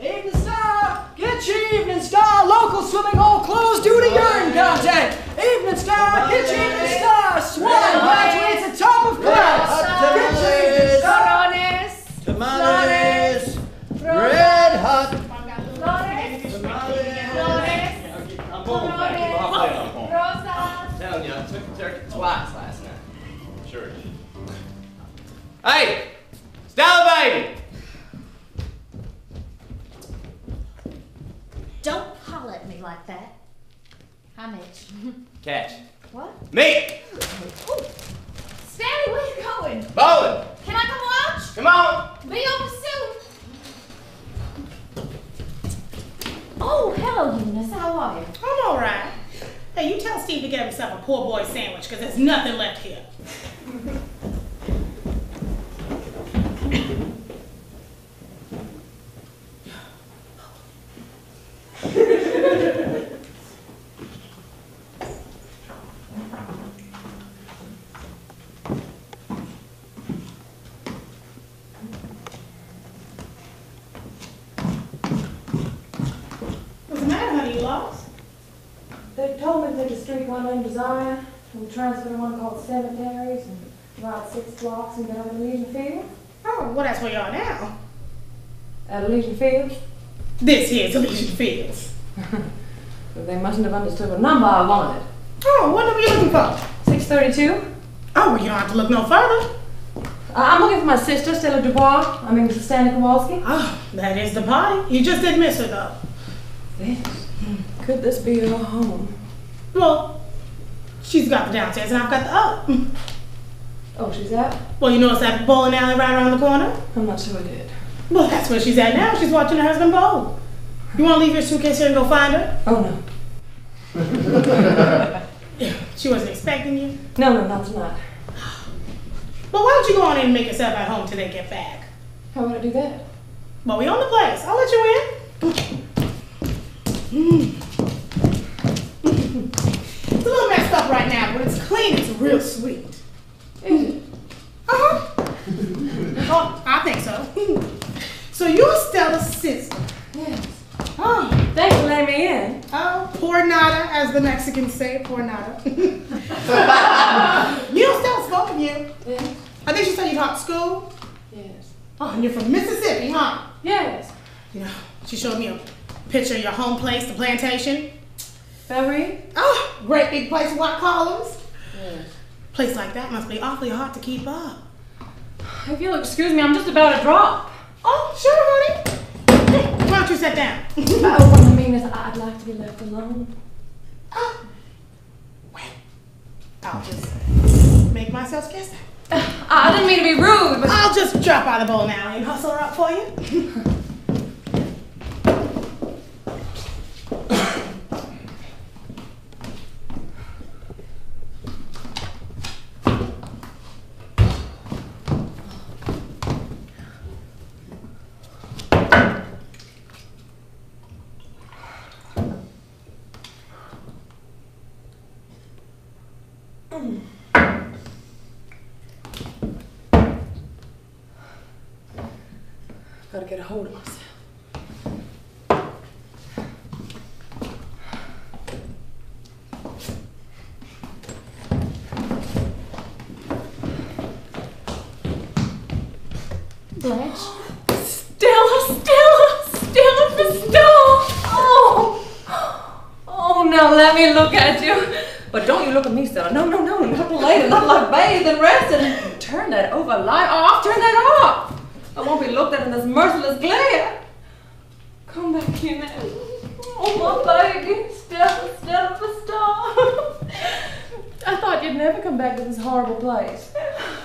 Evening Star, get your Evening Star. Local swimming hole closed due to urine contact. Evening Star, get your Evening Star. Swan graduates at top of class. Get your Evening Star. Tamales. Red hot. Telling you, I took the turkey twice last night. Sure. Hey! Stella baby! Don't holler at me like that. Hi, Mitch. Catch. What? Me! Ooh. Stanley, where you going? Bowling! Can I come watch? Come on! Be over soon. Oh, hello, Eunice. How are you? I'm all right. Hey, you tell Steve to get himself a poor boy sandwich, because there's nothing left here. What's the matter, honey? You lost? They told me to take a street one named Desire, and transfer to one called Cemeteries, and ride 6 blocks and get over to Legion Field. Oh, well, that's where you are now. At Legion Field? This here's Elysian Fields. But they mustn't have understood what number I wanted. Oh, what number are you looking for? 632? Oh, well, you don't have to look no further. I'm looking for my sister, Stella Dubois. I mean, Mrs. Stanley Kowalski. Oh, that is the party. You just didn't miss her, though. Yes. Could this be her home? Well, she's got the downstairs and I've got the up. Oh, she's out? Well, you notice that bowling alley right around the corner? I'm not sure I did. Well, that's where she's at now. She's watching her husband bowl. You want to leave your suitcase here and go find her? Oh, no. She wasn't expecting you? No, not tonight. Well, why don't you go on in and make yourself at home till they get back? How would I do that? Well, we own the place. I'll let you in. It's a little messed up right now, but it's clean. It's real sweet. Is it? Uh-huh. Oh, I think so. So you're Stella's sister. Yes. Oh. Thanks for letting me in. Oh, por nada, as the Mexicans say, por nada. You know Stella's spoken to you. Yes. I think she said you taught school. Yes. Oh, and you're from Mississippi, huh? Yes. You know, she showed me a picture of your home place, the plantation. Beverly? Oh, great big place with white columns. Yes. Place like that must be awfully hard to keep up. If you'll excuse me, I'm just about to drop. Oh, sure, honey. Why don't you sit down? Oh, what I mean is I'd like to be left alone. Oh. Well, I'll just make myself scarce. I didn't mean to be rude, but... I'll just drop out of the bowl now and hustle her up for you. Gotta get a hold of myself. Blanche? Stella Pistol! Oh, now let me look at you. But don't you look at me, Stella. No. Look later. Look like bathed and rested. And turn that overlight off. Turn that off. I won't be looked at in this merciless glare. Come back here now. Oh, my baby. Stella Pistol. I thought you'd never come back to this horrible place.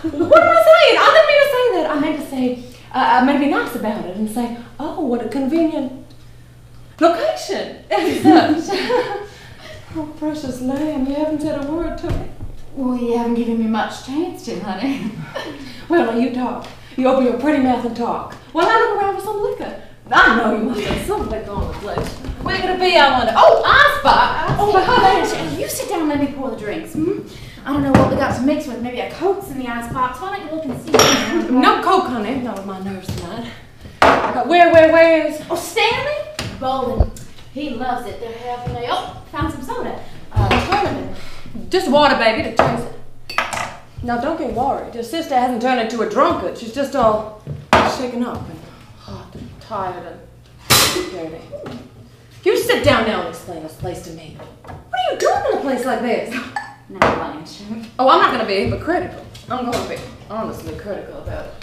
What am I saying? I didn't mean to say that. I meant to say, I meant to be nice about it and say, oh, what a convenient location and such. Oh, precious lamb, you haven't said a word to me. Well, you haven't given me much chance to, honey. Well, now you talk. You open your pretty mouth and talk. Well, I look around for some liquor. I know you must have some liquor on the place. Where could it be, I wonder? Oh, I spot. Oh, Blanche, you sit down and let me pour the drinks, I don't know what we got to mix with. Maybe a Coke's in the ice box. Why don't you look and see? No Coke, honey. Not with my nerves tonight. Where is? Oh, Stanley? Bowling. He loves it. They're having found some soda. Tournament. Just water, baby, to taste it. Now, don't get worried. Your sister hasn't turned into a drunkard. She's just all shaken up and hot and tired and dirty. You sit down now and explain this place to me. What are you doing in a place like this? Now, Blanche. Oh, I'm not going to be hypocritical. I'm going to be honestly critical about it.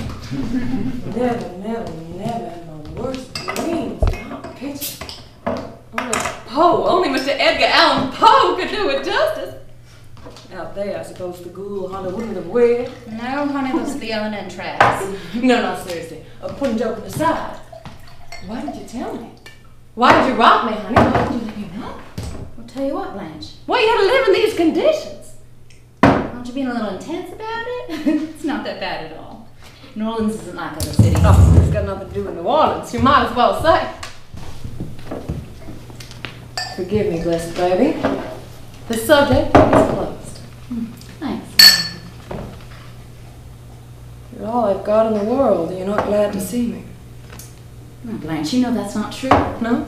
Never in my worst dreams about a picture. Only Mr. Edgar Allan Poe could do it justice. Out there, I suppose the ghoul hunter wouldn't have weird. No, honey, those are the L&N tracks. No, seriously. Putting joking aside, why didn't you tell me? Why did you rob me, honey? Why didn't you let me know? I'll tell you what, Blanche. Well, you had to live in these conditions. Aren't you being a little intense about it? It's not that bad at all. New Orleans isn't like other cities. Oh, it's got nothing to do with New Orleans. You might as well say. Forgive me, blessed baby. The subject is closed. Thanks. You're all I've got in the world, and you're not glad to see me. Oh, Blanche, you know that's not true. No?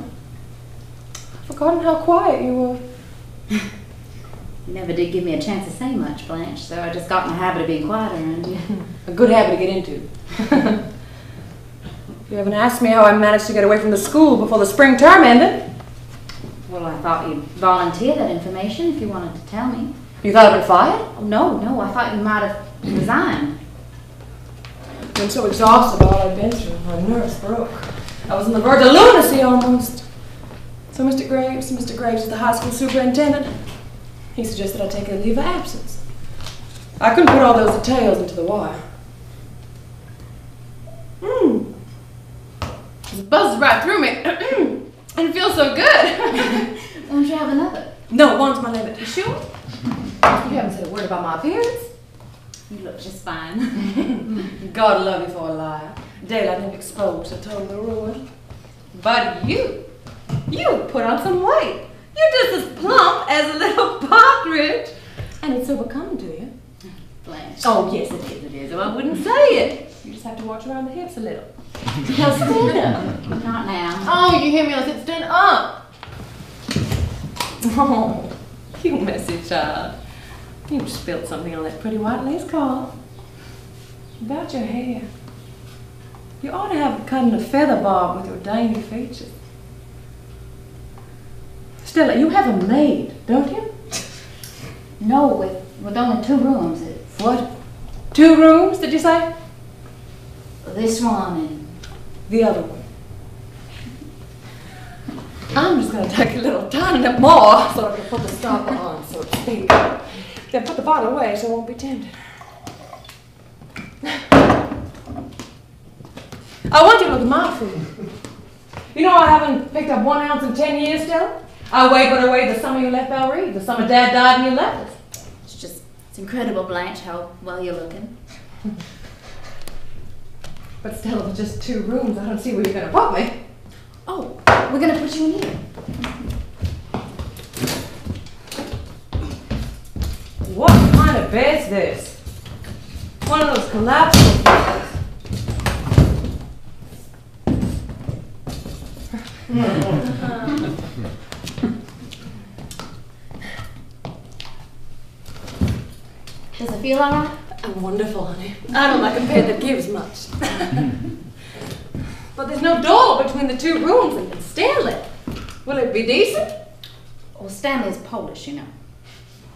I've forgotten how quiet you were. You never did give me a chance to say much, Blanche, so I just got in the habit of being quiet around you. A good habit to get into. You haven't asked me how I managed to get away from the school before the spring term ended. Well, I thought you'd volunteer that information if you wanted to tell me. You thought I'd been fired? Oh, no, I thought you might have resigned. I've been so exhausted by what I've been through. My nerves broke. I was on the verge of lunacy almost. So Mr. Graves is the high school superintendent. He suggested I take a leave of absence. I couldn't put all those details into the wire. It buzzed right through me. And it feels so good. Won't you have another? No, one's my limit. You sure? You haven't said a word about my appearance. You look just fine. God love you for a liar. Daylight never exposed, I told him the ruin. But you put on some weight. You're just as plump as a little partridge. And it's overcoming to you. Blanche. Oh, yes, it is. I wouldn't say it. You just have to watch around the hips a little. Now stand up. Not now. Oh, you hear me? I said stand up. Oh, you messy child. You spilled something on that pretty white lace collar. About your hair. You ought to have it cut in a feather bob with your dainty features. Stella, you have a maid, don't you? No, with only 2 rooms. What? 2 rooms, did you say? This one and the other one. I'm just going to take a little tiny bit more so I can put the stopper on, so to speak. Then put the bottle away so I won't be tempted. I want you to look at my food. You know I haven't picked up 1 ounce in 10 years still? I weighed the summer you left Belle Reed, the summer Dad died and you left us. it's incredible, Blanche, how well you're looking. But still, with just 2 rooms, I don't see where you're going to put me. Oh, we're going to put you in here. What kind of bed's this? One of those collapsible beds. Does it feel all right? Wonderful, honey. I don't like a bed that gives much. But there's no door between the 2 rooms and Stanley. Will it be decent? Well, Stanley's Polish, you know.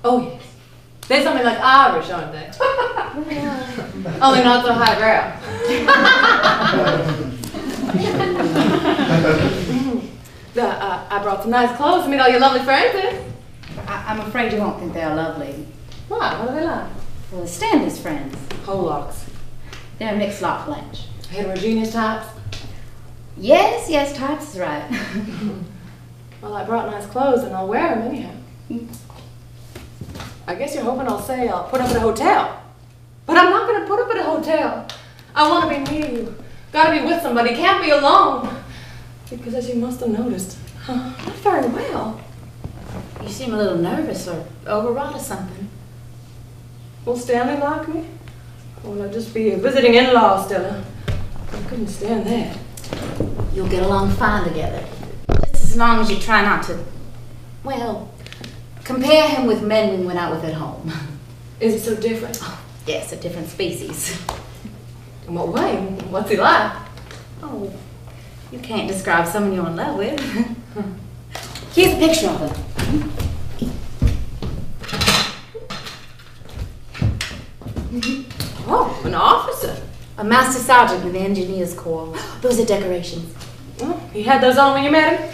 Oh, yes. They're something like Irish, aren't they? Only not so highbrow. I brought some nice clothes to meet all your lovely friends in. I'm afraid you won't think they're lovely. Why? What are they like? Well, Stanley's friends. Polacks. They're a mixed lot, Blanche. Heterogeneous types? Yes, types is right. Well, I brought nice clothes and I'll wear them anyhow. I guess you're hoping I'll say I'll put up at a hotel. But I'm not going to put up at a hotel. I want to be near you. Got to be with somebody. Can't be alone. Because as you must have noticed, not very well. You seem a little nervous or overwrought or something. Will Stanley like me? Or will I just be a visiting in-law, Stella? I couldn't stand that. you'll get along fine together. Just as long as you try not to, well, compare him with men we went out with at home. Is it so different? Oh, yes, a different species. In what way? What's he like? Oh, you can't describe someone you're in love with. Here's a picture of him. Oh, an officer. A master sergeant in the engineers corps. Those are decorations. Oh, he had those on when you met him?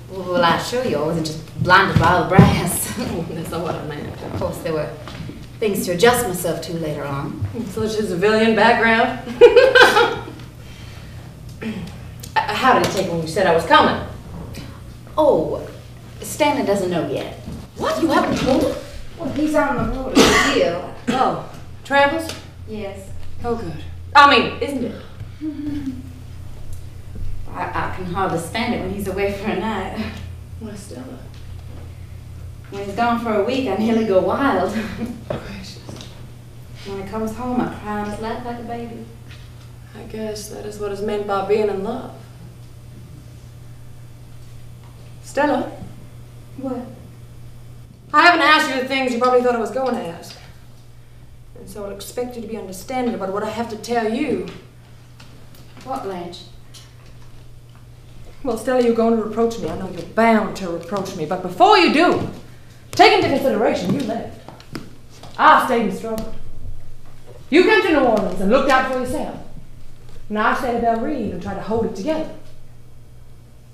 Well, I assure you, I wasn't just blinded by all the brass. That's not what I meant. Of course, there were things to adjust myself to later on. Such a civilian background. How did it take when you said I was coming? Oh, Stanley doesn't know yet. What? You haven't told him? Well, he's on the road a deal. Oh, travels? Yes. Oh, good. I mean, isn't it? I can hardly stand it when he's away for a night. Why, Stella? When he's gone for a week, I nearly go wild. Gracious. When he comes home, I cry on his lap like a baby. I guess that is what is meant by being in love. Stella? What? I haven't asked you the things you probably thought I was going to ask. And so I'll expect you to be understanding about what I have to tell you. What, Blanche? Well, Stella, you're going to reproach me. I know you're bound to reproach me. But before you do, take into consideration you left. I stayed and struggled. You came to New Orleans and looked out for yourself. And I stayed at Belle Reve and tried to hold it together.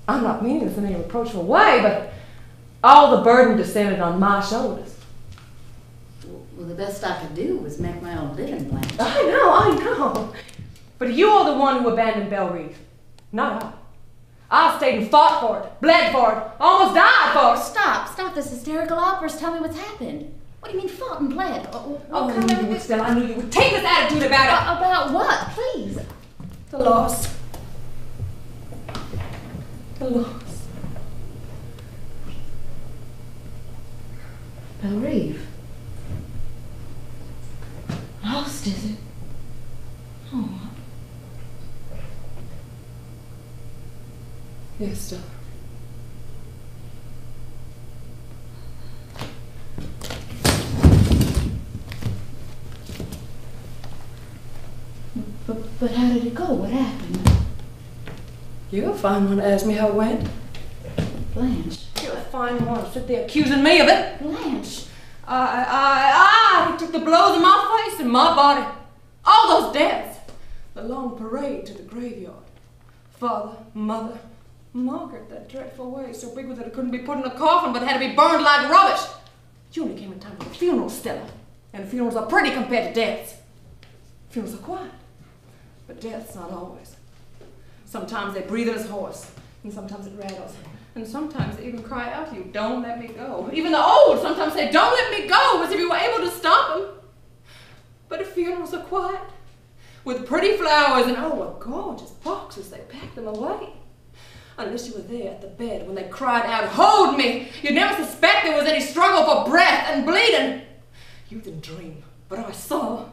I'm not meaning this in any reproachful way, but all the burden descended on my shoulders. Well, the best I could do was make my own living, Blanche. I know. But you are the one who abandoned Belle Reve, not I. I stayed and fought for it, bled for it, almost died for it. Stop this hysterical outburst. Tell me what's happened. What do you mean fought and bled? I knew you would, Stella. I knew you would take this attitude about it. About what? Please. The loss. The loss. Belle Reve. Lost, is it? Oh. Yes, Stella. But how did it go? What happened? You're a fine one to ask me how it went. Blanche. You're a fine one to sit there accusing me of it. Blanche. I took the blows in my face and my body. All those deaths. The long parade to the graveyard. Father, mother, Margaret, that dreadful way, so big that it couldn't be put in a coffin but had to be burned like rubbish. You only came in time for the funeral, Stella. And funerals are pretty compared to deaths. Funerals are quiet. But death's not always. Sometimes they breathe in his horse, and sometimes it rattles. And sometimes they even cry out to you, don't let me go. Even the old sometimes say, don't let me go, as if you were able to stop them. But if funerals are quiet, with pretty flowers and oh, what gorgeous boxes, they pack them away. Unless you were there at the bed when they cried out, hold me, you'd never suspect there was any struggle for breath and bleeding. You didn't dream, but I saw.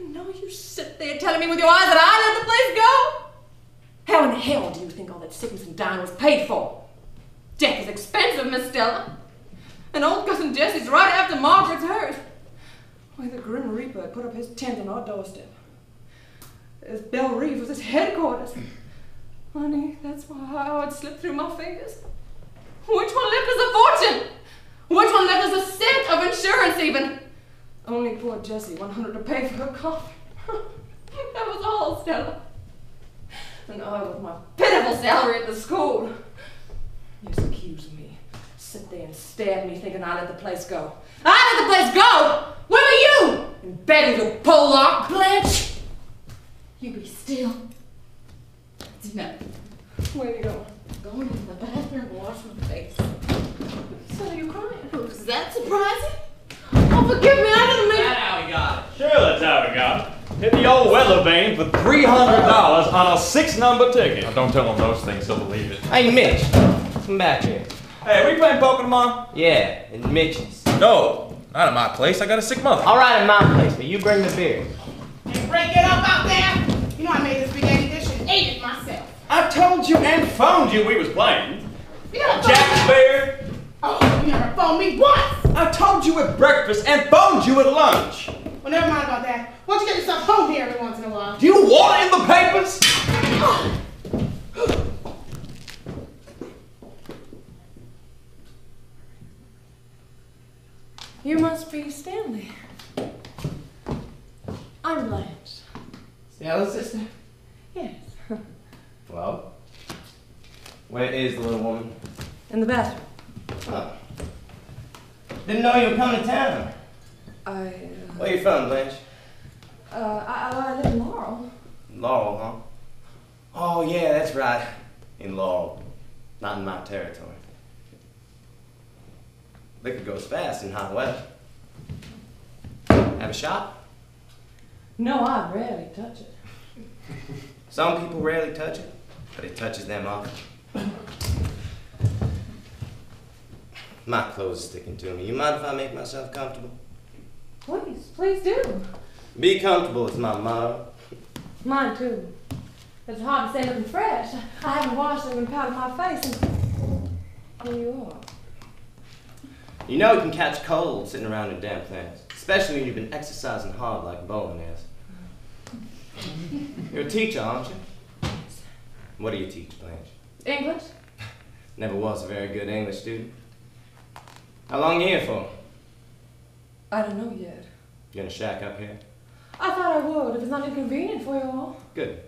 No, you sit there telling me with your eyes that I let the place go? How in hell do you think all that sickness and dying was paid for? Death is expensive, Miss Stella. And old cousin Jesse's right after Margaret's hers. Why, the Grim Reaper had put up his tent on our doorstep. As Belle Reve was his headquarters. Honey, that's why it slipped through my fingers. Which one left us a fortune? Which one left us a cent of insurance even? Only poor Jessie, 100 to pay for her coffin. That was all, Stella. And I with my pitiful salary at the school. You just accuse me. Sit there and stare at me thinking I let the place go. I let the place go! Where were you? In bed with your Pollock. Blanche! You be still. That's enough. Where are you going? Going to the bathroom and wash my face. So are you crying? Was that surprising? Oh, forgive me, I didn't mean... That's how we got it. Sure, that's how we got it. Hit the old weather vane for $300 on a 6-number ticket. Now, don't tell him those things, he'll believe it. Hey, Mitch, come back here. Hey, are we playing poker tomorrow? Yeah, in Mitch's. No, not at my place. I got a sick mother. All right, in my place, but you bring the beer. And break it up out there. You know I made this spaghetti dish and ate it, told you and phoned you we was playing. Yeah, Jack Bear. Oh, you never phoned me once. I told you at breakfast and phoned you at lunch. Well, never mind about that. Why don't you get yourself home here every once in a while? Do you want it in the papers? You must be Stanley. I'm Blanche. Stella's sister? Yes. Well, where is the little woman? In the bathroom. Oh. Didn't know you were coming to town. Where you from, Blanche? I live in Laurel. Laurel, huh? Oh, yeah, that's right. In Laurel. Not in my territory. Liquor goes fast in hot weather. Have a shot? No, I rarely touch it. Some people rarely touch it, but it touches them often. My clothes are sticking to me. You mind if I make myself comfortable? Please, please do. Be comfortable is my motto. Mine too. It's hard to stay looking fresh. I haven't washed and been powdered my face and here you are. You know you can catch cold sitting around in damp things, especially when you've been exercising hard like Bowen has. You're a teacher, aren't you? What do you teach, Blanche? English? Never was a very good English student. How long you here for? I don't know yet. You gonna shack up here? I thought I would, if it's not inconvenient for you all. Good.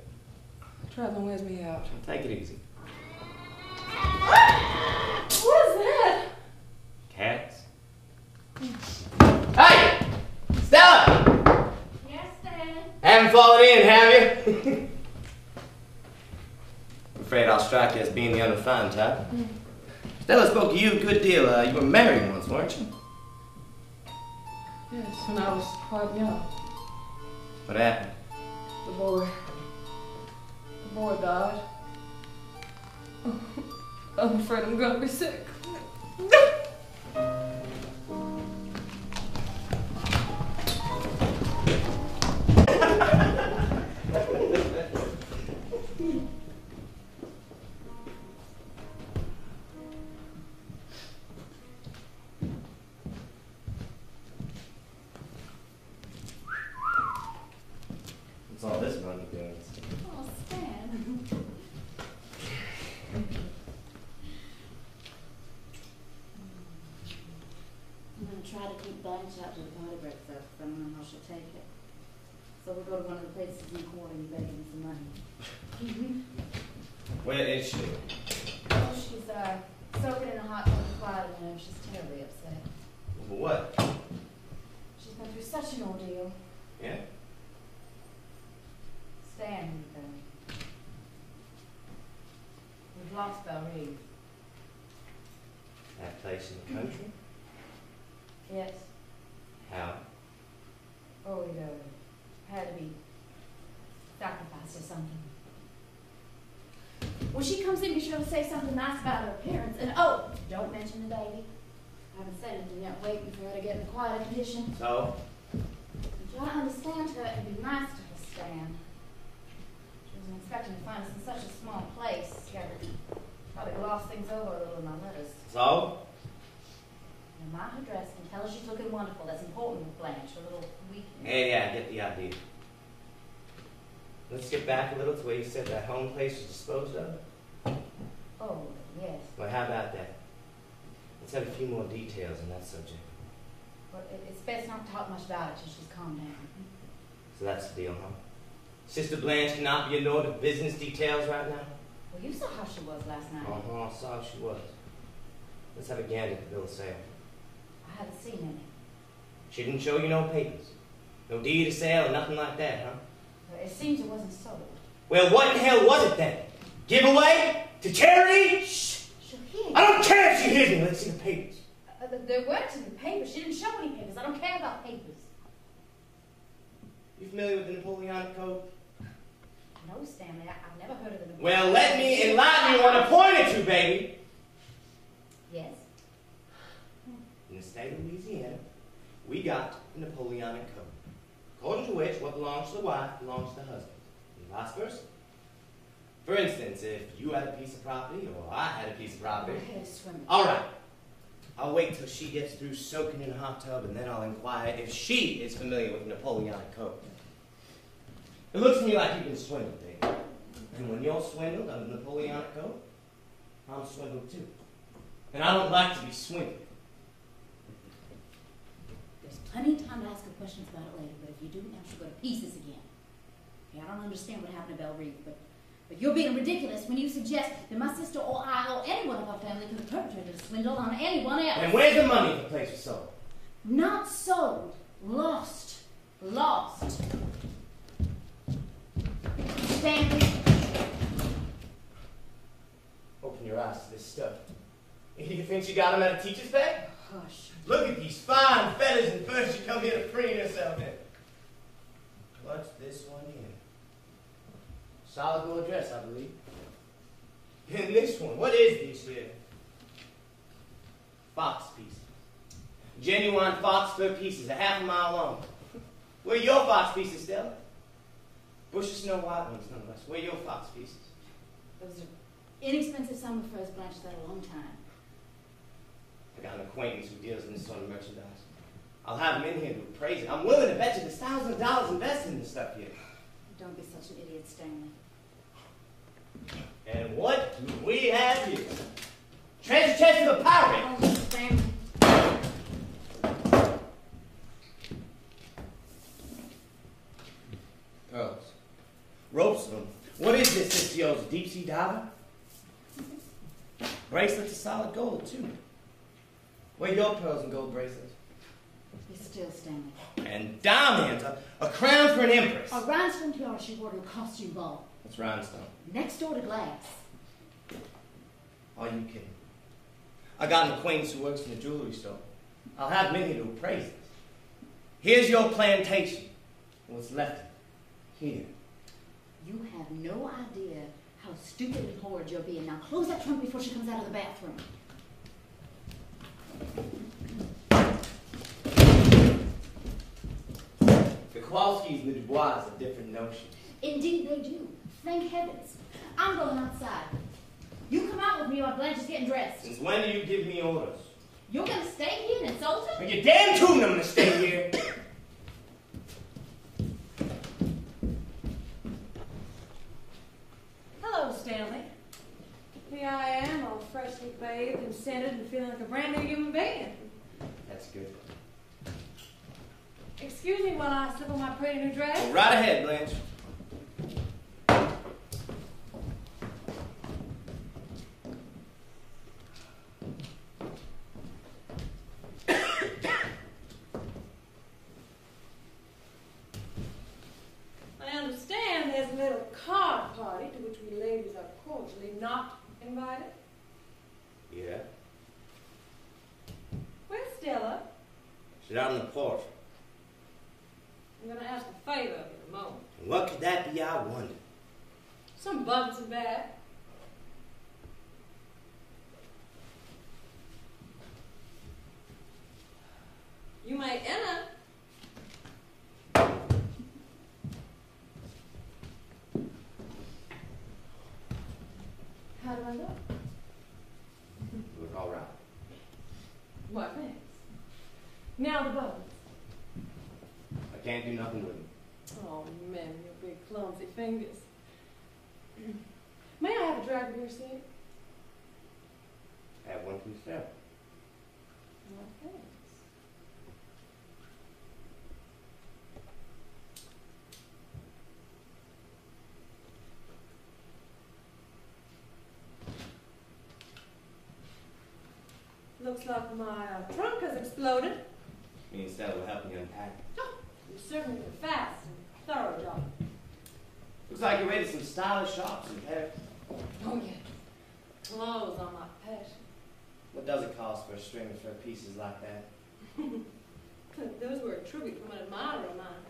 Traveling wears me out. Take it easy. What is that? Cats? Hey! Stella! Yes, Dad. Haven't fallen in, have you? I'm afraid I'll strike you as being the unrefined type. Stella spoke to you a good deal. You were married once, weren't you? Yes, when I was quite young. What happened? The boy died. I'm afraid I'm gonna be sick. What's all this money doing? Oh, Stan. I'm going to try to keep Blanche out to the party breakfast because I don't know how she'll take it. So we'll go to one of the places in the corner and beg him some money. Where is she? Oh, she's soaking in a hot tub of quiet and she's terribly upset. For what? She's been through such an ordeal. Yeah? Stan, we've lost Belrive. That place in the country? Yes. How? Oh, it had to be sacrificed or something. When she comes in, be sure to say something nice about her appearance. And oh, don't mention the baby. I haven't said anything yet, waiting for her to get in a quiet condition. So? Try to understand her and be nice to her, Stan. She wasn't expecting to find us in such a small place. Probably glossed things over a little in my letters. So? Admire her dress and tell her she's looking wonderful. That's important with Blanche. A little weakness. Yeah, I get the idea. Let's get back a little to where you said that home place was disposed of. Oh, yes. Well, how about that? Let's have a few more details on that subject. But it's best not to talk much about it till she's calmed down. So that's the deal, huh? Sister Blanche cannot be ignored of business details right now? Well, you saw how she was last night. I saw how she was. Let's have a gander at the bill of sale. I haven't seen any. She didn't show you no papers. No deed of sale or nothing like that, huh? But it seems it wasn't sold. Well, what in hell was it then? Giveaway? To charity? Shh! She'll hear you. I don't care if she hears me. Let's see the papers. There weren't any papers. She didn't show any papers. I don't care about papers. You familiar with the Napoleonic Code? No, Stanley. I've never heard of it. Well, let me enlighten you on a point or two, baby. Yes. In the state of Louisiana, we got the Napoleonic Code, according to which what belongs to the wife belongs to the husband, and vice versa. For instance, if you had a piece of property or I had a piece of property. My head is swimming. All right. I'll wait till she gets through soaking in a hot tub, and then I'll inquire if she is familiar with Napoleonic code. It looks to me like you've been swindled, Dave. And when you're swindled under Napoleonic code, I'm swindled too. And I don't like to be swindled. There's plenty of time to ask her questions about it later, but if you do, now she'll go to pieces again. Yeah, I don't understand what happened to Belle Reeve, but you're being ridiculous when you suggest that my sister or I or anyone of our family could have perpetrated a swindle on anyone else. And where's the money if the place was sold? Not sold. Lost. Lost. Stanley. Open your eyes to this stuff. You think she got them at a teacher's pay? Hush. Look at these fine feathers and furs she come here to preen herself in. What's this one here? Solid gold dress, I believe. And this one, what is this here? Fox pieces. Genuine fox fur pieces, a half a mile long. Where are your fox pieces, Stella? Bush of snow white ones, nonetheless. Where are your fox pieces? Those are inexpensive summer furs blanched out a long time. I got an acquaintance who deals in this sort of merchandise. I'll have him in here to appraise it. I'm willing to bet you there's thousands of dollars invested in this stuff here. Don't be such an idiot, Stanley. And what do we have here? Treasure chest of a pirate. Oh, Stanley. Pearls. Ropes of them. What is this, Sister Yo's deep sea diver? Bracelets of solid gold, too. Where are your pearls and gold bracelets? Be still, Stanley. And diamonds, a crown for an empress. A rhinestone tiara she wore to a costume ball. What's rhinestone? Next door to glass. Are you kidding? I got an acquaintance who works in the jewelry store. I'll have him in here to appraise this. Here's your plantation. What's left of it. Here. You have no idea how stupid and horrid you're being. Now close that trunk before she comes out of the bathroom. The Kowalskis and the Dubois have different notions. Indeed they do. Thank heavens. I'm going outside. You come out with me while Blanche is getting dressed. Since when do you give me orders? You're going to stay here and insult her? Well, you're damn tootin' I'm gonna stay here. Hello, Stanley. Here I am, all freshly bathed and scented and feeling like a brand new human being. That's good. Excuse me while I slip on my pretty new dress. Go right ahead, Blanche. I understand there's a little card party to which we ladies are cordially not invited. Yeah? Where's Stella? She's out on the porch. I'm going to ask a favor of you in a moment. And what could that be, I wonder? Some buttons and bag. You may enter. How do I look? Look all right. Why, thanks. Now the buttons. I can't do nothing with them. Oh, man, your big clumsy fingers. May I have a drag of your seat? Have one for yourself. Why, thanks. Looks like my trunk has exploded. Me and Stella will help you unpack. Oh, you certainly did a fast and thorough job. Looks like you're ready for some stylish shops in Paris. Oh, yeah. Clothes are my passion. What does it cost for a string of fur pieces like that? Those were a tribute from an admirer of mine.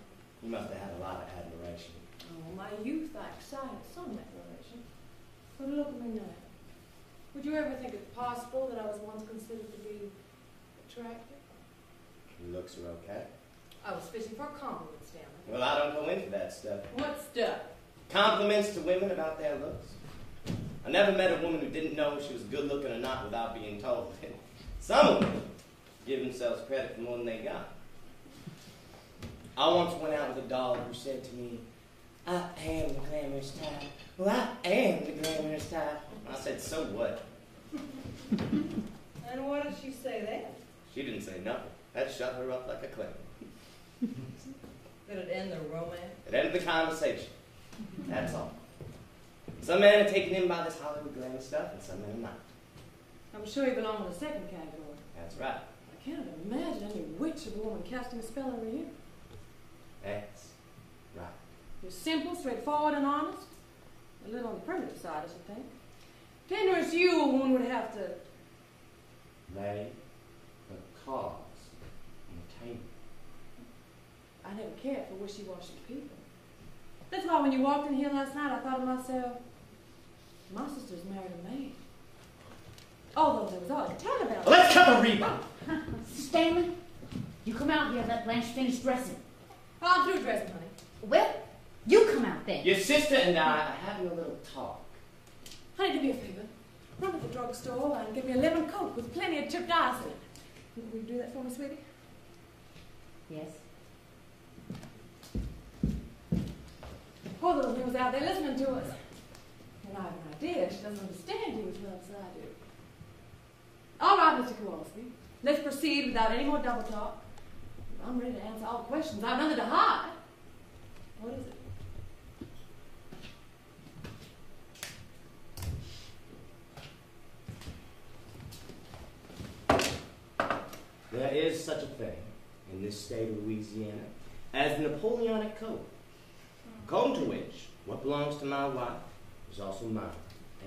You must have had a lot of admiration. Oh, my youth, I excited some admiration. But look at me now. Would you ever think it possible that I was once considered to be attractive? Your looks are okay. I was fishing for a compliment, Stanley. Well, I don't go into that stuff. What stuff? Compliments to women about their looks. never met a woman who didn't know if she was good looking or not without being told. Some of them give themselves credit for more than they got. I once went out with a doll who said to me, "I am the glamorous type. Well, I am the glamorous type." I said, "So what?" And what did she say then? She didn't say nothing. That shut her up like a clam. Did it end the romance? It ended the conversation. That's all. Some men are taken in by this Hollywood glamour stuff, and some men are not. I'm sure you belong in the second category. That's right. I can't imagine any witch of a woman casting a spell over you. That's right. You're simple, straightforward, and honest. A little on the primitive side, I should think. Tender as you, a woman would have to Lay the cards on the table. I never cared for wishy-washy people. That's why when you walked in here last night, I thought to myself, my sister's married a man. Although there was always a tell about it. Let's cut the rebound. Stanley, you come out here and let Blanche finish dressing. I'm through dressing, honey. Well, you come out then. Your sister and I are having a little talk. Honey, do me a favor. Run to the drugstore and get me a lemon coke with plenty of chipped ice in it. Will you do that for me, sweetie? Yes. Poor little thing was out there listening to us. And I have an idea she doesn't understand you as well as I do. All right, Mr. Kowalski. Let's proceed without any more double talk. I'm ready to answer all the questions. I've nothing to hide. What is it? There is such a thing in this state of Louisiana as the Napoleonic Code. According to which, what belongs to my wife is also mine,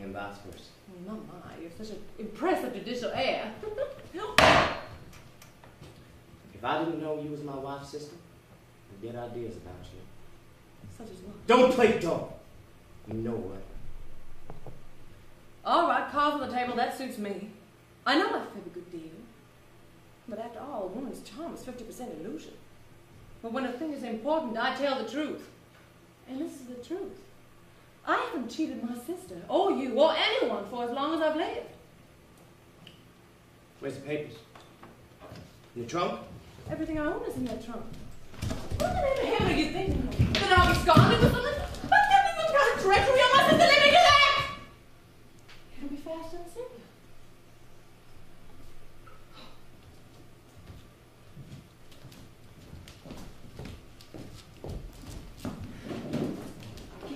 and vice versa. Oh, not mine. You have such an impressive judicial air. If I didn't know you as my wife's sister, I'd get ideas about you. Such as what? Don't play dumb. You know what? All right, cards on the table. That suits me. I know I've paid a good deal. But after all, a woman's charm is 50% illusion. But when a thing is important, I tell the truth. And this is the truth. I haven't cheated my sister, or you, or anyone for as long as I've lived. Where's the papers? In the trunk? Everything I own is in that trunk. What the hell are you thinking of? That I'll be scarlet with something? But there be some kind of treachery on my sister. Let me do that! It'll be fast and simple.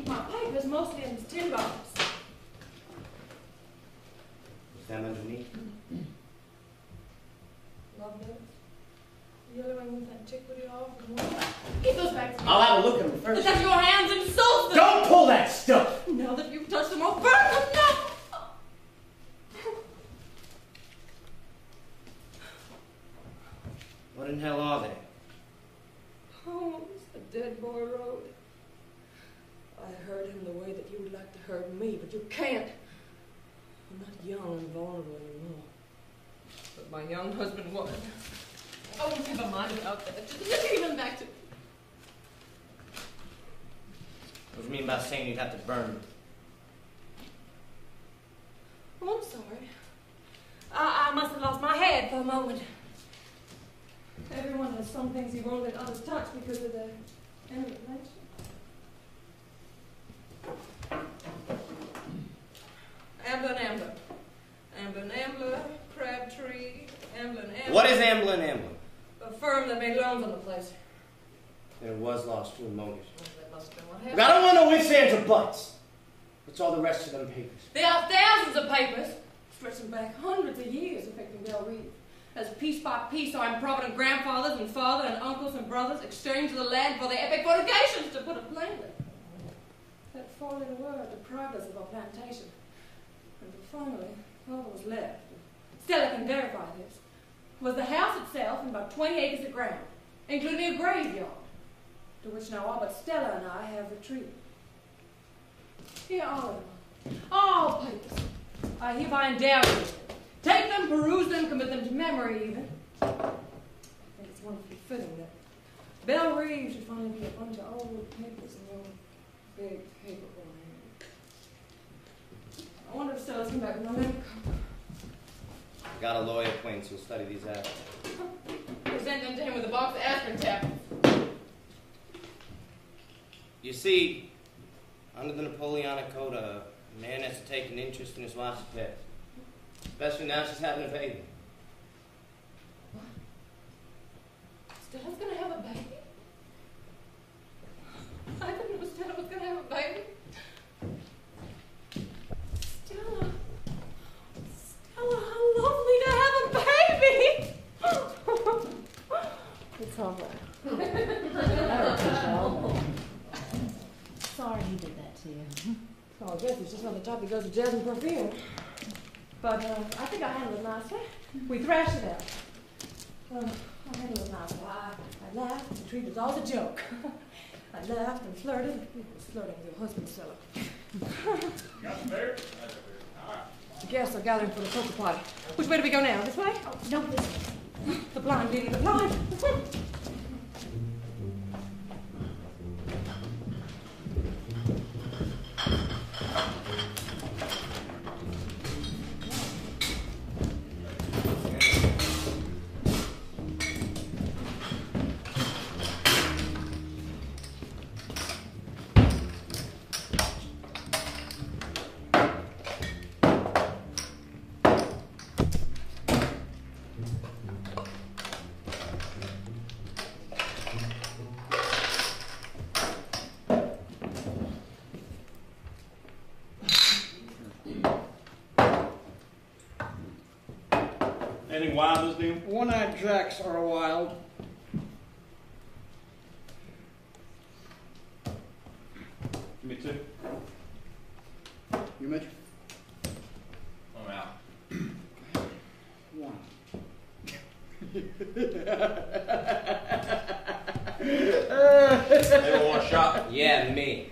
My papers mostly in this tin box. Is that underneath? Love letters. Yellowing with antiquity all from one. Give those back to me. I'll have a look at them first. It's as your hands insult them. Don't pull that stuff! Now that you've touched them, I'll burn them now. What in hell are they? Homes, a dead boy road. I hurt him the way that you would like to hurt me, but you can't. I'm not young and vulnerable anymore. But my young husband was. Oh, never mind about that. Just give him back to me. What do you mean by saying you'd have to burn them? Oh, I'm sorry. I must have lost my head for a moment. Everyone has some things he won't let others touch because of their intimate nature. Ambler. Ambler, Crabtree, Ambler. What is Ambler? A firm that made loans on the place. It was lost through a mortgage. Well, that must have been what Look, happened. I don't want no ifs, ands, or buts. What's all the rest of them papers? There are thousands of papers stretching back hundreds of years affecting Del Reeve. As piece by piece, our improvident grandfathers and father and uncles and brothers exchanged the land for their epic fornications, to put it plainly. That four-letter word deprived us of our plantation. And finally, all that was left, Stella can verify this, was the house itself and about 20 acres of ground, including a graveyard, to which now all but Stella and I have retreated. Here are all of them. All papers. I hereby endow you. Take them, peruse them, commit them to memory even. I think it's wonderfully fitting that Belle Reeve should finally be a bunch of old papers in your big paper. I wonder came back with my medical. Got a lawyer acquaintance who'll study these out. Present them to him with a box of aspirin tablets. You see, under the Napoleonic Code, a man has to take an interest in his wife's affairs. Especially now she's having a baby. Stella's gonna have a baby? I didn't know Stella was gonna have a baby. Stella, how lovely to have a baby! It's all right. Sorry he did that to you. Oh, I guess it's just another topic goes to jasmine perfume. But I think I handled it nicely. We thrashed it out. I handled it nicely. I laughed and treated it all as a joke. I laughed and flirted. You was flirting with your husband, Stella. Got the bear? All right. Guests are gathering for the poker party. Which way do we go now? This way? Oh, no, this way. The blind leading the blind. Anything wild this deal? One-eyed jacks are wild. Me too. You, Mitch? I'm out. One. Anyone want a shot? Yeah, me.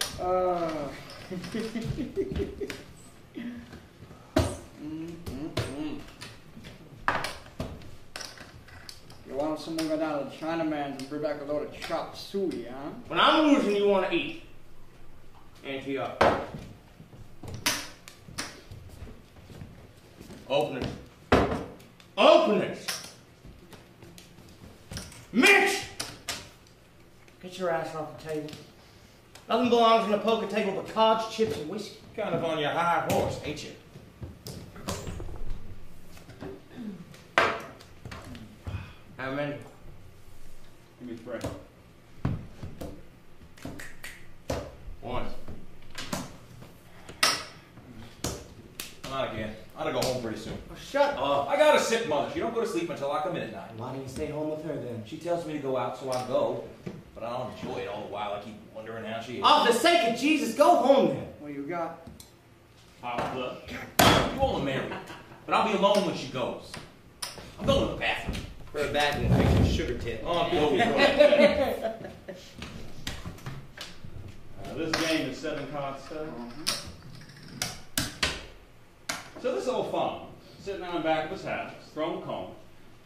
You want someone to go down to the Chinaman's and bring back a load of chop suey, huh? When I'm losing, you want to eat. Ante up. Open it. Open it! Mitch! Get your ass off the table. Nothing belongs on the poker table but cards, chips, and whiskey. Kind of on your high horse, ain't you? How many? Give me 3. One. I'm out again. I gotta go home pretty soon. Oh, shut up. I got a sick mother. She don't go to sleep until I come in at night. Why don't you stay home with her then? She tells me to go out, so I go. But I don't enjoy it all the while. I keep wondering how she is. Oh, for the sake of Jesus, go home then. What you got? Hot blood. You want to marry her, but I'll be alone when she goes. I'm going to the bathroom. Put her back and fix your sugar tip. Oh, go. This game is 7 cards stuff. So this old farmer, sitting on the back of his house, throwing corn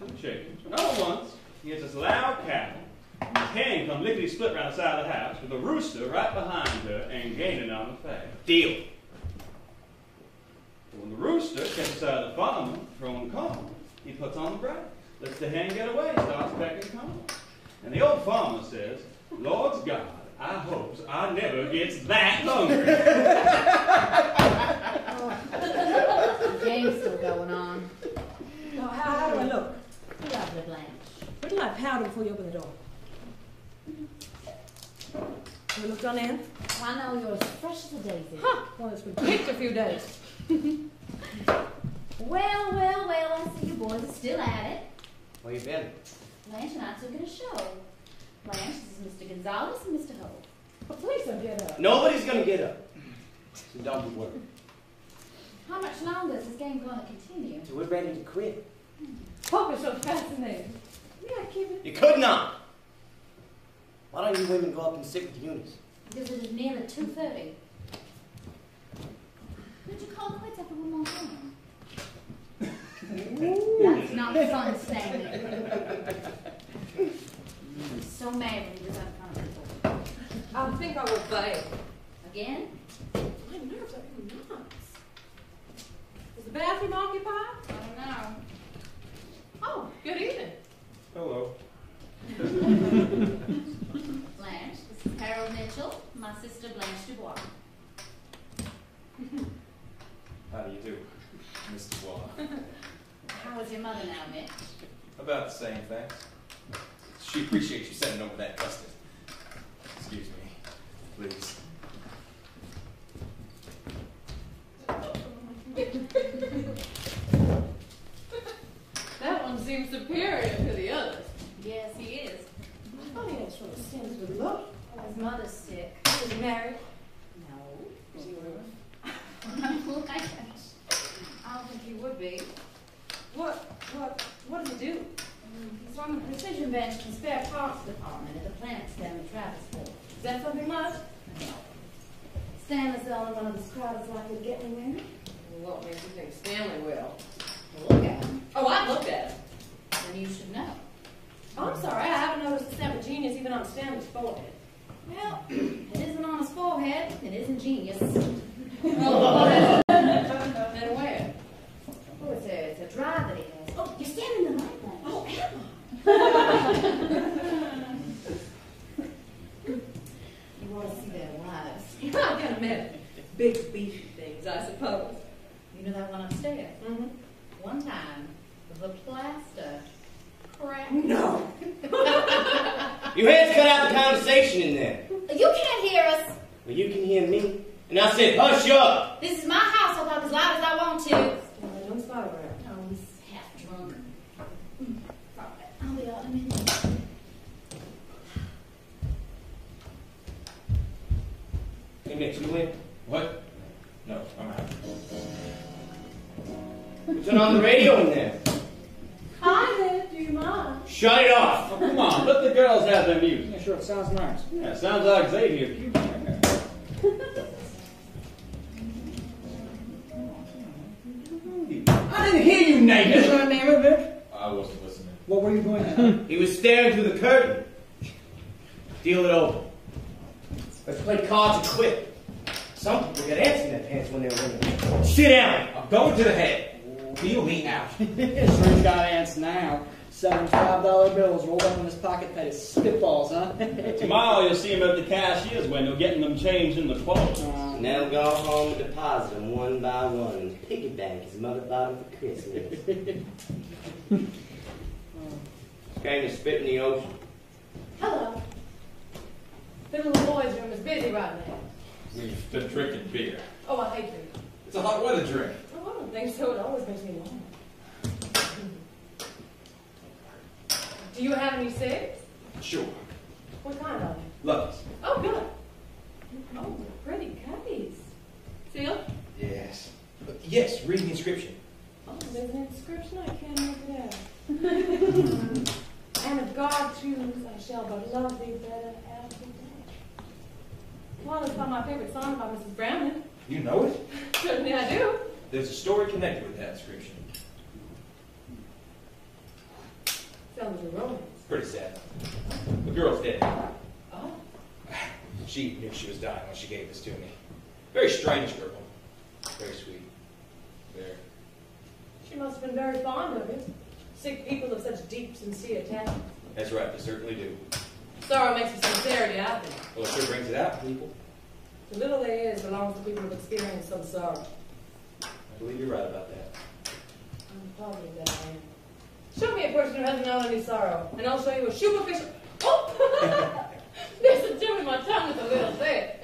to the chickens. And all at once, he hears this loud cackle. And his hen come lickety-split around the side of the house with a rooster right behind her and gaining on the fast. Deal. When the rooster catches sight of the farmer throwing corn, he puts on the brakes, lets the hen get away, starts pecking corn. And the old farmer says, Lord's God, I hopes I never gets that hungry. The game's still going on. Oh, how do I look? Lovely, Blanche. Where did I powder before you open the door? Have you looked on in? I know you're as fresh as a daisy. Huh. Well, it's been picked a few days. Well, I see you boys are still at it. Where you been? Blanche and I took in a show. Blanche, this is Mr. Gonzalez and Mr. Hope. But please don't get up. Nobody's gonna get up. So don't be worried. How much longer is this game going to continue? So we're ready to quit. Poker's so fascinating. Yeah, keep it. You could not. Why don't you women go up and sit with Eunice? Because it is nearly 2:30. Could you call quits after one more game? That's not fun, Stanley. I'm so mad when he was out in front of people. I think I will bail. Again? My nerves are going nuts. the bathroom occupied? I don't know. Oh, good evening. Hello. Blanche, this is Harold Mitchell, my sister Blanche Dubois. How do you do, Miss Dubois? How is your mother now, Mitch? About the same, thanks. She appreciates you sending over that custard. Excuse me, please. That one seems superior to the others. Yes, he is. Oh, he has sort of sins with look. His mother's sick. Is he married? No. Is he worth? I don't think he would be. What does he do? He's on the precision bench and spare parts department at the plant Stanley Travis for. Is that something much? No. Stanley's the only one of this crowd that's likely to get me married. What makes you think Stanley will? Look at him. Oh, I looked at him. Then you should know. Oh, I'm sorry, I haven't noticed the stamp of genius even on Stanley's forehead. Well, it isn't on his forehead. It isn't genius. Then where? Oh, it's a drive that he has. Oh, you're standing in the light lamp. Oh, you want to see their wives. I can imagine. Big, beefy things, I suppose. You know that one upstairs? Mm-hmm. One time, the plaster cracked. No. You hands cut out the conversation in there. You can't hear us. Well, you can hear me. And I said, hush up. This is my house. I'll talk as loud as I want to. Don't spot around. Oh, he's half drunk. All right, I'll be out in a minute. Hey, Mitch, you in? What? No, I'm out. Turn on the radio in there. Hi there, do you mind? Shut it off. Oh, come on, let the girls have their music. Yeah, sure, it sounds nice. Yeah, it sounds like Xavier Cuban. I didn't hear you, Is naked. your name of it? I wasn't listening. What were you doing there? He was staring through the curtain. Deal it over. Let's play cards and quit. Some people get ants in their pants when they're winning. Sit down. I'm going to the head. Feel me out. Sure got ants now. $75 bills rolled up in his pocket that is spitballs, huh? Tomorrow you'll see him at the cashier's window getting them changed in the clothes. Now go home and deposit them one by one in the piggy bank his mother bought him for Christmas. Came to spit in the ocean. Hello. The little boy's room is busy right now. We've been drinking beer. Oh, I hate drinking. It's a hot weather drink. Oh, I don't think so. It always makes me warm. Do you have any cigs? Sure. What kind of? Loves. Oh, good. Oh, pretty case. Seal? Yes. Yes, read the inscription. Oh, there's an inscription. I can't make it out. And if God choose, I shall but love thee better after death. Well, it's not my favorite song by Mrs. Browning. You know it? Certainly I do. There's a story connected with that inscription. Sounds like a romance. Pretty sad. The girl's dead. Oh. She knew she was dying when she gave this to me. Very strange girl. Very sweet. Very. She must have been very fond of you. Sick people have such deep, sincere attachment. That's right, they certainly do. Sorrow makes for sincerity, I think. Well, it sure brings it out in people. The little there is belongs to people who've experienced some sorrow. I believe you're right about that. I'm positive that I am. Show me a person who hasn't known any sorrow, and I'll show you a superficial. Oh! There's a tip in my tongue is a little thick.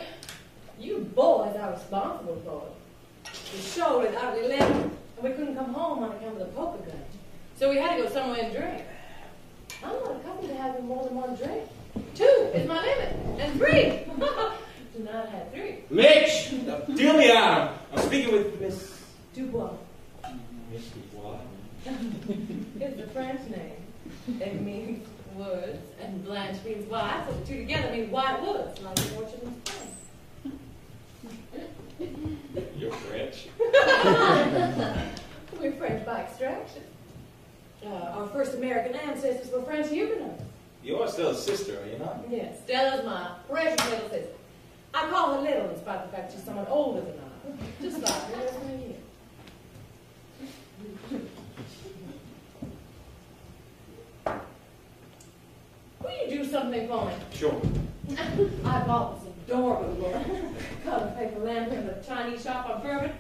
You boys are responsible for it. The show is out 11, and we couldn't come home on account of the poker gun. So we had to go somewhere and drink. I'm not accustomed to having more than one drink. 2 is my limit, and 3. Do not have 3. Mitch! Deal me out. I'm speaking with Miss Dubois. Miss Dubois. It's a French name. It means woods, and Blanche means white, so the two together mean white woods, like fortune and spring. You're French. We're French by extraction. Our first American ancestors were French Huguenots. You are still a sister, are you not? Yes, Stella's my precious little sister. I call her little in spite of the fact she's somewhat older than I. Just like her less than a year. something for me? Sure. I bought this adorable colored paper lantern at a Chinese shop on Bourbon.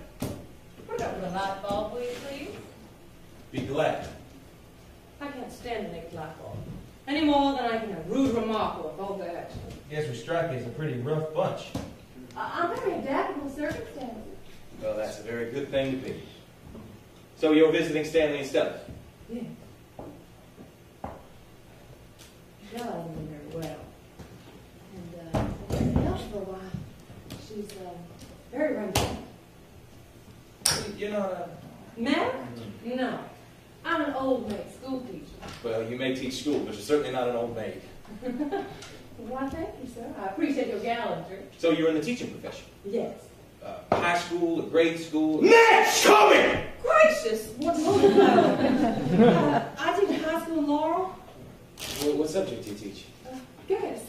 Put it up with a light bulb, will you please? Be glad. I can't stand a naked light bulb. Any more than I can a rude remark or a vulgar action. Guess we strike as a pretty rough bunch. I'm very adaptable to circumstances. Well, that's a very good thing to be. So you're visiting Stanley and Stella? Yeah. Stella isn't doing very well. And I've been out for a while. She's very run-down. You're not Married? No. I'm an old maid school teacher. Well, you may teach school, but you're certainly not an old maid. Why, thank you, sir. I appreciate your gallantry. So you're in the teaching profession? Yes. High school, or grade school? Next coming! Gracious! What more? I teach high school Laurel. What subject do you teach? Guess.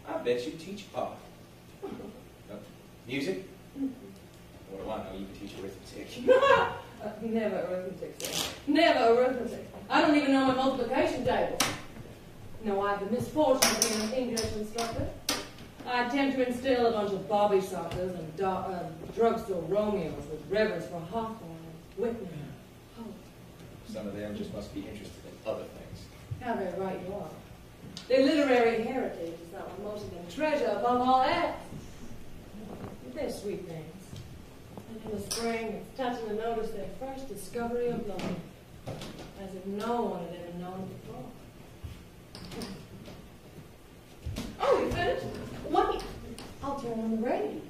I bet you teach art. Music? What do I know? You can teach arithmetic. Never arithmetic, sir. Never arithmetic. I don't even know my multiplication table. No, I have the misfortune of being an English instructor. I attempt to instill a bunch of Bobby Sockers and drugstore Romeos with reverence for Hawthorne and Whitman. Oh. Some of them just must be interested in other things. How very right you are. Their literary heritage is not what most of them treasure above all else. But they're sweet things. And in the spring, it's touching to notice their first discovery of love, as if no one had ever known before. Oh, you finished? Wait, I'll turn on the radio.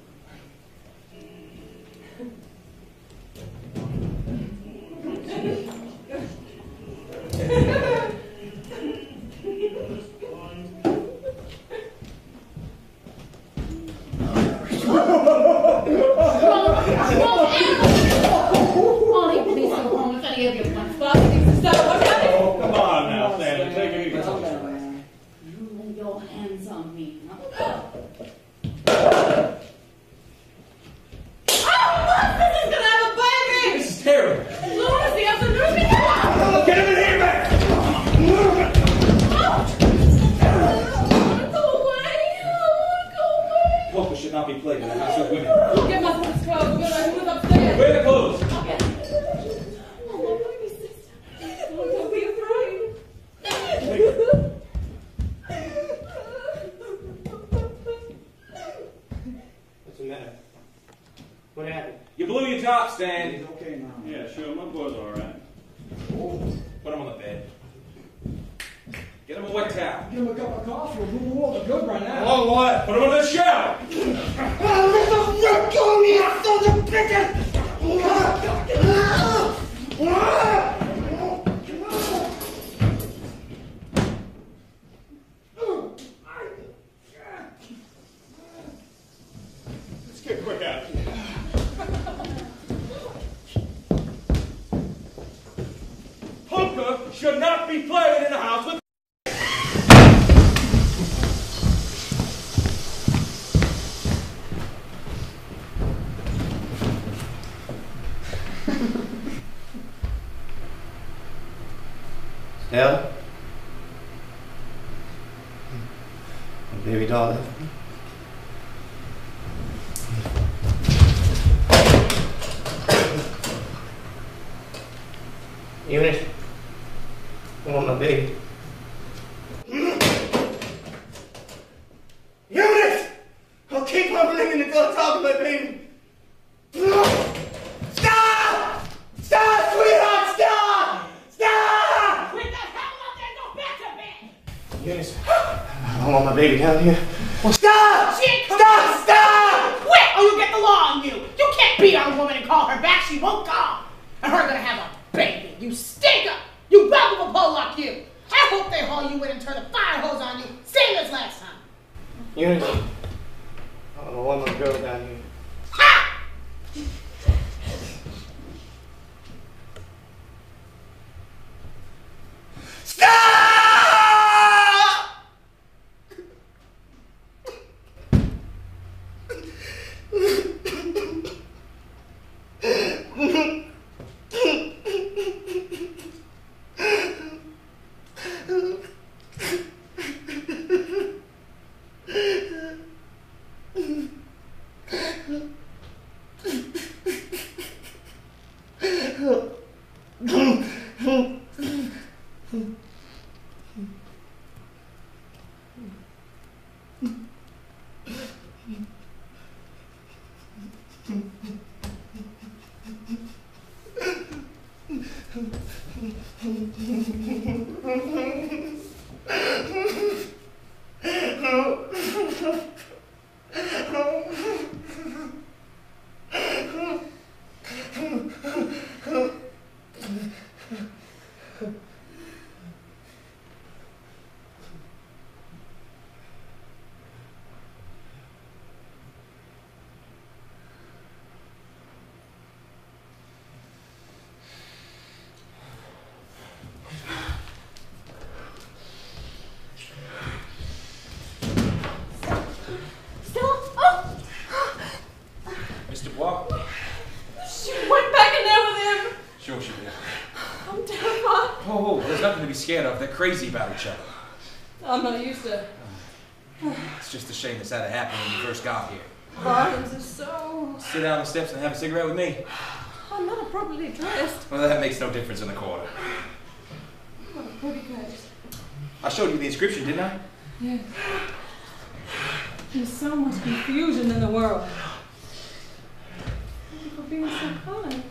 Molly, please go home if any of you want to Oh, come on now, Stanley. Take it easy. lay your hands on me. This is terrible. Lunacy, absolutely not! Get him in here, man! Polka should not be played in the house of women. Get my son's clothes. Good, I move upstairs. Where are the clothes? Okay. Oh, my baby sister. Oh, don't be afraid. What's the matter? What happened? You blew your top, Stan. He's okay now. Yeah, sure, my boy's all right. Put him on the bed. Get him a wet towel. Give him a cup of coffee. We'll move all the good right now. On what? Put him in the shower. Let's get quick out of here. Polka should not be played in a house with. Stella? My baby doll left me. Eunice, I want my baby. Eunice! I'll keep on bringing the girl talking my baby. Stop! Stop, sweetheart! Stop! Stop! With the hell out there, go back to bed! Eunice, I want my baby down here. Stop! She ain't Stop! Stop! Quit or you get the law on you! You can't beat on a woman and call her back, she won't come! And her gonna have a baby, you stinker! You valuable pole like you! I hope they haul you in and turn the fire hose on you, same as last time! Eunice, I want my girl down here. Ha! Stop! nothing to be scared of. They're crazy about each other. I'm not used to it. It's just a shame this had to happen when you first got here. Barnes is so... Sit down on the steps and have a cigarette with me. I'm not appropriately dressed. Well, that makes no difference in the quarter. What a pretty case. I showed you the inscription, didn't I? Yeah. There's so much confusion in the world. Thank you for being so kind.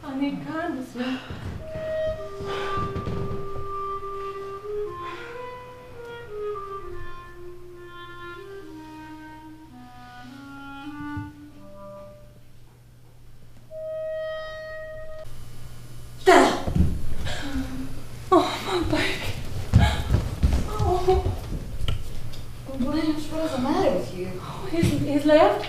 I need kindness now. Oh, my baby. Oh. Blanche, what's the matter with you? Oh, he's left.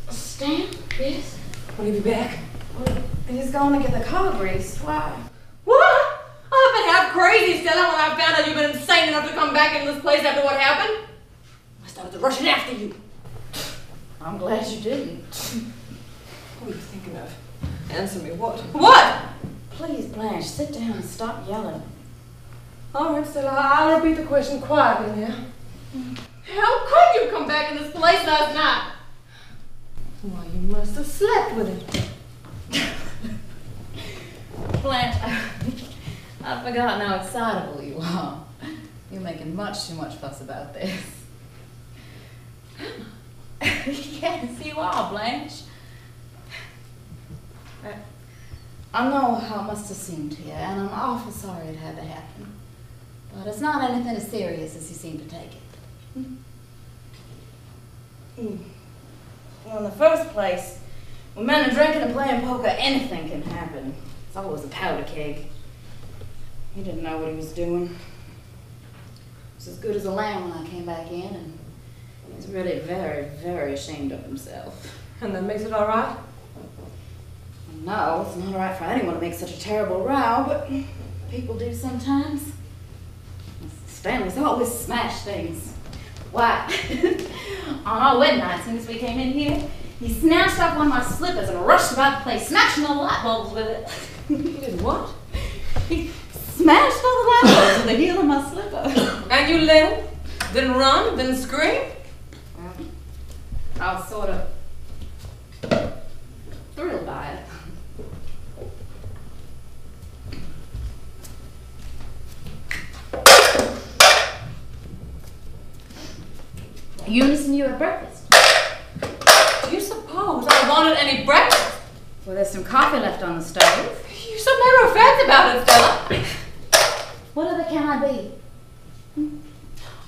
Stan? Yes? Will he be back? Well, he's going to get the car greased. Why? What? I've been half crazy, Stella, when I found out you've been insane enough to come back in this place after what happened. I started rushing after you. I'm glad you didn't. What are you thinking of? Answer me. What? What? Please, Blanche, sit down and stop yelling. All right, Stella, I'll repeat the question quietly now. How could you come back in this place last night? Why, you must have slept with him. Blanche, I've forgotten how excitable you are. You're making much too much fuss about this. Yes, you are, Blanche. I know how it must have seemed to you, and I'm awful sorry it had to happen. But it's not anything as serious as you seem to take it. Well, in the first place, when men are drinking and playing poker, anything can happen. It's always a powder keg. He didn't know what he was doing. He was as good as a lamb when I came back in, and he was really very, very ashamed of himself. And that makes it all right? No, it's not all right for anyone to make such a terrible row, but people do sometimes. Stanley's always smashed things. Why, on our wedding night, as soon as we came in here, he snatched off one of my slippers and rushed about the place, smashing all the light bulbs with it. He did what? He smashed all the light bulbs with the heel of my slipper. And you let him? Didn't run? Didn't scream? Well, I was sort of thrilled by it. Eunice and you at breakfast. Do you suppose I wanted any breakfast? Well, there's some coffee left on the stove. You're so matter of fact about it, Stella. What other can I be?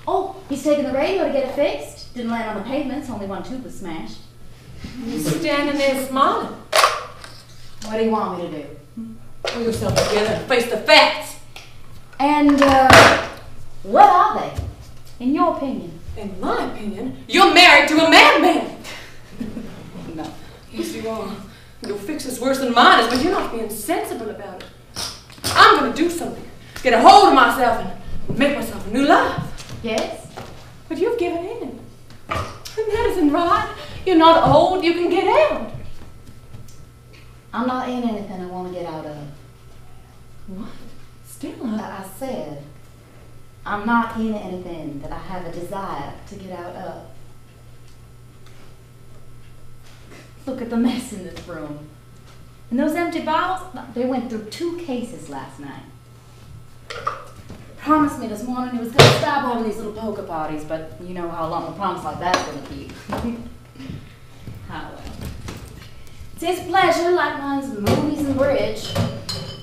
Oh, he's taking the radio to get it fixed. Didn't land on the pavements, only one tube was smashed. You're standing there smiling. What do you want me to do? Pull yourself together and face the facts. And, what are they, in your opinion? In my opinion, you're married to a madman. No. Yes, you are. Your fix is worse than mine is, but you're not being sensible about it. I'm going to do something. Get a hold of myself and make myself a new life. Yes? But you've given in. And that isn't right. You're not old. You can get out. I'm not in anything I want to get out of. What? Stella? I said, I'm not in anything that I have a desire to get out of. Look at the mess in this room. And those empty bottles, they went through 2 cases last night. Promised me this morning he was going to stop having these little poker parties, but you know how long a promise like that's going to keep. Ah, well. It's his pleasure, like mine's movies and bridge.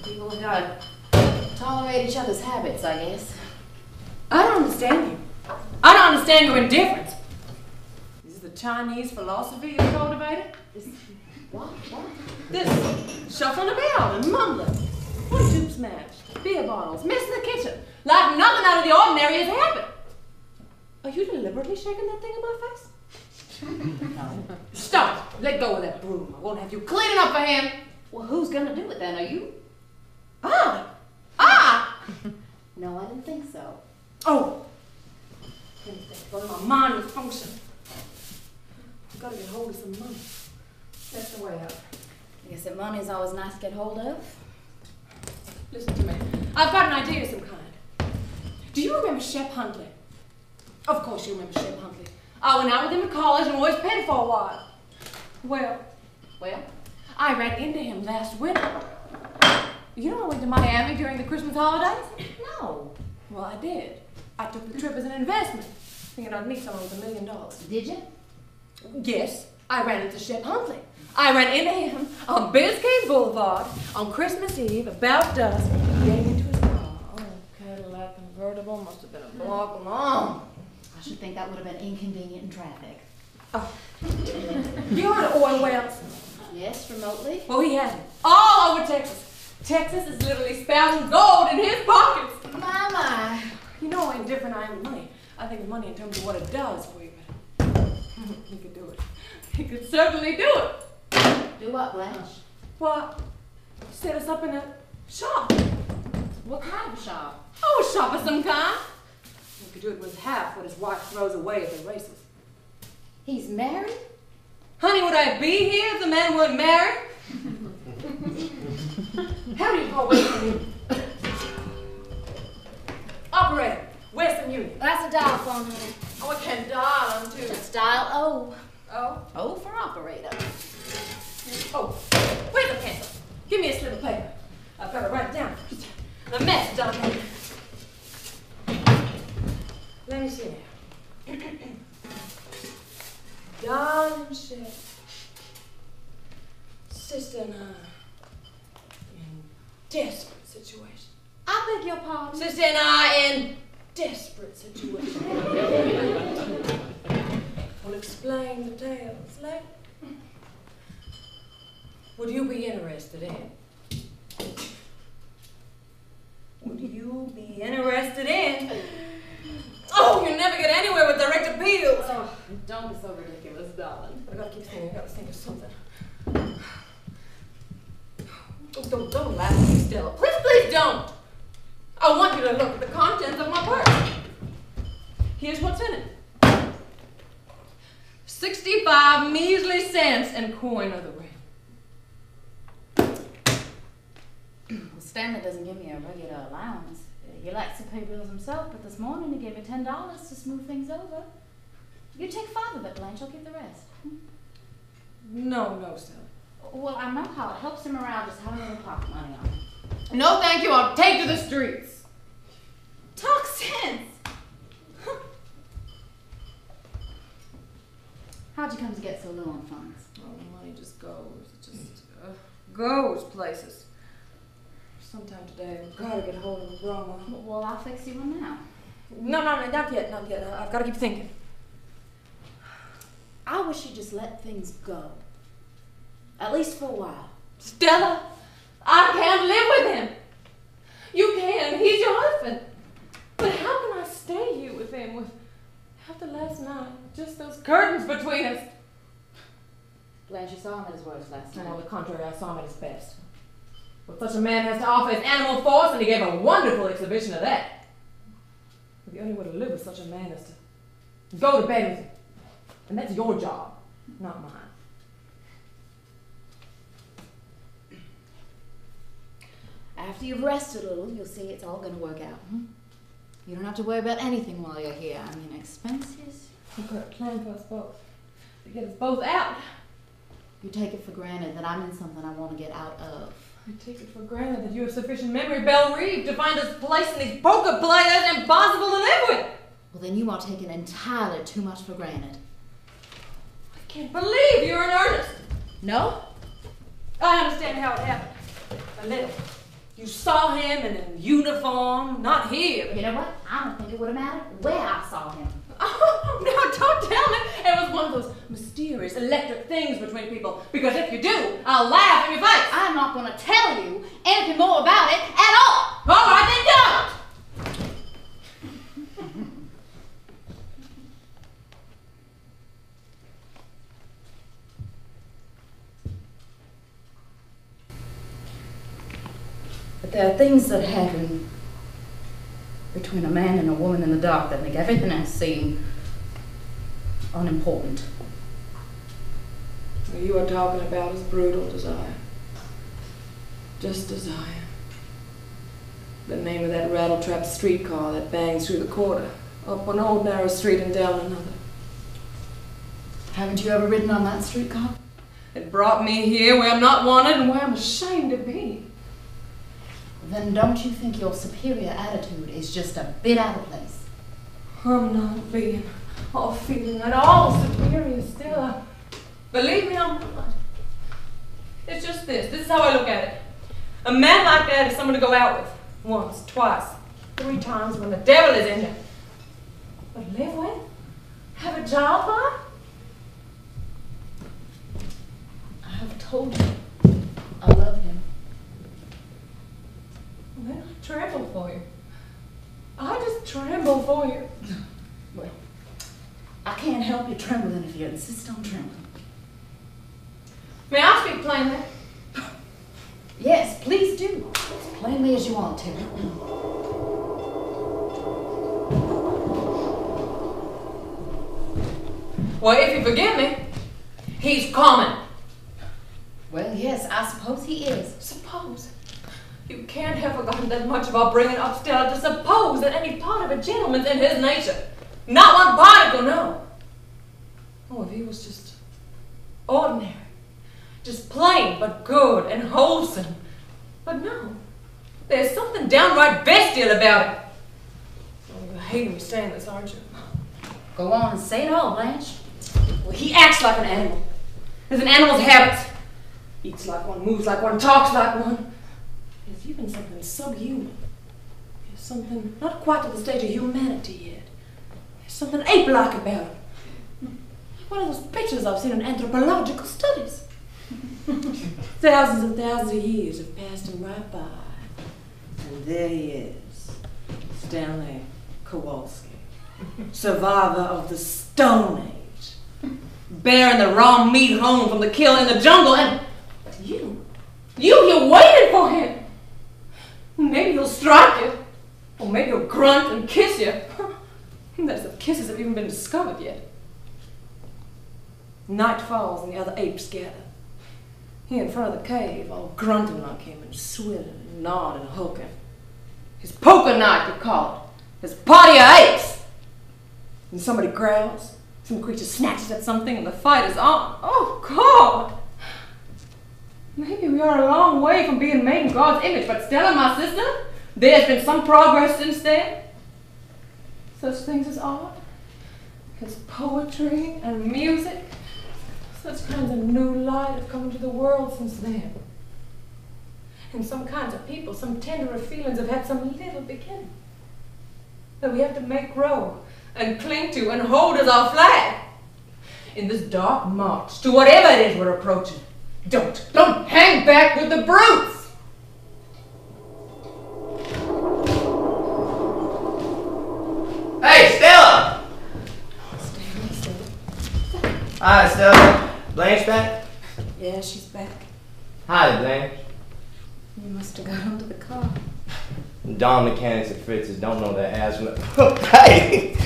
People have got to tolerate each other's habits, I guess. I don't understand you. I don't understand your indifference. Is this the Chinese philosophy you cultivated? What? This shuffling about and mumbling. One tube smashed, beer bottles, mess in the kitchen. Like nothing out of the ordinary has happened. Are you deliberately shaking that thing in my face? No. Stop! Let go of that broom. I won't have you cleaning up for him. Well, who's going to do it then? Are you? Ah! No, I didn't think so. Oh! Well, my mind was function. I've got to get hold of some money. That's the way out. I guess that money's always nice to get hold of. Listen to me. I've got an idea of some kind. Do you remember Shep Huntley? Of course you remember Shep Huntley. I went out with him in college and always paid for a while. Well, I ran into him last winter. You know I went to Miami during the Christmas holidays? No. Well, I did. I took the trip as an investment, thinking I'd meet someone with $1 million. Did you? Yes, I ran into Shep Huntley. I ran into him on Biscayne Boulevard on Christmas Eve, about dusk, getting into his car. Oh, Cadillac convertible, must have been a block long. I should think that would have been inconvenient in traffic. Oh. You heard of oil wells? Yes, remotely. Well, he has them all over Texas. Texas is literally spouting gold in his pockets. My. You know how indifferent I am to money. I think of money in terms of what it does for you. But he could do it. He could certainly do it. Do what, Blanche? What? Set us up in a shop. What kind of shop? Oh, a shop of some kind. He could do it with half what his wife throws away at the races. He's married? Honey, would I be here if the man weren't married? How do you call Western Union? Operator, Western Union. That's a dial phone, honey. Oh, I can dial them too. Just dial O. Oh? O for operator. Oh, where's the pencil? Give me a slip of paper. I've got to write it down first. The message on paper. Let me see now. Darling Shep, sister and I in desperate situation. I beg your pardon? Sister and I in desperate situation. We'll explain the details later. Would you be interested in? Would you be interested in? Oh, you never get anywhere with direct appeals. Oh, don't be so ridiculous, darling. I gotta keep thinking. I gotta think of something. Oh, don't laugh at me, Stella. Please don't. I want you to look at the contents of my purse. Here's what's in it. 65 measly cents in coin of the ring. Well, Stanley doesn't give me a regular allowance. He likes to pay bills himself, but this morning he gave me $10 to smooth things over. You take 5 of it, Blanche. I'll keep the rest. No, Stella. Well, I know how it helps him around just having a little pocket money on him. No, thank you. I'll take to the streets. Talk sense. How'd you come to get so low on funds? Oh, the money just goes. It just goes places. Sometime today, I've got to get hold of a Brahma. Well, I'll fix you one now. No, not yet. I've got to keep thinking. I wish you'd just let things go. At least for a while. Stella, I can't live with him. You can. He's your husband. But how can I stay here with him with after last night? Just those curtains between us. Blanche, you saw him at his worst last night. On the contrary, I saw him at his best. What such a man has to offer is animal force, and he gave a wonderful exhibition of that. But the only way to live with such a man is to go to bed with him. And that's your job, not mine. After you've rested a little, you'll see it's all going to work out. You don't have to worry about anything while you're here. I mean, expenses. You've got a plan for us both. To get us both out. You take it for granted that I'm in something I want to get out of. I take it for granted that you have sufficient memory, Belle Reeve, to find this place in these poker players impossible to live with. Well, then you are taking entirely too much for granted. I can't believe you're in earnest. No? I understand how it happened. A little. You saw him in a uniform, not here. You know what? I don't think it would have mattered where I saw him. Oh, no, don't tell me it was one of those mysterious electric things between people. Because if you do, I'll laugh in your face. I'm not going to tell you anything more about it at all. All right, then don't. But there are things that happen between a man and a woman in the dark that make everything else seem unimportant. What you are talking about is brutal desire. Just desire. The name of that rattle-trap streetcar that bangs through the quarter, up one old narrow street and down another. Haven't you ever ridden on that streetcar? It brought me here where I'm not wanted and where I'm ashamed to be. Then don't you think your superior attitude is just a bit out of place? I'm not being or feeling at all superior still. Believe me, I'm not. It's just this. This is how I look at it. A man like that is someone to go out with. Once, twice, 3 times when the devil is in you. But live with? Have a child by? I have told you I love him. Well, then I tremble for you. I just tremble for you. Well, I can't help you trembling if you insist on trembling. May I speak plainly? Yes, please do. As plainly as you want to. Well, if you forgive me, he's coming. Well, yes, I suppose he is. Suppose. You can't have forgotten that much about bringing up Stella to suppose that any part of a gentleman's in his nature. Not one particle, no. Oh, if he was just ordinary. Just plain, but good and wholesome. But no, there's something downright bestial about it. Oh, you're hating me saying this, aren't you? Go on and say it all, Blanche. Well, he acts like an animal. There's an animal's habits. Eats like one, moves like one, talks like one. There's even something subhuman. There's something not quite to the stage of humanity yet. There's something ape-like about him. One of those pictures I've seen in anthropological studies. Thousands and thousands of years have passed him right by. And there he is, Stanley Kowalski, survivor of the Stone Age, bearing the raw meat home from the kill in the jungle, and you're waiting for him. Maybe he'll strike you, or maybe he'll grunt and kiss you. That's if kisses have even been discovered yet. Night falls and the other apes gather. He in front of the cave, all grunting like him and swilling and gnawing and hooking. His poker night, you call it. His party of apes. And somebody growls. Some creature snatches at something and the fight is on. Oh, God! Maybe we are a long way from being made in God's image, but Stella, my sister, there's been some progress since then. Such things as art, as poetry and music. Such kinds of new light have come into the world since then. And some kinds of people, some tenderer feelings have had some little beginning that we have to make grow and cling to and hold as our flag in this dark march to whatever it is we're approaching. Don't hang back with the brutes! Hey, Stella! Stella. Hi, Stella. Blanche back? Yeah, she's back. Hi, Blanche. You must have got onto the car. Dawn mechanics at Fritz's don't know their ass from the... Hey!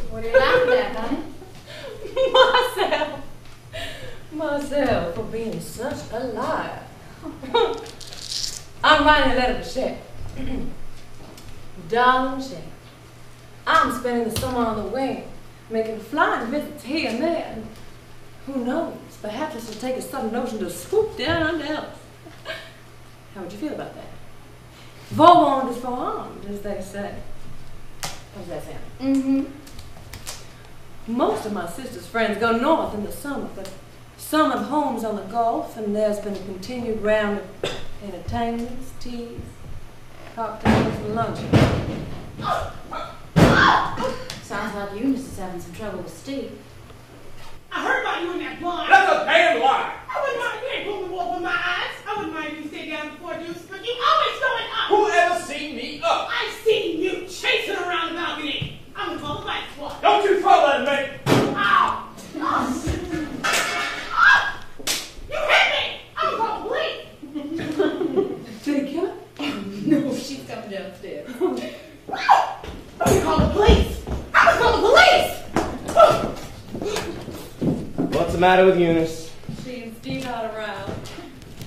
What are you laughing at, honey? Myself for being such a liar. I'm writing a letter to Shep. Darling Shep, I'm spending the summer on the wing, making flying visits here and there, and who knows, perhaps this will take a sudden notion to swoop down on Dallas. How would you feel about that? Forewarned is forearmed, as they say. How's that sound? Mm-hmm. Most of my sister's friends go north in the summer, but some have homes on the Gulf, and there's been a continued round of entertainments, teas, cocktails, and luncheons. Sounds like Eunice is having some trouble with Steve. I heard about you in that blind. That's a damn lie. I wouldn't mind you ain't pulling the wool over my eyes. I wouldn't mind you stay down before Deuce, but you always going up. Who ever seen me up? I seen you chasing around the balcony. I'm gonna call the light squad. Don't you throw that at me. Ow! Oh, shit. Oh, you hit me! I'm gonna call the police. Did he kill her? No, she's coming downstairs. I'm gonna call the police. I'm gonna call the police. What's the matter with Eunice? She and Steve out around.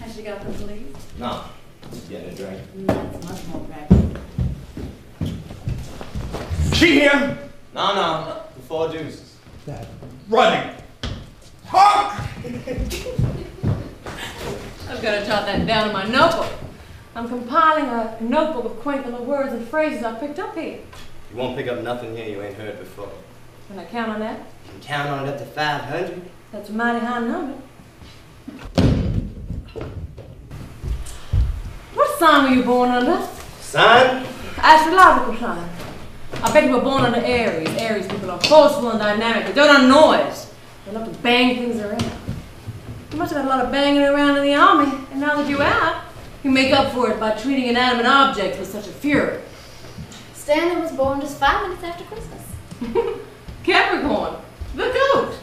Has she got the police? No, just getting a drink. That's much more practical. She here? No, the 4 deuces. Running. Hark! I've got to jot that down in my notebook. I'm compiling a notebook of quaint little words and phrases I picked up here. You won't pick up nothing here you ain't heard before. Can I count on that? You can count on it up to 500. That's a mighty high number. What sign were you born under? Sign? Astrological sign. I bet you were born under Aries. Aries people are forceful and dynamic. They don't have noise. They love to bang things around. You must have had a lot of banging around in the army, and now that you're out, you make up for it by treating inanimate objects with such a fury. Stanley was born just 5 minutes after Christmas. Capricorn, the goat.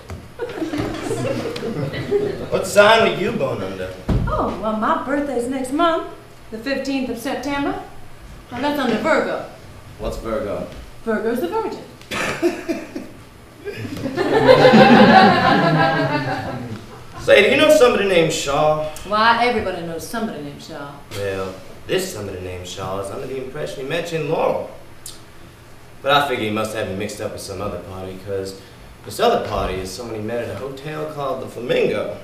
What sign were you born under? Oh, well, my birthday's next month, the 15th of September. Now that's under Virgo. What's Virgo? Virgo's the Virgin. Say, do you know somebody named Shaw? Why, everybody knows somebody named Shaw. Well, this somebody named Shaw is under the impression he met you in Laurel. But I figure he must have you mixed up with some other party, because this other party is someone he met at a hotel called the Flamingo.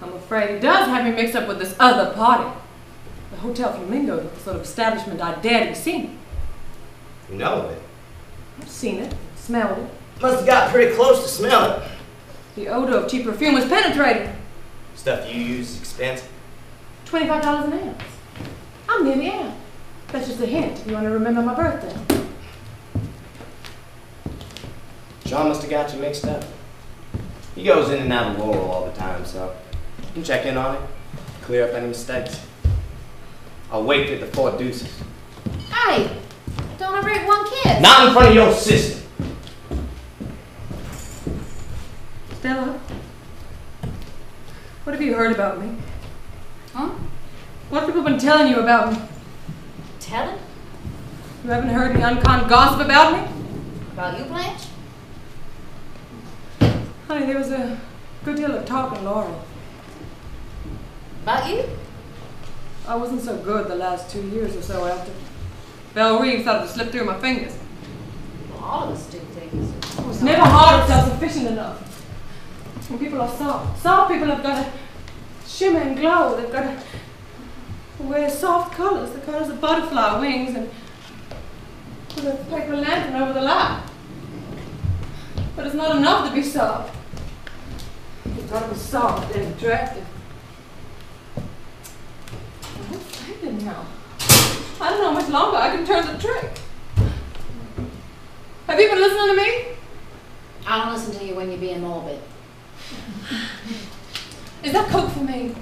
I'm afraid he does have me mixed up with this other party. The Hotel Flamingo is the sort of establishment I dare to be seen. You know of it? I've seen it, smelled it. Must have got pretty close to smell it. The odor of cheap perfume was penetrating. Stuff you use is expensive. $25 an ounce. I'm near the end. That's just a hint if you want to remember my birthday. John must have got you mixed up. He goes in and out of Laurel all the time, so you can check in on it, clear up any mistakes. I'll wait at the 4 deuces. Hey, don't I break one kiss? Not in front of your sister. Stella, what have you heard about me? Huh? What have people been telling you about me? Tell it? You haven't heard any unkind gossip about me? About you, Blanche? Honey, there was a good deal of talk in Laurel. About you? I wasn't so good the last 2 years or so after. Belle Reeve thought it would slip through my fingers. Well, all of us do things. I was never hard or self-sufficient enough. When people are soft, soft people have got to shimmer and glow. They've got to wear soft colors, the colors of butterfly wings, and put a paper lantern over the light. But it's not enough to be soft. You've got to be soft and attractive. I'm faded now. I don't know how much longer I can turn the trick. Have you been listening to me? I don't listen to you when you're being morbid. Is that Coke for me?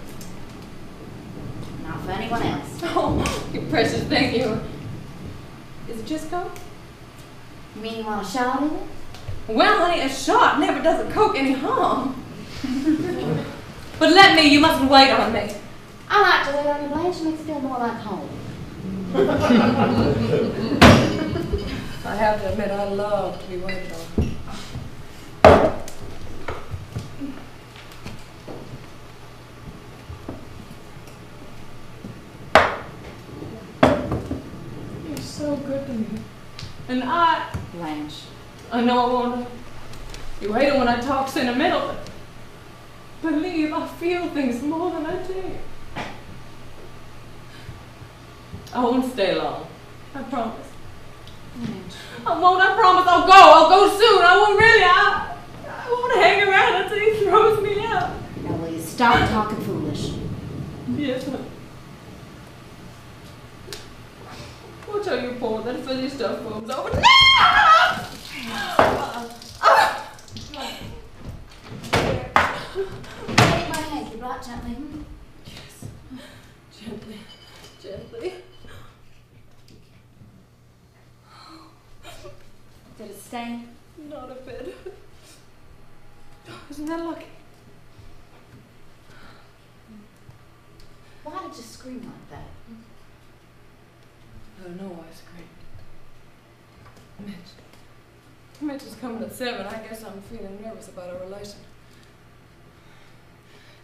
Not for anyone else. Oh, you precious thing, you. Is it just Coke? You mean you want a shot of it? Well, honey, a shot never does a Coke any harm. But let me, you mustn't wait on me. I like to wait on you, Blanche. It makes it feel more like home. I have to admit, I love to be waited on. You're so good to me. And Blanche. I know I won't. You hate it when I talk sentimental, but believe I feel things more than I do. I won't stay long. I promise. I won't, I promise. I'll go. I'll go soon. I won't really. I won't hang around until he throws me out. Now, will you stop talking foolish? Yes, honey. I'll tell you, Paul, that Philly stuff comes over. No! Take my hand, you brought gently. Yes. Gently. Gently. Did it stain? Not a bit. Isn't that lucky? Why did you scream like that? I don't know why I screamed. Mitch is coming at 7. I guess I'm feeling nervous about our relation.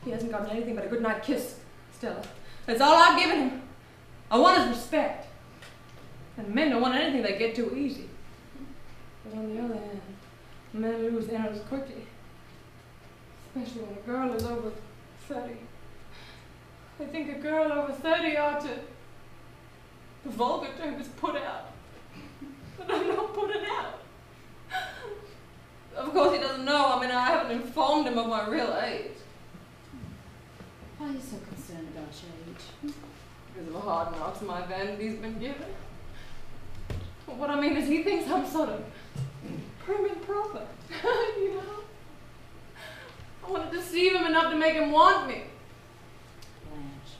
He hasn't gotten anything but a goodnight kiss, Stella. That's all I've given him. I want his respect. And men don't want anything they get too easy. But on the other hand, men lose interest quickly. Especially when a girl is over 30. I think a girl over 30 ought to, the vulgar term is put out. But I'm not putting out. Of course he doesn't know. I mean, I haven't informed him of my real age. Why are you so concerned about your age? Because of the hard knocks my vanity's been given. But what I mean is he thinks I'm sort of prim and proper. You know? I want to deceive him enough to make him want me. Blanche,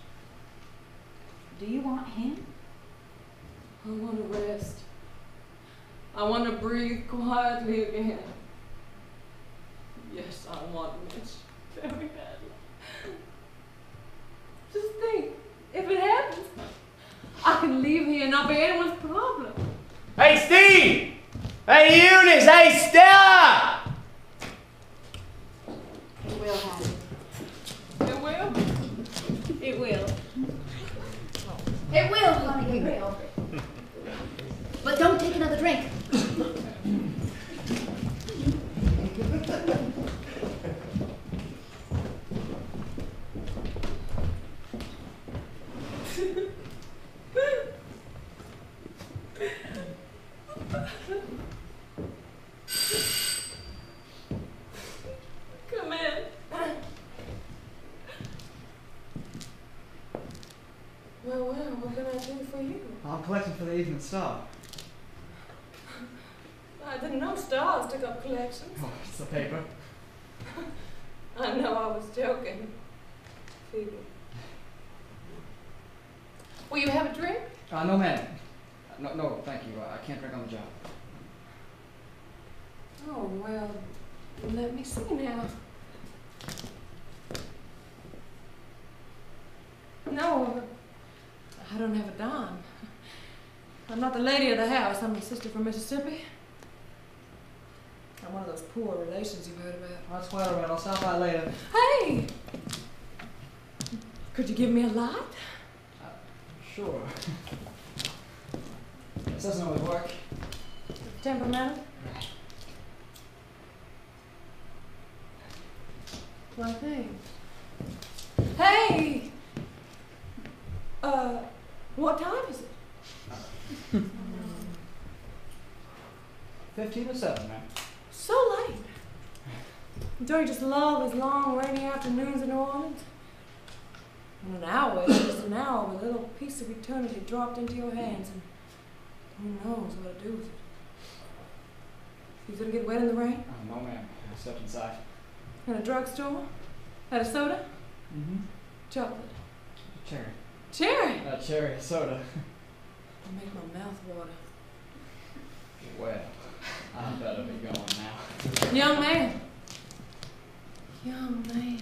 do you want him? I want to rest. I want to breathe quietly again. Yes, I want Mitch very badly. Just think, if it happens, I can leave here and not be anyone's problem. Hey, Steve! Hey, Eunice! Hey, Stella! It will happen. It will? It will. It will, honey, it will. But don't take another drink. Come in. Well, what can I do for you? I'm collecting for the Evening Star. I didn't know stars took up collections. Oh, it's the paper. I know, I was joking. Feeble. Will you have a drink? No, ma'am. No, thank you. I can't drink on the job. Oh, well, let me see now. No, I don't have a dime. I'm not the lady of the house. I'm a sister from Mississippi. I'm one of those poor relations you've heard about. That's quite all right. I'll stop by later. Hey! Could you give me a light? Sure. This doesn't always work. Temperamental? Why, thanks. Hey! What time is it? 15 to 7, ma'am. So late. Don't you just love those long, rainy afternoons in New Orleans? And an hour is just an hour with a little piece of eternity dropped into your hands, and who knows what to do with it. You gonna get wet in the rain? No, ma'am. I stepped inside. In a drugstore? Had a soda? Mm-hmm. Chocolate? Cherry. Cherry? Cherry soda. It'll make my mouth water. Well, I better be going now. Young man. Young man.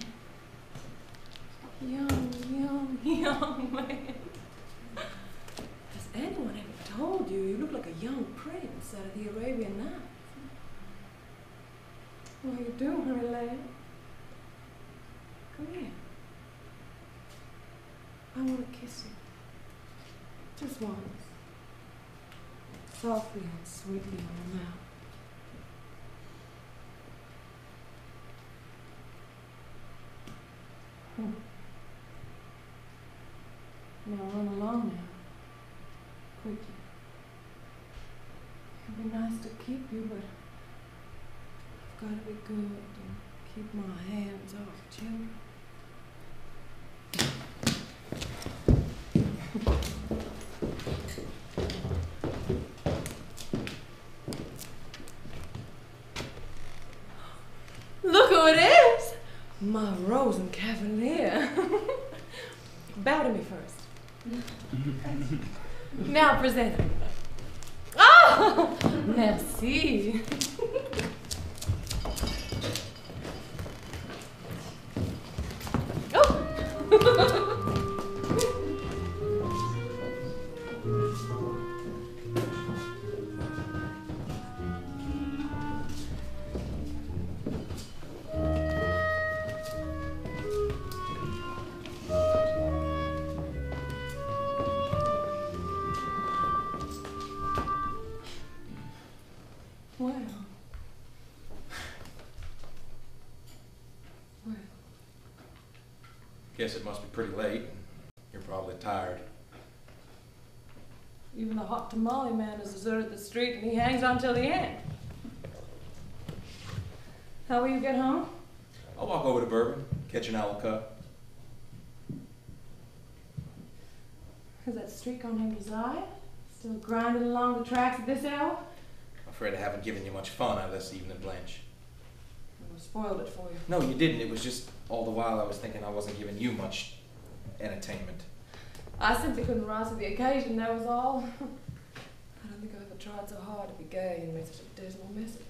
Young man. Has anyone ever told you you look like a young prince out of the Arabian Nights? What are you doing, honey lad? Come here. I want to kiss you. Just once. Softly and sweetly on your mouth. Now run along now. Quickly. It'd be nice to keep you, but I've got to be good and keep my hands off children. Look who it is! My rose and cavalier. Bow to me first. Now present him. Oh! Merci. Oh! Guess it must be pretty late. You're probably tired. Even the hot tamale man has deserted the street and he hangs on till the end. How will you get home? I'll walk over to Bourbon, catch an owl cup. Is that streak on him Josiah? Still grinding along the tracks at this hour? I'm afraid I haven't given you much fun out of this evening, Blanche. I spoiled it for you. No, you didn't. It was just all the while I was thinking I wasn't giving you much entertainment. I simply couldn't rise to the occasion, that was all. I don't think I've ever tried so hard to be gay and made such a dismal mess of it.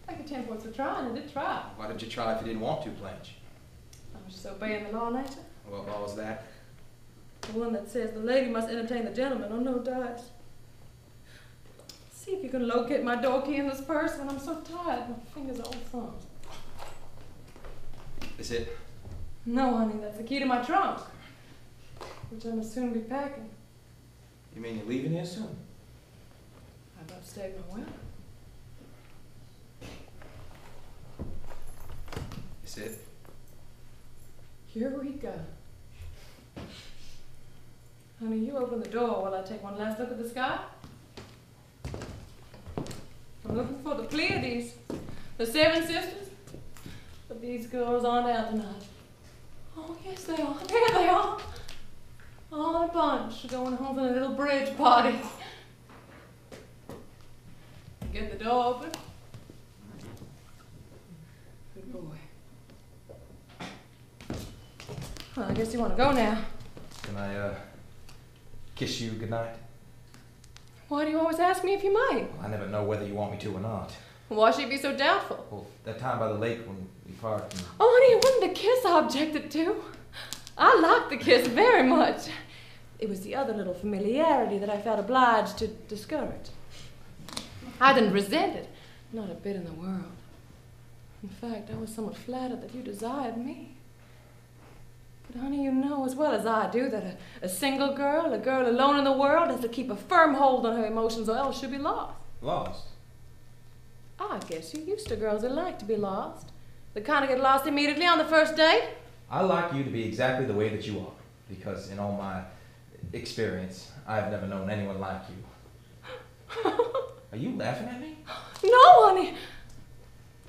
I get 10 points for trying, I did try. Why did you try if you didn't want to, Blanche? I was just obeying the law of nature. What law was that? The one that says the lady must entertain the gentleman on no dice. See if you can locate my door key in this purse when I'm so tired. My fingers are all thumbs. Is it? No, honey, that's the key to my trunk, which I must soon be packing. You mean you're leaving here soon? I've upstayed my welcome. Is it? Here we go. Honey, you open the door while I take one last look at the sky. I'm looking for the Pleiades, the seven sisters. But these girls aren't out tonight. Oh, yes, they are. There they are. All in a bunch, going home for a little bridge party. Get the door open. Good boy. Well, I guess you want to go now. Can I, kiss you goodnight? Why do you always ask me if you might? Well, I never know whether you want me to or not. Why should you be so doubtful? Well, that time by the lake when we parked and... Oh, honey, it wasn't the kiss I objected to. I liked the kiss very much. It was the other little familiarity that I felt obliged to discourage. I didn't resent it, not a bit in the world. In fact, I was somewhat flattered that you desired me. But honey, you know as well as I do that a single girl, a girl alone in the world, has to keep a firm hold on her emotions or else she'll be lost. Lost? I guess you're used to girls that like to be lost. The kind of get lost immediately on the first date. I like you to be exactly the way that you are, because in all my experience, I've never known anyone like you. Are you laughing at me? No, honey.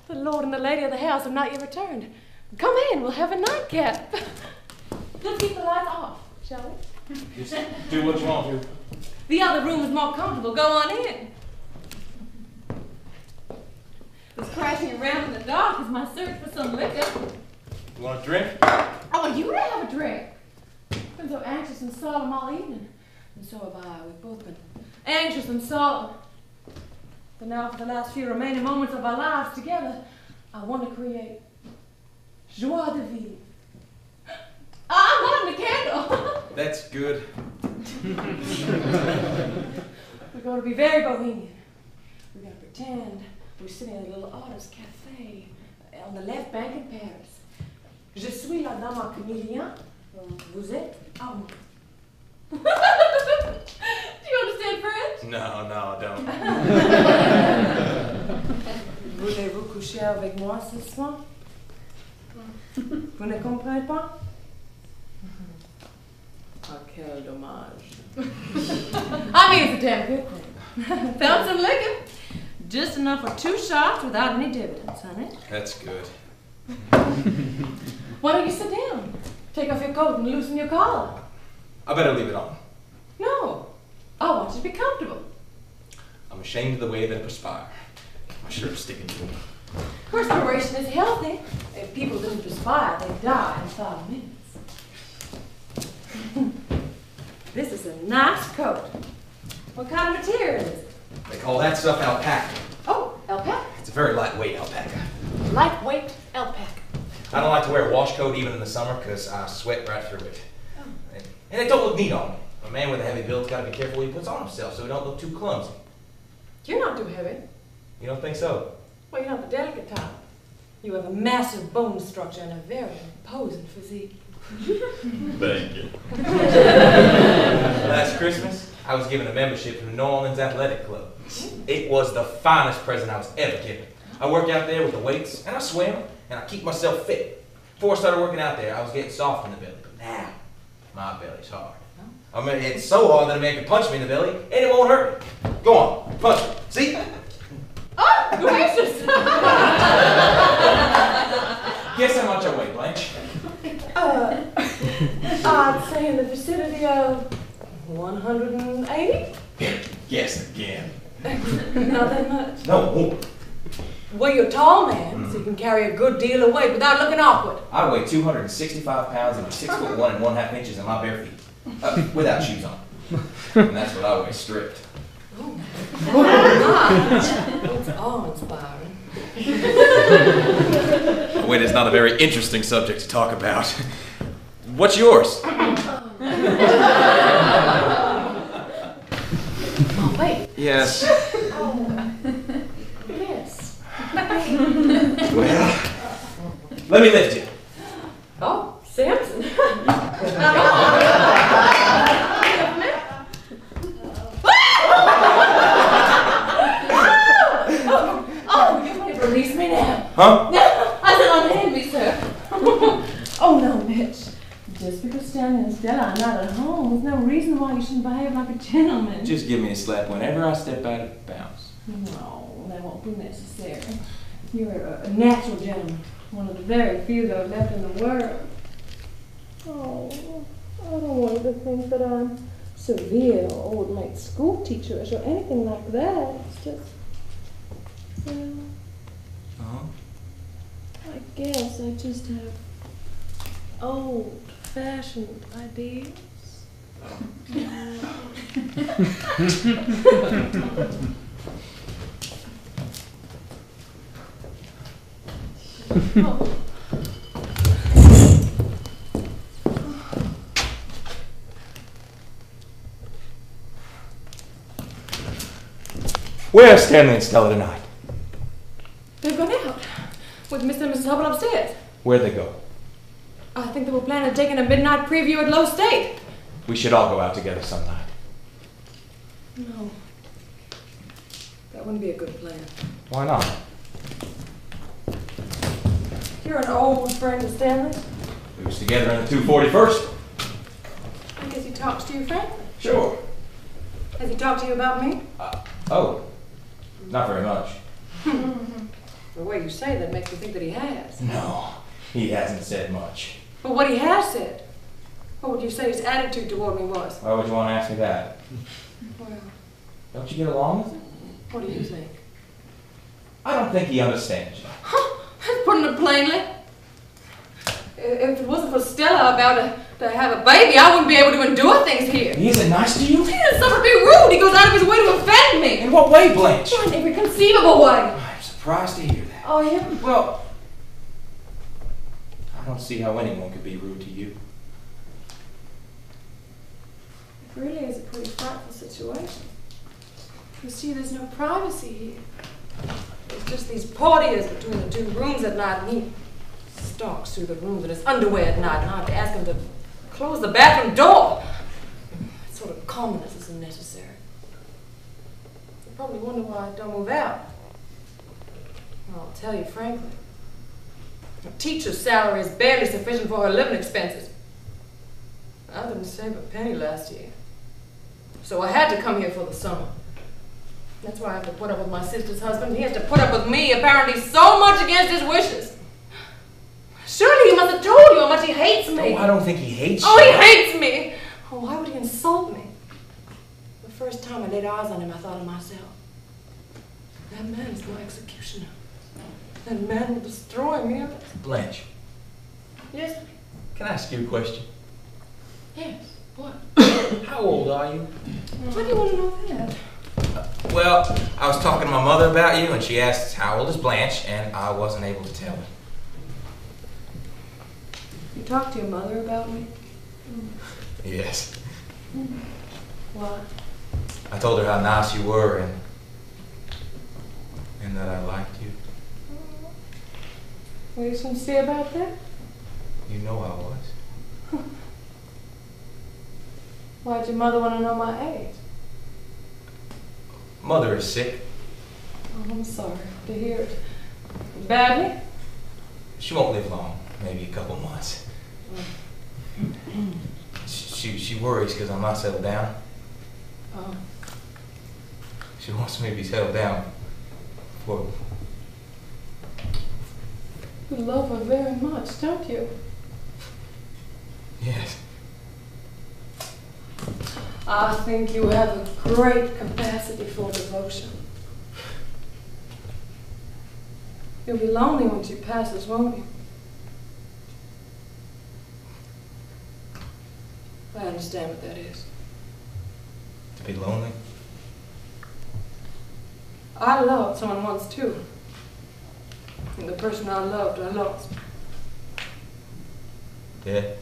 The lord and the lady of the house have not yet returned. Come in, we'll have a nightcap. Let's keep the lights off, shall we? Just do what you want to. The other room is more comfortable. Go on in. This crashing around in the dark is my search for some liquor. You want a drink? I want you to have a drink. I've been so anxious and solemn all evening. And so have I. We've both been anxious and solemn. But now for the last few remaining moments of our lives together, I want to create joie de vivre. I'm lighting the candle. That's good. We're going to be very bohemian. We're going to pretend we're sitting in a little artist cafe on the left bank in Paris. Je suis la dame en comédien. Vous êtes à moi. Do you understand French? No, I don't. Voulez-vous coucher avec moi ce soir? Vous ne comprenez pas? Ah, quel dommage. I mean, it's a damn good thing. Found some liquor. Just enough for 2 shots without any dividends, honey. That's good. Why don't you sit down? Take off your coat and loosen your collar. I better leave it on. No. I want you to be comfortable. I'm ashamed of the way that I perspire. My shirt's sticking to me. Perspiration is healthy. If people didn't perspire, they'd die in 5 minutes. This is a nice coat. What kind of material is it? They call that stuff alpaca. Oh, alpaca. It's a very lightweight alpaca. Lightweight alpaca. I don't like to wear a wash coat even in the summer because I sweat right through it. And it don't look neat on me. A man with a heavy build's got to be careful what he puts on himself so he don't look too clumsy. You're not too heavy. You don't think so? Well, you're not the delicate type. You have a massive bone structure and a very imposing physique. Thank you. Last Christmas, I was given a membership to the New Orleans Athletic Club. It was the finest present I was ever given. I work out there with the weights, and I swim, and I keep myself fit. Before I started working out there, I was getting soft in the belly, but now, my belly's hard. I mean, it's so hard that a man can punch me in the belly, and it won't hurt me. Go on, punch me. See? Oh, gracious! Guess how much I weigh, Blanche? I'd say in the vicinity of 180? Guess again. Not that much. No more. Well, you're a tall man, so you can carry a good deal of weight without looking awkward. I weigh 265 pounds and I'm 6'1" and 1/2 inches in my bare feet. Without shoes on. And that's what I weigh stripped. Oh, my God. It's awe-inspiring. Weight is not a very interesting subject to talk about. What's yours? Oh, wait. Yes. Yes. Well, let me lift you. Oh, Samson. Oh, you may release me now. Huh? I said unhand me, sir. Oh, no, Mitch. Just because Stanley and Stella are not at home, there's no reason why you shouldn't behave like a gentleman. Just give me a slap whenever I step out of bounds. No, that won't be necessary. You're a natural gentleman. One of the very few that are left in the world. Oh, I don't want you to think that I'm severe or would make school teachers or anything like that. It's just, well, I guess I just have old-fashioned ideas. Oh. Where's Stanley and Stella tonight? They've gone out with Mr. and Mrs. Hubble upstairs. Where'd they go? I think they were planning on taking a midnight preview at Low State. We should all go out together some night. No. That wouldn't be a good plan. Why not? You're an old friend of Stanley. We was together in the 241st. I guess he talks to your friend. Sure. Has he talked to you about me? Oh, not very much. The way you say that makes me think that he has. No, he hasn't said much. But what he has said, what would you say his attitude toward me was? Why would you want to ask me that? Well, Don't you get along with him? what do you think? I don't think he understands you. Huh? That's putting it plainly. If it wasn't for Stella about to have a baby, I wouldn't be able to endure things here. He isn't nice to you? He doesn't suffer to be rude. He goes out of his way to offend me. In what way, Blanche? In every conceivable way. I'm surprised to hear that. Oh, yeah? Well, I don't see how anyone could be rude to you. It really is a pretty frightful situation. You see, there's no privacy here. There's just these portiers between the 2 rooms at night, and he stalks through the rooms in his underwear at night, and I have to ask him to close the bathroom door. That sort of calmness isn't necessary. You probably wonder why I don't move out. Well, I'll tell you frankly. A teacher's salary is barely sufficient for her living expenses. I didn't save a penny last year. So I had to come here for the summer. That's why I have to put up with my sister's husband. He has to put up with me, apparently so much against his wishes. Surely he must have told you how much he hates me. Oh, I don't think he hates you. Oh, he hates me. Oh, why would he insult me? The first time I laid eyes on him, I thought of myself. That man is my executioner. That man will destroy me. Blanche, Yes? can I ask you a question? Yes. What? How old are you? Why do you want to know that? Well, I was talking to my mother about you, and she asked, how old is Blanche? And I wasn't able to tell her. You talked to your mother about me? Yes. What? I told her how nice you were and that I liked you. Were you sincere about that? You know I was. Why'd your mother want to know my age? Mother is sick. Oh, I'm sorry to hear it. Badly? She won't live long, maybe a couple months. She worries because I'm not settled down. Oh. She wants me to be settled down for... You love her very much, don't you? Yes. I think you have a great capacity for devotion. You'll be lonely when she passes, won't you? I understand what that is. To be lonely? I loved someone once too. And the person I loved, I lost. Dead?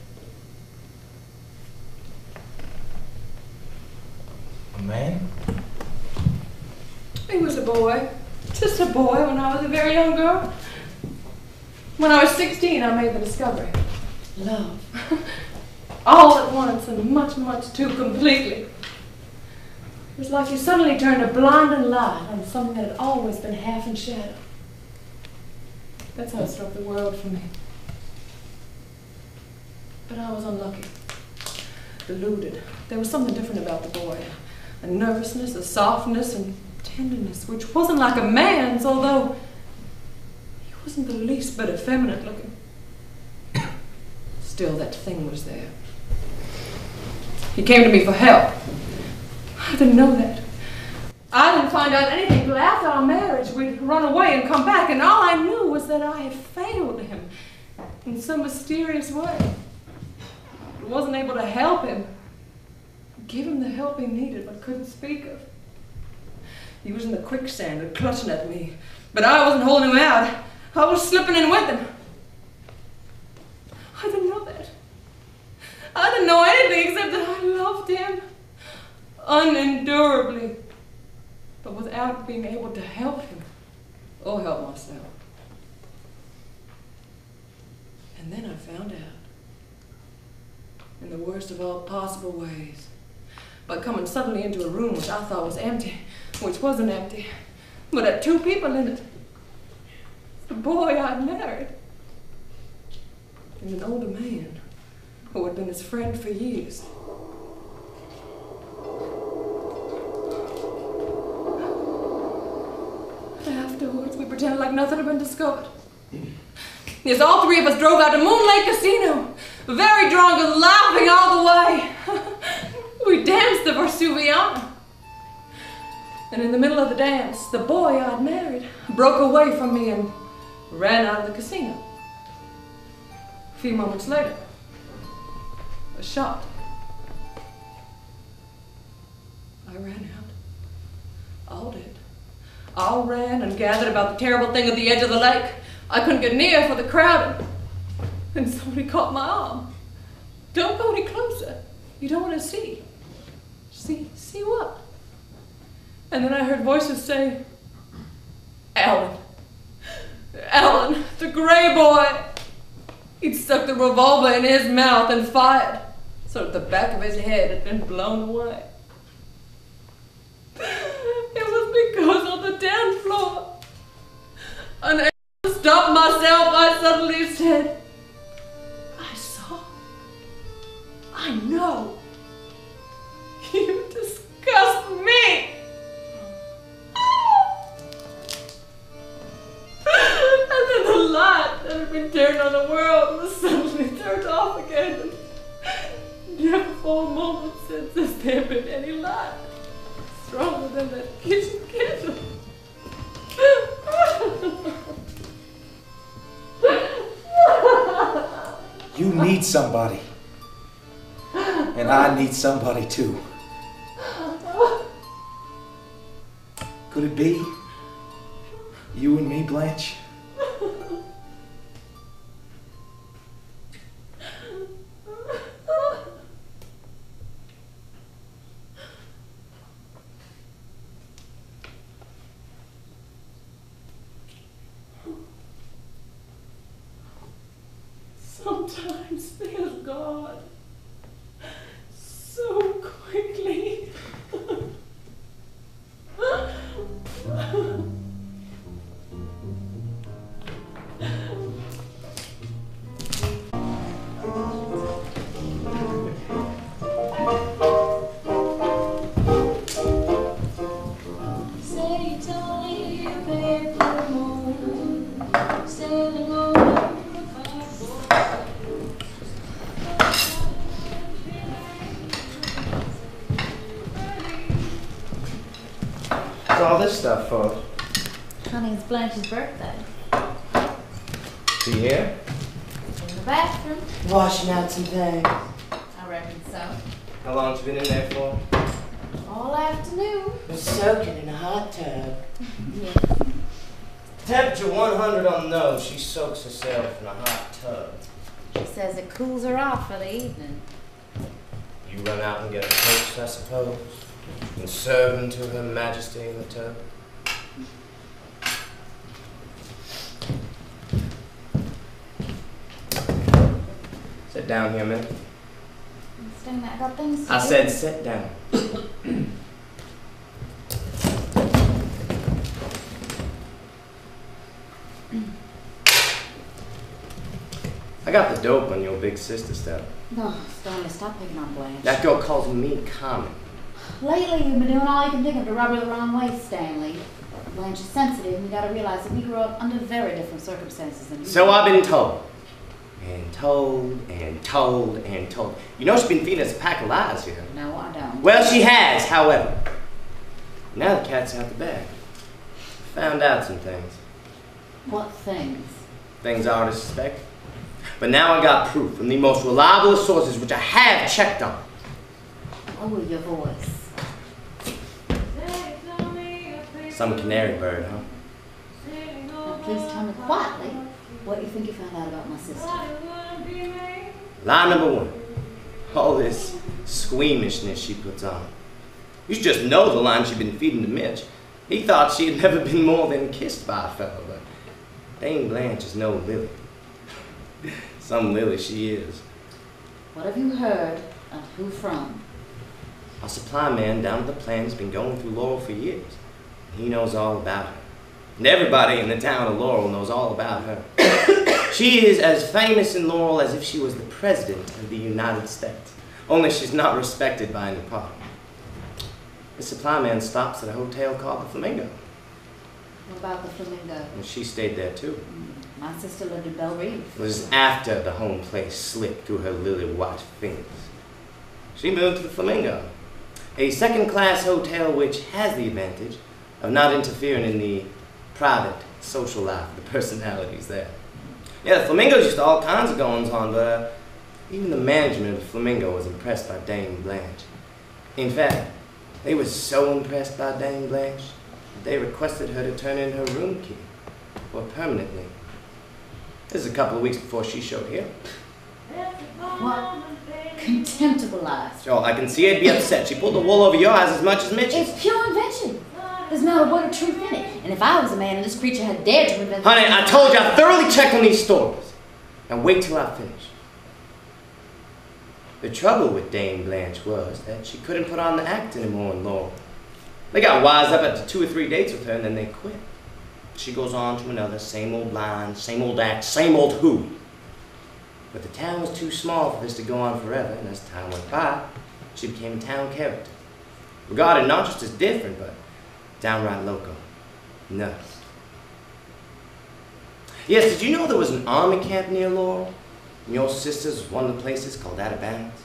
A man? He was a boy. Just a boy when I was a very young girl. When I was 16, I made the discovery. Love. All at once and much, much too completely. It was like you suddenly turned a blinding light on something that had always been half in shadow. That's how it struck the world for me. But I was unlucky. Deluded. There was something different about the boy. A nervousness, a softness, and tenderness, which wasn't like a man's, although he wasn't the least bit effeminate looking. Still, that thing was there. He came to me for help. I didn't know that. I didn't find out anything until after our marriage. We'd run away and come back, and all I knew was that I had failed him in some mysterious way. I wasn't able to help him. Give him the help he needed, but couldn't speak of. He was in the quicksand and clutching at me, but I wasn't holding him out. I was slipping in with him. I didn't know that. I didn't know anything except that I loved him unendurably, but without being able to help him or help myself. And then I found out, in the worst of all possible ways, by coming suddenly into a room which I thought was empty, which wasn't empty, but had two people in it. The boy I'd married, and an older man who had been his friend for years. Afterwards, we pretended like nothing had been discovered. Yes, all three of us drove out to Moon Lake Casino, very drunk and laughing all the way. We danced the Vesuviana. And in the middle of the dance, the boy I'd married broke away from me and ran out of the casino. A few moments later, a shot. I ran out. All did. All ran and gathered about the terrible thing at the edge of the lake. I couldn't get near for the crowd. And somebody caught my arm. Don't go any closer. You don't want to see. See what? And then I heard voices say, Alan. Alan, the gray boy. He'd stuck the revolver in his mouth and fired, so that the back of his head had been blown away. It was because on the dance floor, unable to stop myself, I suddenly said, I saw. I know. You disgust me. never been any light stronger than that kitchen candle. You need somebody. And I need somebody too. Could it be? You and me, Blanche? Sometimes things gone so quickly. What's all this stuff for? Honey, it's Blanche's birthday. She here? In the bathroom. Washing out some things. I reckon so. How long you been in there for? All afternoon. We're soaking in a hot tub. Yeah. Temperature 100 on the nose. She soaks herself in a hot tub. She says it cools her off for the evening. You run out and get her toast, I suppose, and serve them to Her Majesty in the tub. Sit down here a minute. Saying that I got things to I do. said sit down. I got the dope on your big sister stuff. No, Stanley, stop picking on Blanche. That girl calls me common. Lately, you've been doing all you can think of to rub her the wrong way, Stanley. Blanche is sensitive, and you gotta realize that we grew up under very different circumstances than you. So I've been told. And told, and told, and told. You know she's been feeding us a pack of lies here. No, I don't. Well, she has, however. Now the cat's out the bag. Found out some things. What things? Things I already suspect. But now I got proof from the most reliable sources which I have checked on. Lower your voice. Some canary bird, huh? Now, please tell me quietly what you think you found out about my sister. Lie number one. All this squeamishness she puts on. You should just know the line she'd been feeding to Mitch. He thought she had never been more than kissed by a fellow, but Dame Blanche is no lily. Some lily she is. What have you heard, and who from? Our supply man down at the plant's been going through Laurel for years. He knows all about her. And everybody in the town of Laurel knows all about her. She is as famous in Laurel as if she was the President of the United States. Only she's not respected by any part. The supply man stops at a hotel called the Flamingo. What about the Flamingo? And she stayed there too. My sister lived in Belle Reve. It was after the home place slipped through her lily white fingers. She moved to the Flamingo, a second-class hotel which has the advantage of not interfering in the private social life of the personalities there. Yeah, the Flamingos used to all kinds of goings on, but even the management of the Flamingo was impressed by Dame Blanche. In fact, they were so impressed by Dame Blanche that they requested her to turn in her room key for permanently. This is a couple of weeks before she showed here. What contemptible lies. So I can see her be upset. She pulled the wool over your eyes as much as Mitch's. It's pure invention. There's not a word of truth in it. And if I was a man and this creature had dared to invent... Honey, I told you I thoroughly checked on these stories. Now wait till I finish. The trouble with Dame Blanche was that she couldn't put on the act anymore in Laurel. They got wise up after 2 or 3 dates with her and then they quit. She goes on to another, same old line, same old act, same old who. But the town was too small for this to go on forever, and as time went by, she became a town character. Regarded not just as different, but downright loco. Nuts. Yes, did you know there was an army camp near Laurel? And your sister's one of the places called Out of Bounds?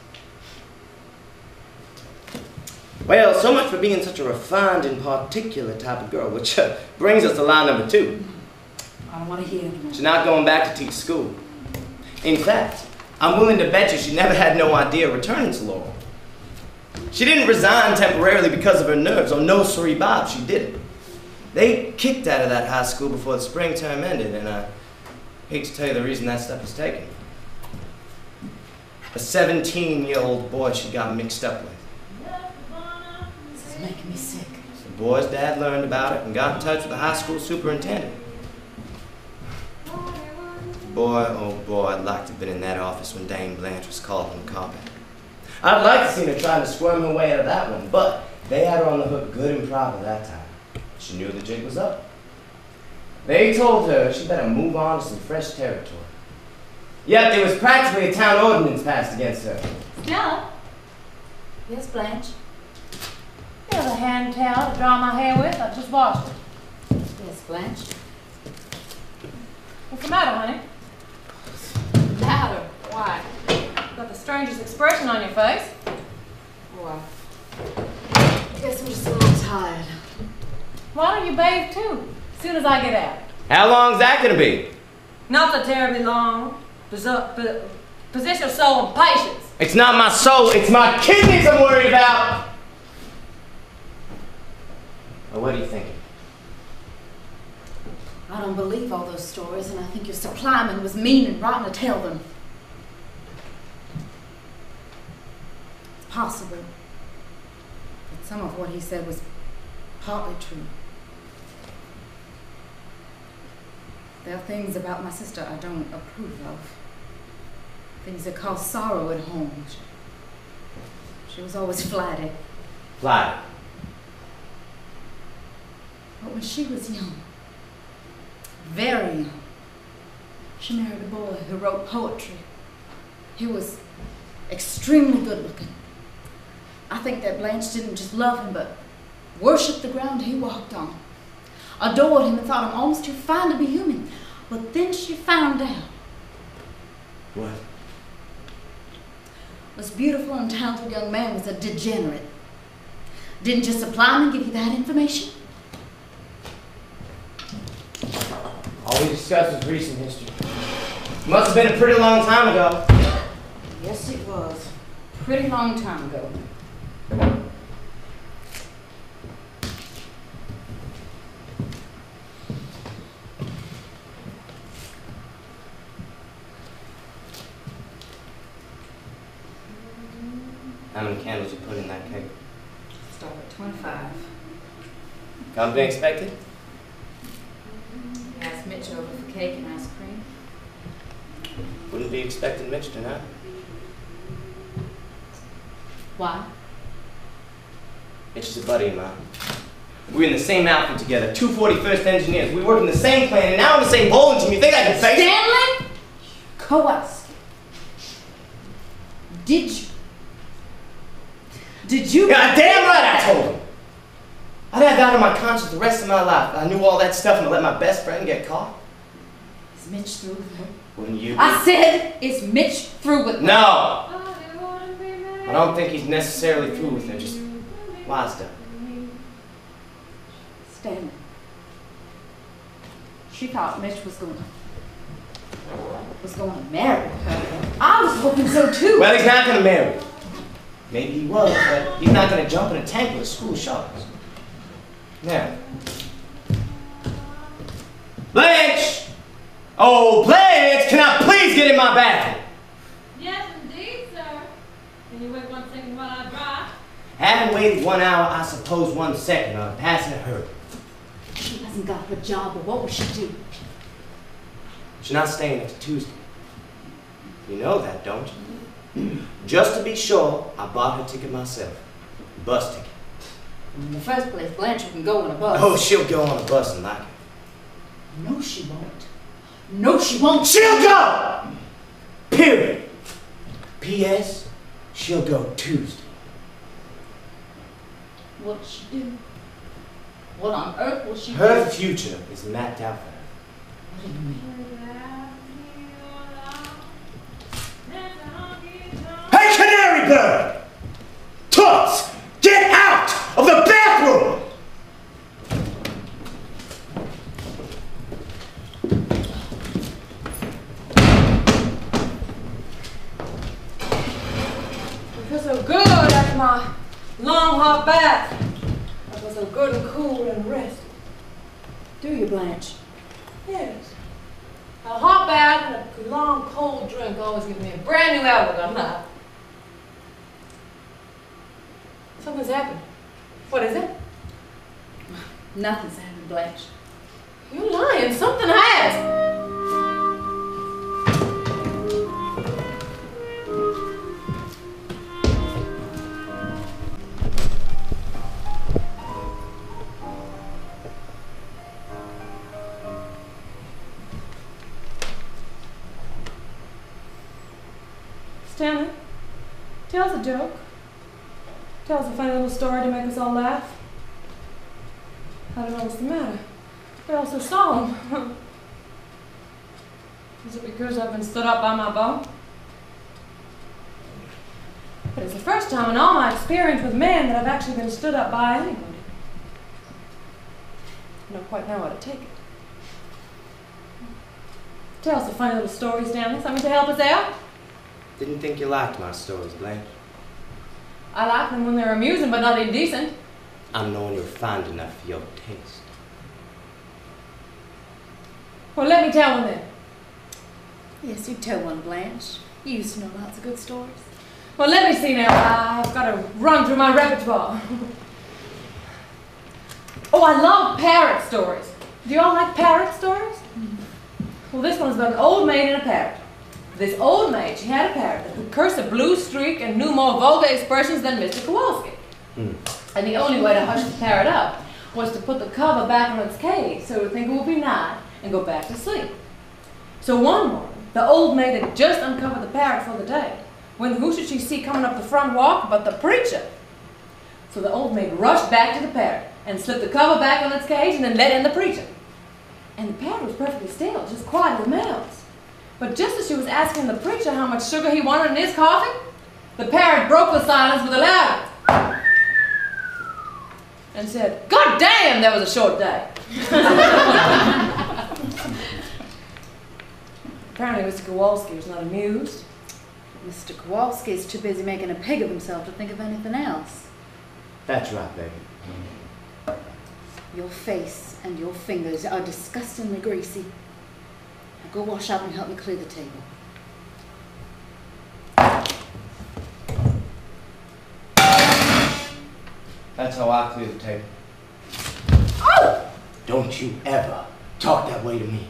Well, so much for being such a refined and particular type of girl, which brings us to lie number 2. I don't want to hear it. She's not going back to teach school. In fact, I'm willing to bet you she never had no idea of returning to Laurel. She didn't resign temporarily because of her nerves, or no siree Bob, she didn't. They kicked out of that high school before the spring term ended, and I hate to tell you the reason that step was taken. A 17-year-old boy she got mixed up with. This is making me sick. The boy's dad learned about it and got in touch with the high school superintendent. Boy, oh boy, I'd like to have been in that office when Dame Blanche was called on the carpet. I'd like to see her trying to squirm her way out of that one, but they had her on the hook good and proper that time. She knew the jig was up. They told her she better move on to some fresh territory. Yep, there was practically a town ordinance passed against her. Stella? Yes, Blanche? You have a hand towel to dry my hair with? I just washed it. Yes, Blanche. What's the matter, honey? Matter? Why? You've got the strangest expression on your face. Oh, I guess I'm just a little tired. Why don't you bathe too, as soon as I get out? How long's that gonna be? Not so terribly long. Possess your soul and patience. It's not my soul, it's my kidneys I'm worried about! Well, what are you thinking? I don't believe all those stories, and I think your supplyman was mean and rotten to tell them. It's possible that some of what he said was partly true. There are things about my sister I don't approve of. Things that cause sorrow at home. She was always flatty. Fly. But when she was young, very young, she married a boy who wrote poetry. He was extremely good looking. I think that Blanche didn't just love him, but worshipped the ground he walked on. Adored him and thought him almost too fine to be human. But then she found out. What? This beautiful and talented young man was a degenerate. Didn't your supplyman give you that information? All we discussed was recent history. Must have been a pretty long time ago. Yes, it was. Pretty long time ago. How many candles you put in that cake? Start at 25. Company expected? Asked Mitch over for cake and ice cream. Wouldn't be expecting Mitch tonight. Why? Mitch is a buddy of mine. We're in the same outfit together, 241st engineers. We work in the same plant, and now on the same bowling team. You think I can face it? Stanley Kowalski. Did you? Yeah, damn right I told him. I'd have that on my conscience the rest of my life. I knew all that stuff and to let my best friend get caught. Is Mitch through with her? Wouldn't you? I said, is Mitch through with her? No! I don't think he's necessarily through with her, just wised up. Stanley. She thought Mitch was going to marry her. I was hoping so too. Well, he's not going to marry her. Maybe he was, but he's not going to jump in a tank with a school sharks. Now. Blanche! Oh, Blanche, can I please get in my bathroom? Yes, indeed, sir. Can you wait 1 second while I dry? Having waited 1 hour, I suppose 1 second on a passing hurry. She hasn't got her job, but what will she do? She's not staying until Tuesday. You know that, don't you? Just to be sure, I bought her ticket myself. Bus ticket. In the first place, Blanche can go on a bus. Oh, she'll go on a bus and like it. No, she won't. No, she won't. She'll go! Period. P.S. She'll go Tuesday. What'll she do? What on earth will she do? Her future is mapped out for her. What do you mean? Hey, canary bird! Toots, get out! hot bath. I feel so good and cool and rested. Do you, Blanche? Yes. A hot bath and a long cold drink always give me a brand new outlook on life. Something's happened. What is it? Nothing's happened, Blanche. You're lying. Something has. Stanley, tell us a joke. Tell us a funny little story to make us all laugh. I don't know what's the matter. They're all so solemn. Is it because I've been stood up by my beau? But it's the first time in all my experience with men that I've actually been stood up by anybody. I don't quite know how to take it. Tell us a funny little story, Stanley. Something to help us out. Didn't think you liked my stories, Blanche. I like them when they're amusing but not indecent. I'm knowing you're fond enough for your taste. Well, let me tell one then. Yes, you tell one, Blanche. You used to know lots of good stories. Well, let me see now. I've got to run through my repertoire. Oh, I love parrot stories. Do you all like parrot stories? Well, this one's about an old maid and a parrot. This old maid, she had a parrot that could curse a blue streak and knew more vulgar expressions than Mr. Kowalski. And the only way to hush the parrot up was to put the cover back on its cage so it would think it would be night and go back to sleep. So one morning, the old maid had just uncovered the parrot for the day, when who should she see coming up the front walk but the preacher? So the old maid rushed back to the parrot and slipped the cover back on its cage and then let in the preacher. And the parrot was perfectly still, just quiet as a mouse. But just as she was asking the preacher how much sugar he wanted in his coffee, the parrot broke the silence with a loud and said, "God damn, that was a short day." Apparently Mr. Kowalski was not amused. Mr. Kowalski is too busy making a pig of himself to think of anything else. That's right, baby. Your face and your fingers are disgustingly greasy. Now go wash up and help me clear the table. That's how I clear the table. Oh! Don't you ever talk that way to me.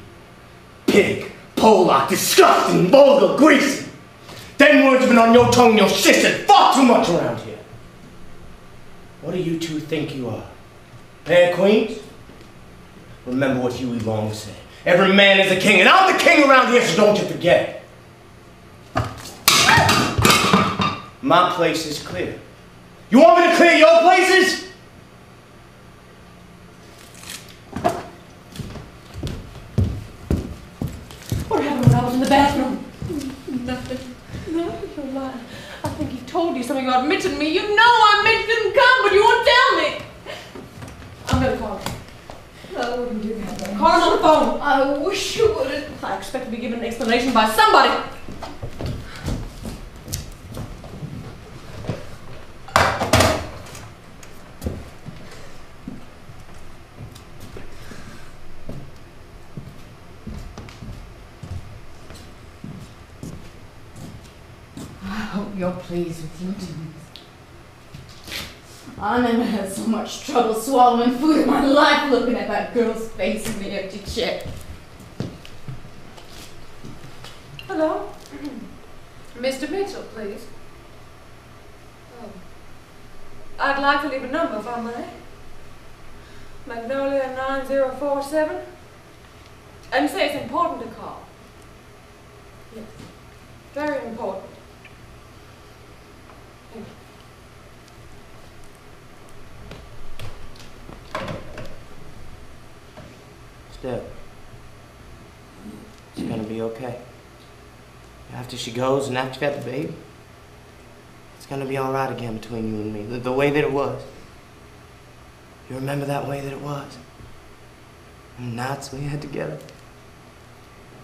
Pig, Pollock, disgusting, vulgar, greasy. Them words have been on your tongue and your sister far too much around here. What do you two think you are? Pair queens? Remember what Huey Long said. Every man is a king, and I'm the king around here, so don't you forget. My place is clear. You want me to clear your places? What happened when I was in the bathroom? Nothing. No, you're lying. I think he told you something about Mitch and me. You know Mitch didn't come, but you won't tell me. I'm gonna call him. No, I wouldn't do that. Call him on the phone. I wish you wouldn't. I expect to be given an explanation by somebody. I hope you're pleased with your doings. I never had so much trouble swallowing food in my life looking at that girl's face in the empty chair. Hello? Mr. Mitchell, please. Oh. I'd like to leave a number if I may. Magnolia 9047. And say it's important to call. Yes. Very important. Thank you. Still, it's gonna be okay. After she goes and after you've had the baby, it's gonna be all right again between you and me, the way that it was. You remember that way that it was? And nights we had together.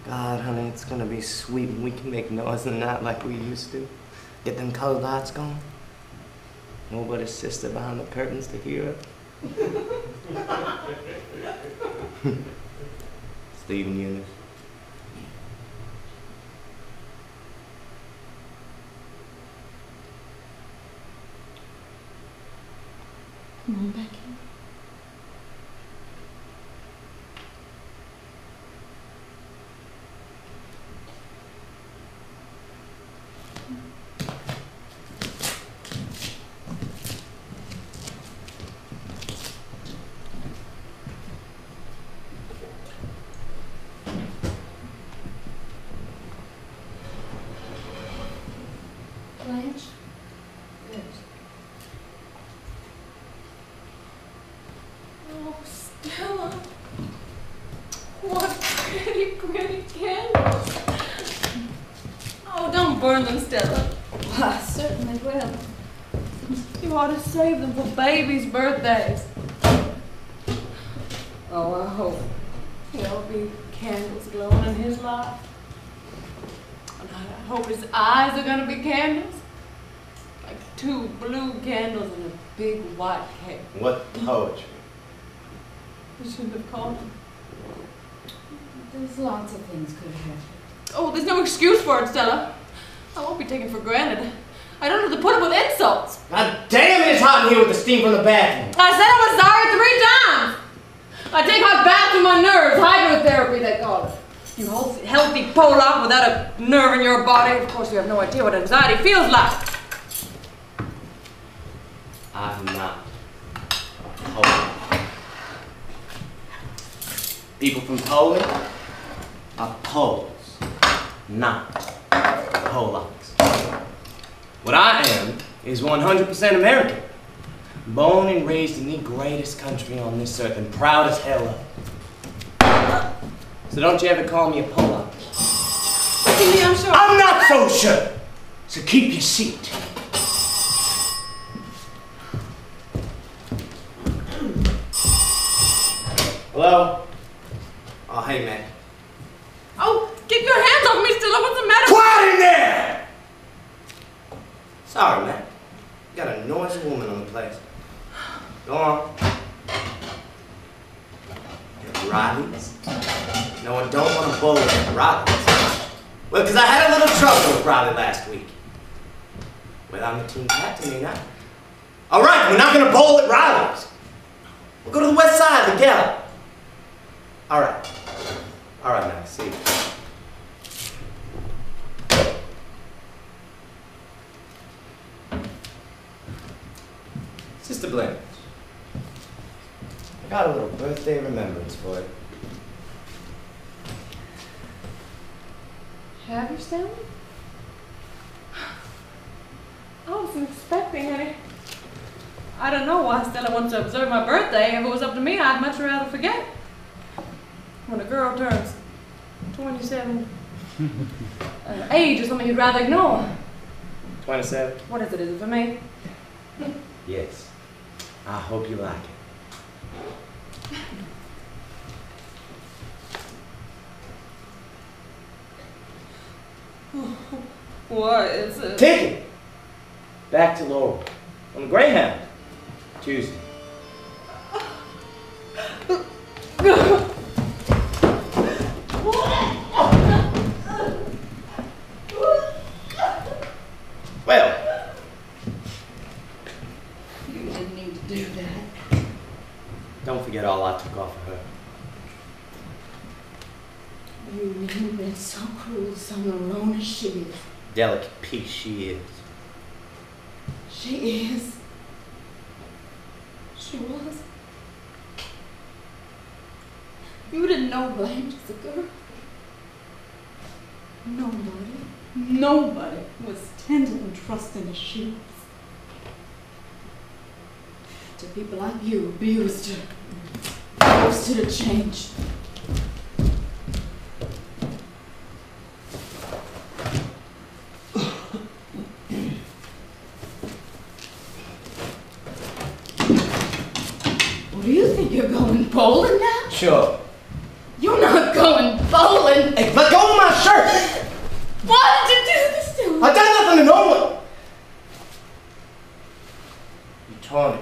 God, honey, it's gonna be sweet when we can make noise in the night like we used to. Get them colored lights going. Nobody's sister behind the curtains to hear it. Stephen Eunice. Come on, Becky. Blanche? Oh, Stella. What pretty, pretty candles. Oh, don't burn them, Stella. I certainly will. You ought to save them for babies' birthdays. Oh, I hope there'll be candles glowing in his life. And I hope his eyes are going to be candles. Like 2 blue candles and a big white cake. What poetry. You shouldn't have called him. There's lots of things could happen. Oh, there's no excuse for it, Stella. I won't be taken for granted. I don't have to put up with insults. God damn it, it's hot in here with the steam from the bathroom. I said I was sorry 3 times. I take hot baths with my nerves, hydrotherapy they call it. You healthy Pollock without a nerve in your body. Of course, you have no idea what anxiety feels like. I'm not Polish. People from Poland are Poles, not Polacks. What I am is 100% American. Born and raised in the greatest country on this earth and proud as hell of it. So don't you ever call me a Polak. I'm sure. I'm not so sure. So keep your seat. Hello? Oh, hey, man. Oh, keep your hands off me, Stella. What's the matter? Quiet in there! Sorry, man. You got a noisy woman on the place. Go on. Riley's? No, I don't want to bowl with Riley's. Well, because I had a little trouble with Riley last week. Well, I'm the team captain, ain't I? All right, we're not going to bowl at Riley's. We'll go to the west side of the galley. All right. All right, Max. See you. Sister Blanche, I got a little birthday remembrance for you. Have you, Stella? I wasn't expecting any. I don't know why Stella wants to observe my birthday. If it was up to me, I'd much rather forget. When a girl turns 27, age is something you'd rather ignore. 27? What is it? Is it for me? Yes. I hope you like it. What is it? Ticket! Back to Laurel. On the Greyhound. Tuesday. Well. You didn't need to do that. Don't forget all I took off of her. You've been so cruel to someone alone as she is. Delicate piece she is. She is. She was. You didn't know Blanche as a girl. Nobody was tender and trusting as she was. To people like you abused her, forced her to change. Do you think you're going bowling now? Sure. You're not going bowling. Hey, let go of my shirt! Why did you do this to me? I done nothing to no one! Tony.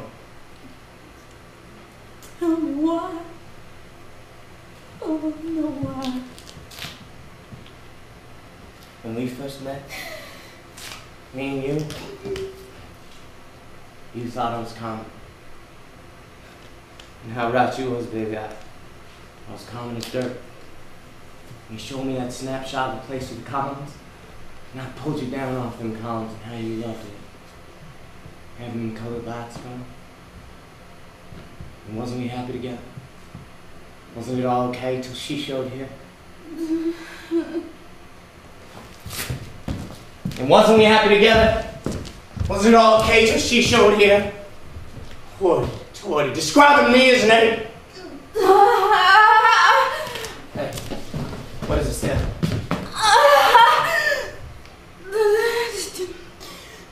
Tell me why. Oh, no, why? When we first met, me and you thought I was common. And how right you was, baby. I was common as dirt. You showed me that snapshot of the place with the columns, and I pulled you down off them columns and how you loved it. Having them colored lights going. And wasn't we happy together? Wasn't it all okay till she showed here? And wasn't we happy together? Wasn't it all okay till she showed here? What? Describing me as an eight. Hey, what does it say?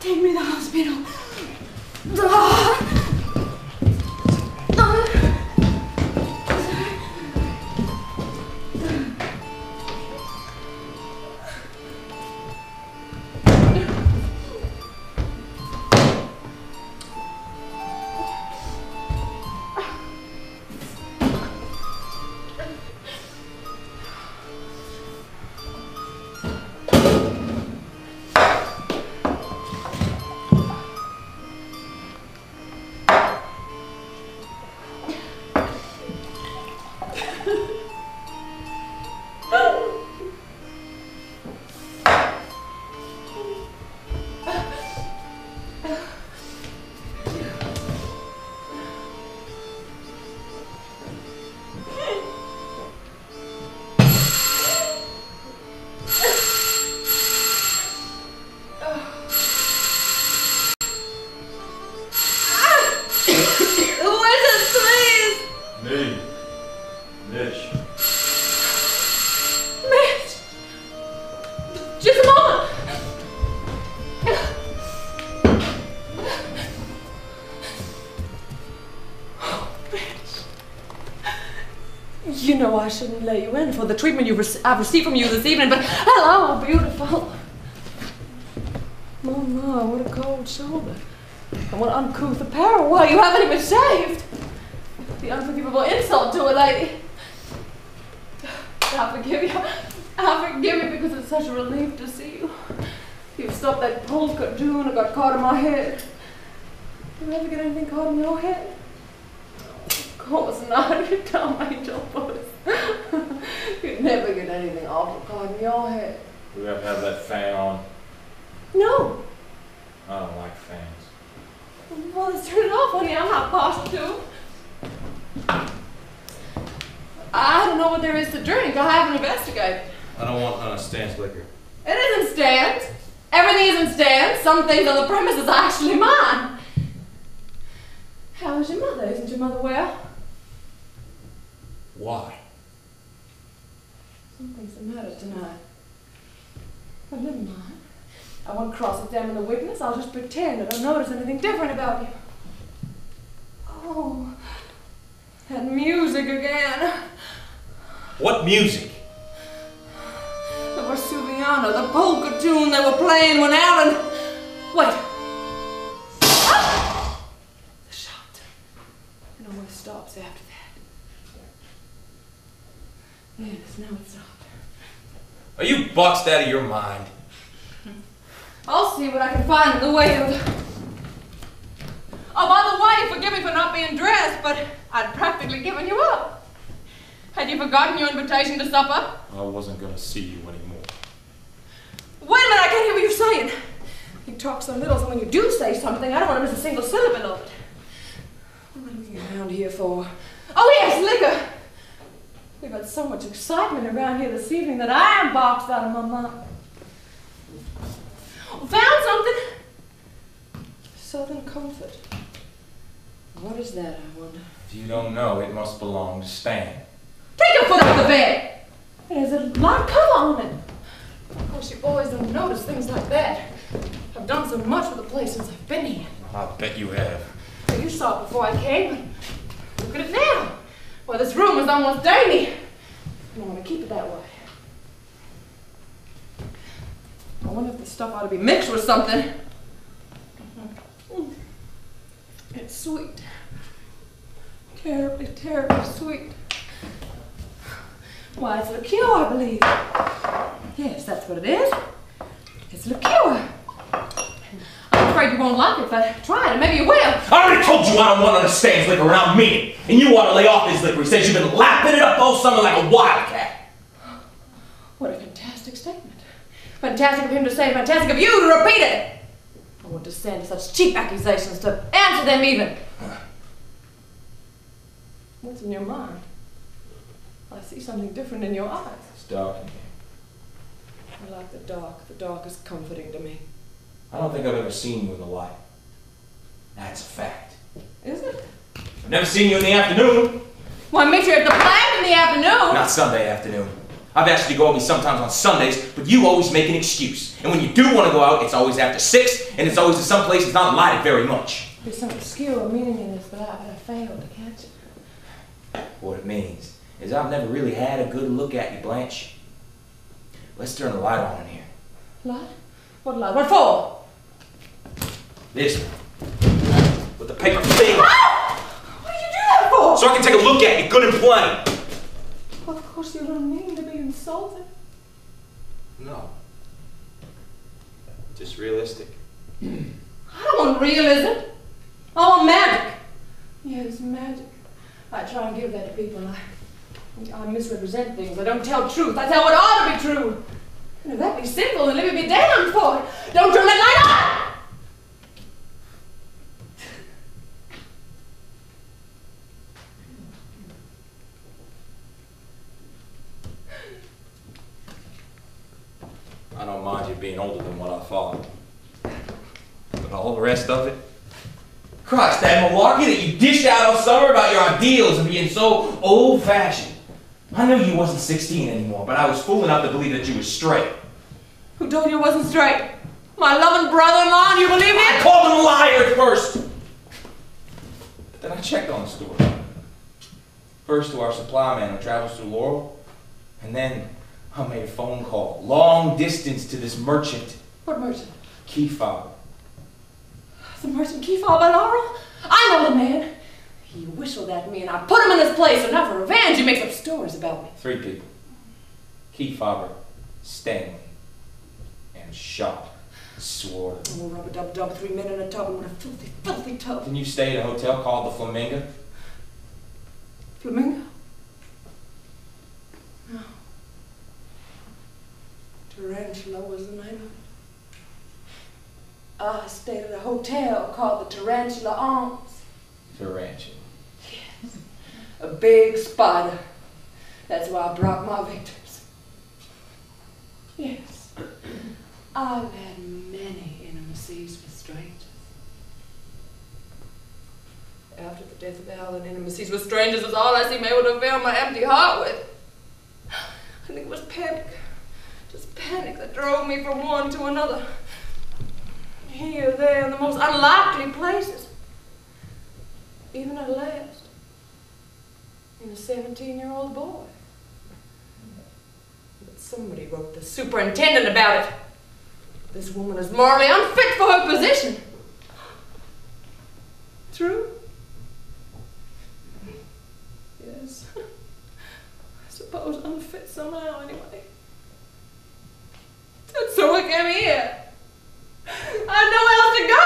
Take me to the hospital. You know I shouldn't let you in for the treatment I've received from you this evening, but hello, beautiful. Mama, what a cold shoulder. And what uncouth apparel. Why, you haven't even shaved. The unforgivable insult to a lady. I forgive you. I forgive you because it's such a relief to see you. You've stopped that polka tune that got caught in my head. Did you ever get anything caught in your head? Of course not, you dumb angel puss. You'd never get anything awful caught in your head. Do we have to have that fan on? No. I don't like fans. Well, let's turn it off, honey. I'm not partial to. I don't know what there is to drink. I haven't investigated. I don't want Stan's liquor. It isn't Stan's. Everything isn't Stan's. Some things on the premises are actually mine. How is your mother? Isn't your mother well? Why? Something's the matter tonight. But never mind. I won't cross-examine the witness. I'll just pretend I don't notice anything different about you. Oh, that music again. What music? The Vesuviana, the polka tune they were playing when Alan... Wait. Ah! The shot. It always stops after that. Yes, now it stopped. Are you boxed out of your mind? I'll see what I can find in the way of... Oh, by the way, forgive me for not being dressed, but I'd practically given you up. Had you forgotten your invitation to supper? I wasn't gonna see you anymore. Wait a minute, I can't hear what you're saying. You talk so little, so when you do say something, I don't want to miss a single syllable of it. What are we around here for? Oh yes, liquor! We've had so much excitement around here this evening that I am boxed out of my mind. Found something! Southern Comfort. What is that, I wonder? If you don't know, it must belong to Stan. Take your foot off the bed! There's a light cover on it. Of course, you boys don't notice things like that. I've done so much with the place since I've been here. I'll bet you have. Well, you saw it before I came. Look at it now. Well, this room is almost dirty. I don't want to keep it that way. I wonder if the stuff ought to be mixed with something. It it's sweet. Terribly, terribly sweet. Why, it's liqueur, I believe. Yes, that's what it is. It's liqueur. I'm afraid you won't like it, but try it and maybe you will. I already told you I don't want to understand liquor, and I mean it. And you ought to lay off this liquor. He says you've been lapping it up all summer like a wildcat. What a fantastic statement. Fantastic of him to say, fantastic of you to repeat it. I won't descend to such cheap accusations, to answer them even. What's in your mind? I see something different in your eyes. It's dark in here. I like the dark. The dark is comforting to me. I don't think I've ever seen you in the light. That's a fact. Is it? I've never seen you in the afternoon. Well, I meet you at the plant in the afternoon. Not Sunday afternoon. I've asked you to go with me sometimes on Sundays, but you always make an excuse. And when you do want to go out, it's always after 6, and it's always to some place that's not lighted very much. There's some obscure meaning in this, but I failed to catch it. What it means is I've never really had a good look at you, Blanche. Let's turn the light on in here. Light? What light? What for? This one. With the paper thing. Ah! What did you do that for? So I can take a look at you good and plain. Well, of course you don't mean to be insulted. No. Just realistic. I don't want realism. I want magic. Yes, magic. I try and give that to people. I misrepresent things. I don't tell truth. I tell what ought to be true. And if that be simple, then let me be damned for it. Don't turn that light on! I don't mind you being older than what I thought. But all the rest of it? Christ, that malarkey that you dished out all summer about your ideals and being so old-fashioned. I knew you wasn't 16 anymore, but I was fool enough to believe that you were straight. Who told you it wasn't straight? My loving brother-in-law, and you believe me? I called him a liar at first. But then I checked on the store. First to our supply man who travels through Laurel, and then I made a phone call, long distance, to this merchant. What merchant? Key fob. The merchant key fob by Laurel? I know the man. He whistled at me and I put him in his place, and now for revenge he makes up stories about me. 3 people. Key fobber, Stanley, and Shop. Swore. Oh, rub-a-dub-dub, 3 men in a tub, and what a filthy, filthy tub. Didn't you stay at a hotel called the Flamingo? Flamingo? No. Tarantula was the name of it. I stayed at a hotel called the Tarantula Arms. Tarantula. Yes. A big spider. That's why I brought my victims. Yes. I've had many intimacies with strangers. After the death of Alan, intimacies with strangers is all I seem able to fill my empty heart with. I think it was panic. Just panic that drove me from one to another. Here, there, in the most unlikely places. Even at last, in a 17-year-old boy. But somebody wrote the superintendent about it. This woman is morally unfit for her position. True? Yes. I suppose unfit somehow, anyway. And so I came here. I had nowhere else to go.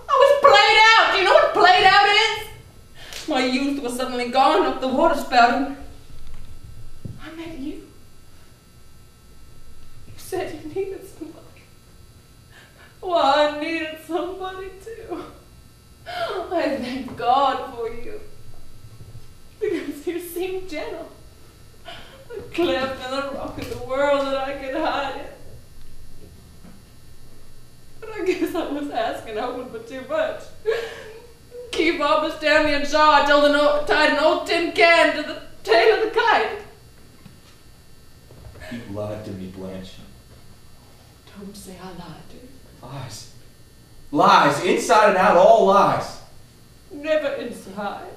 I was played out. Do you know what played out is? My youth was suddenly gone up the water spout, and I met you. You said you needed somebody. Well, I needed somebody too. I thank God for you. Because you seemed gentle. A cleft in the rock of the world that I could hide in. But I guess I was asking hoping for too much. Keep up a Stanley and Shaw tied an old tin can to the tail of the kite. You lied to me, Blanche. Don't say I lied to you. Lies. Lies. Inside and out, all lies. Never inside.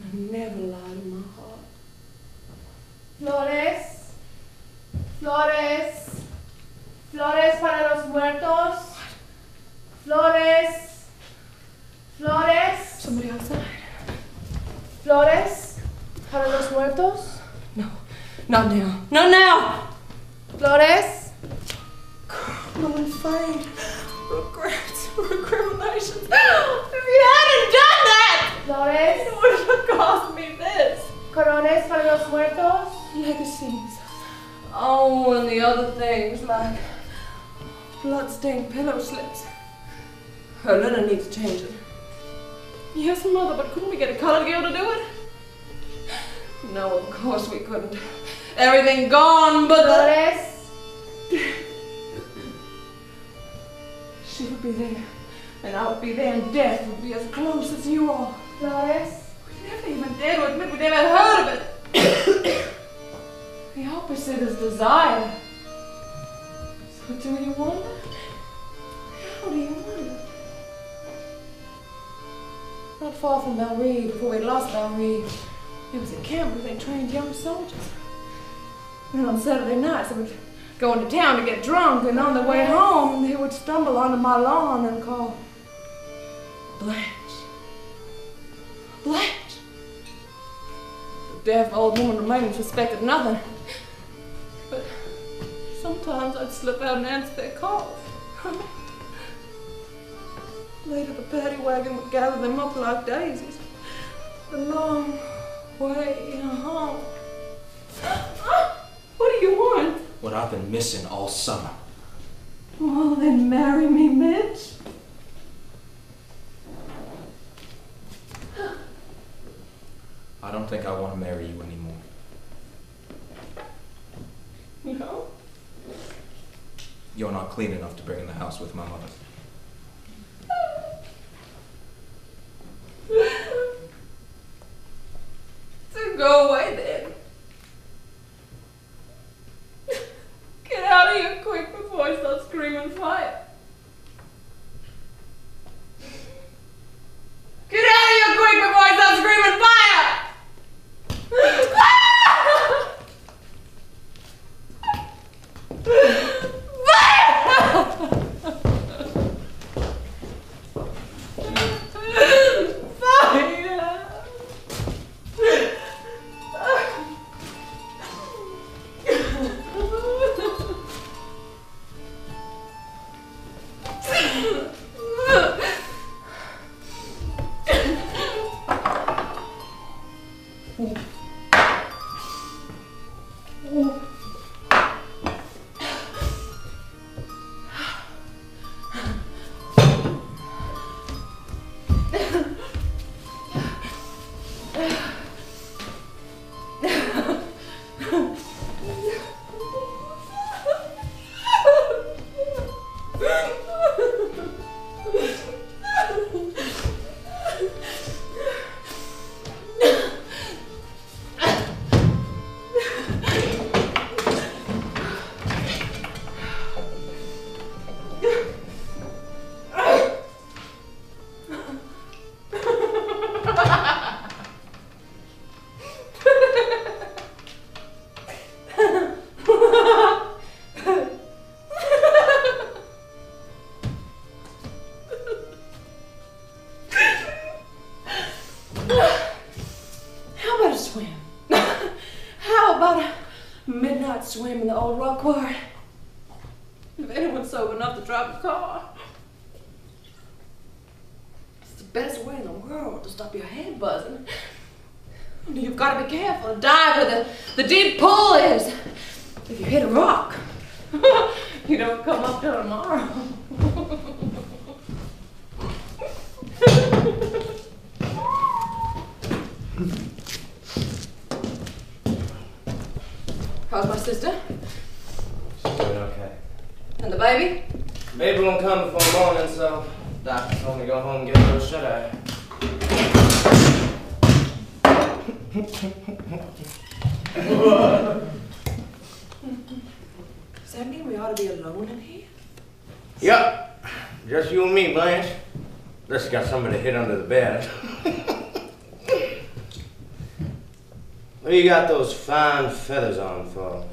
I never lied in my heart. Flores. Flores. Flores para los muertos. Flores. Flores. Somebody outside. Flores. Para los muertos. No, not now. Not now! Flores. I'm afraid. Regrets, recriminations. If you hadn't done that, Flores. it wouldn't have cost me this. Corones para los muertos. Legacies. Oh, and the other things like blood-stained pillow slips. Her linen needs changing. Yes, Mother, but couldn't we get a colored girl to do it? No, of course we couldn't. Everything gone, but Flores. she would be there, and I would be there, and death would be as close as you are. Flores. We never even dared to admit we never heard of it. The opposite is desire. So do you wonder? How do you wonder? Not far from Belle Reeve, before we lost Belle Reeve, there was a camp where they trained young soldiers. And on Saturday nights, they would go into town to get drunk, and on their way home, they would stumble onto my lawn and call, Blanche. Blanche. The deaf old woman remained suspected nothing. But sometimes I'd slip out and answer their calls. Later, the paddy wagon would gather them up like daisies. The long way home. What do you want? What I've been missing all summer. Well, then marry me, Mitch. I don't think I want to marry you anymore. No? You're not clean enough to bring in the house with my mother. So go away then. Get out of here quick before I start screaming fire. Get out of here quick before I start screaming fire! Swim in the old rock quarry. If anyone's sober enough to drive a car. It's the best way in the world to stop your head buzzing. Only you've got to be careful and dive where the deep pool is. If you hit a rock, you don't come up till tomorrow. How's my sister? She's doing okay. And the baby? Baby won't come before morning, so doctor told me to go home and get a little shut-eye. Does that mean we ought to be alone in here? Yup. Just you and me, Blanche. Just got somebody hid under the bed. What do you got those fine feathers on for?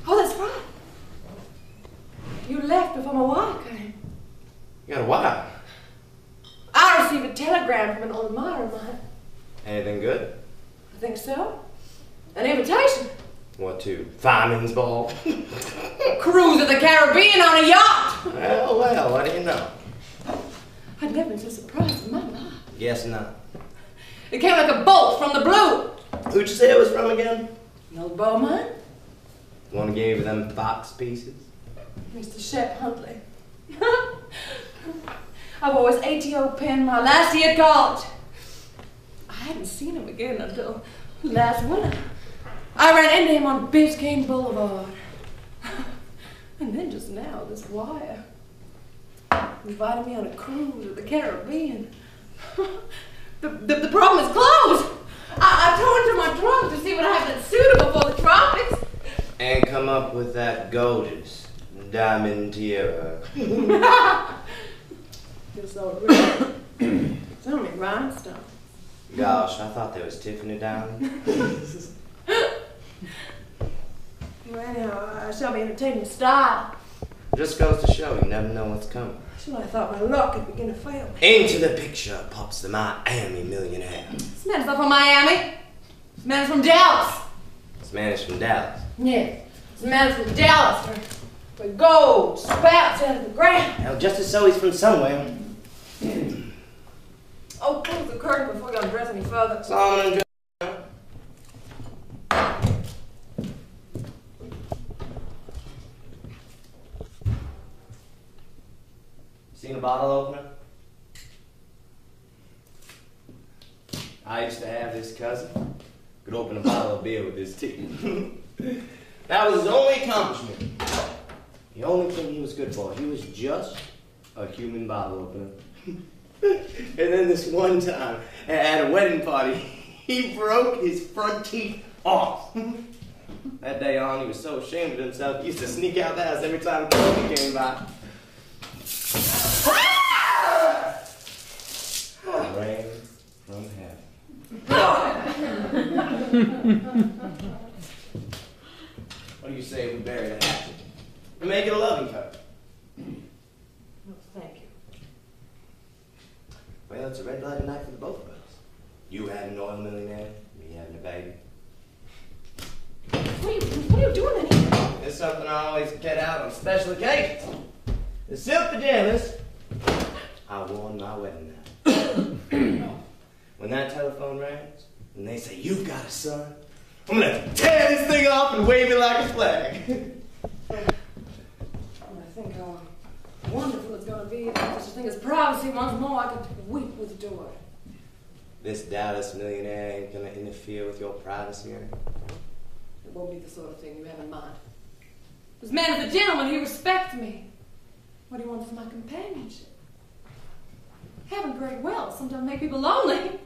Oh, that's right. You left before my wife came. You got a wife? received a telegram from an alma mater of mine. Anything good? I think so. An invitation. What to? Fireman's Ball? Cruise of the Caribbean on a yacht. Well, what do you know? I'd never been so surprised in my life. Guess not. It came like a bolt from the blue. Who'd you say it was from again? The old beau of mine, The one who gave you them fox pieces? Mr. Shep Huntley. I wore his ATO pin my last year at college. I hadn't seen him again until last winter. I ran into him on Biscayne Boulevard. And then just now, this wire invited me on a cruise to the Caribbean. The problem is closed. I tore into my trunk to see what I have that's suitable for the tropics. And come up with that gorgeous diamond tiara. You're so rich. It's only rhinestone. Gosh, I thought there was Tiffany diamonds. Well, anyhow, I shall be entertaining with style. Just goes to show you never know what's coming. So I thought my luck had begun to fail me. Into the picture pops the Miami millionaire. This man's not from Miami. This man's from Dallas. This man is from Dallas. Yeah, this man's from Dallas, where gold spouts out of the ground. Now, just as so he's from somewhere. Oh, close the curtain before you undress any further. Solomon and Seen a bottle opener? I used to have this cousin. Could open a bottle of beer with his teeth. That was his only accomplishment. The only thing he was good for. He was just a human bottle opener. And then this one time, at a wedding party, he broke his front teeth off. That day on, he was so ashamed of himself, he used to sneak out the house every time Tony came by. Rain from heaven. What do you say we bury the hatchet and make it a loving cup? No, thank you. Well, it's a red-lighted night for the both of us. You having an oil millionaire, me having a baby. What are you doing in here? It's something I always get out on special occasions. The silk pajamas I wore on my wedding night. When that telephone rings and they say, "You've got a son," I'm gonna tear this thing off and wave it like a flag. I think how wonderful it's going to be to have such a thing as privacy once more. I could weep with joy. This Dallas millionaire ain't gonna interfere with your privacy or anything. It won't be the sort of thing you have in mind. This man is a gentleman. He respects me. What he wants is my companionship. Having great wealth sometimes make people lonely.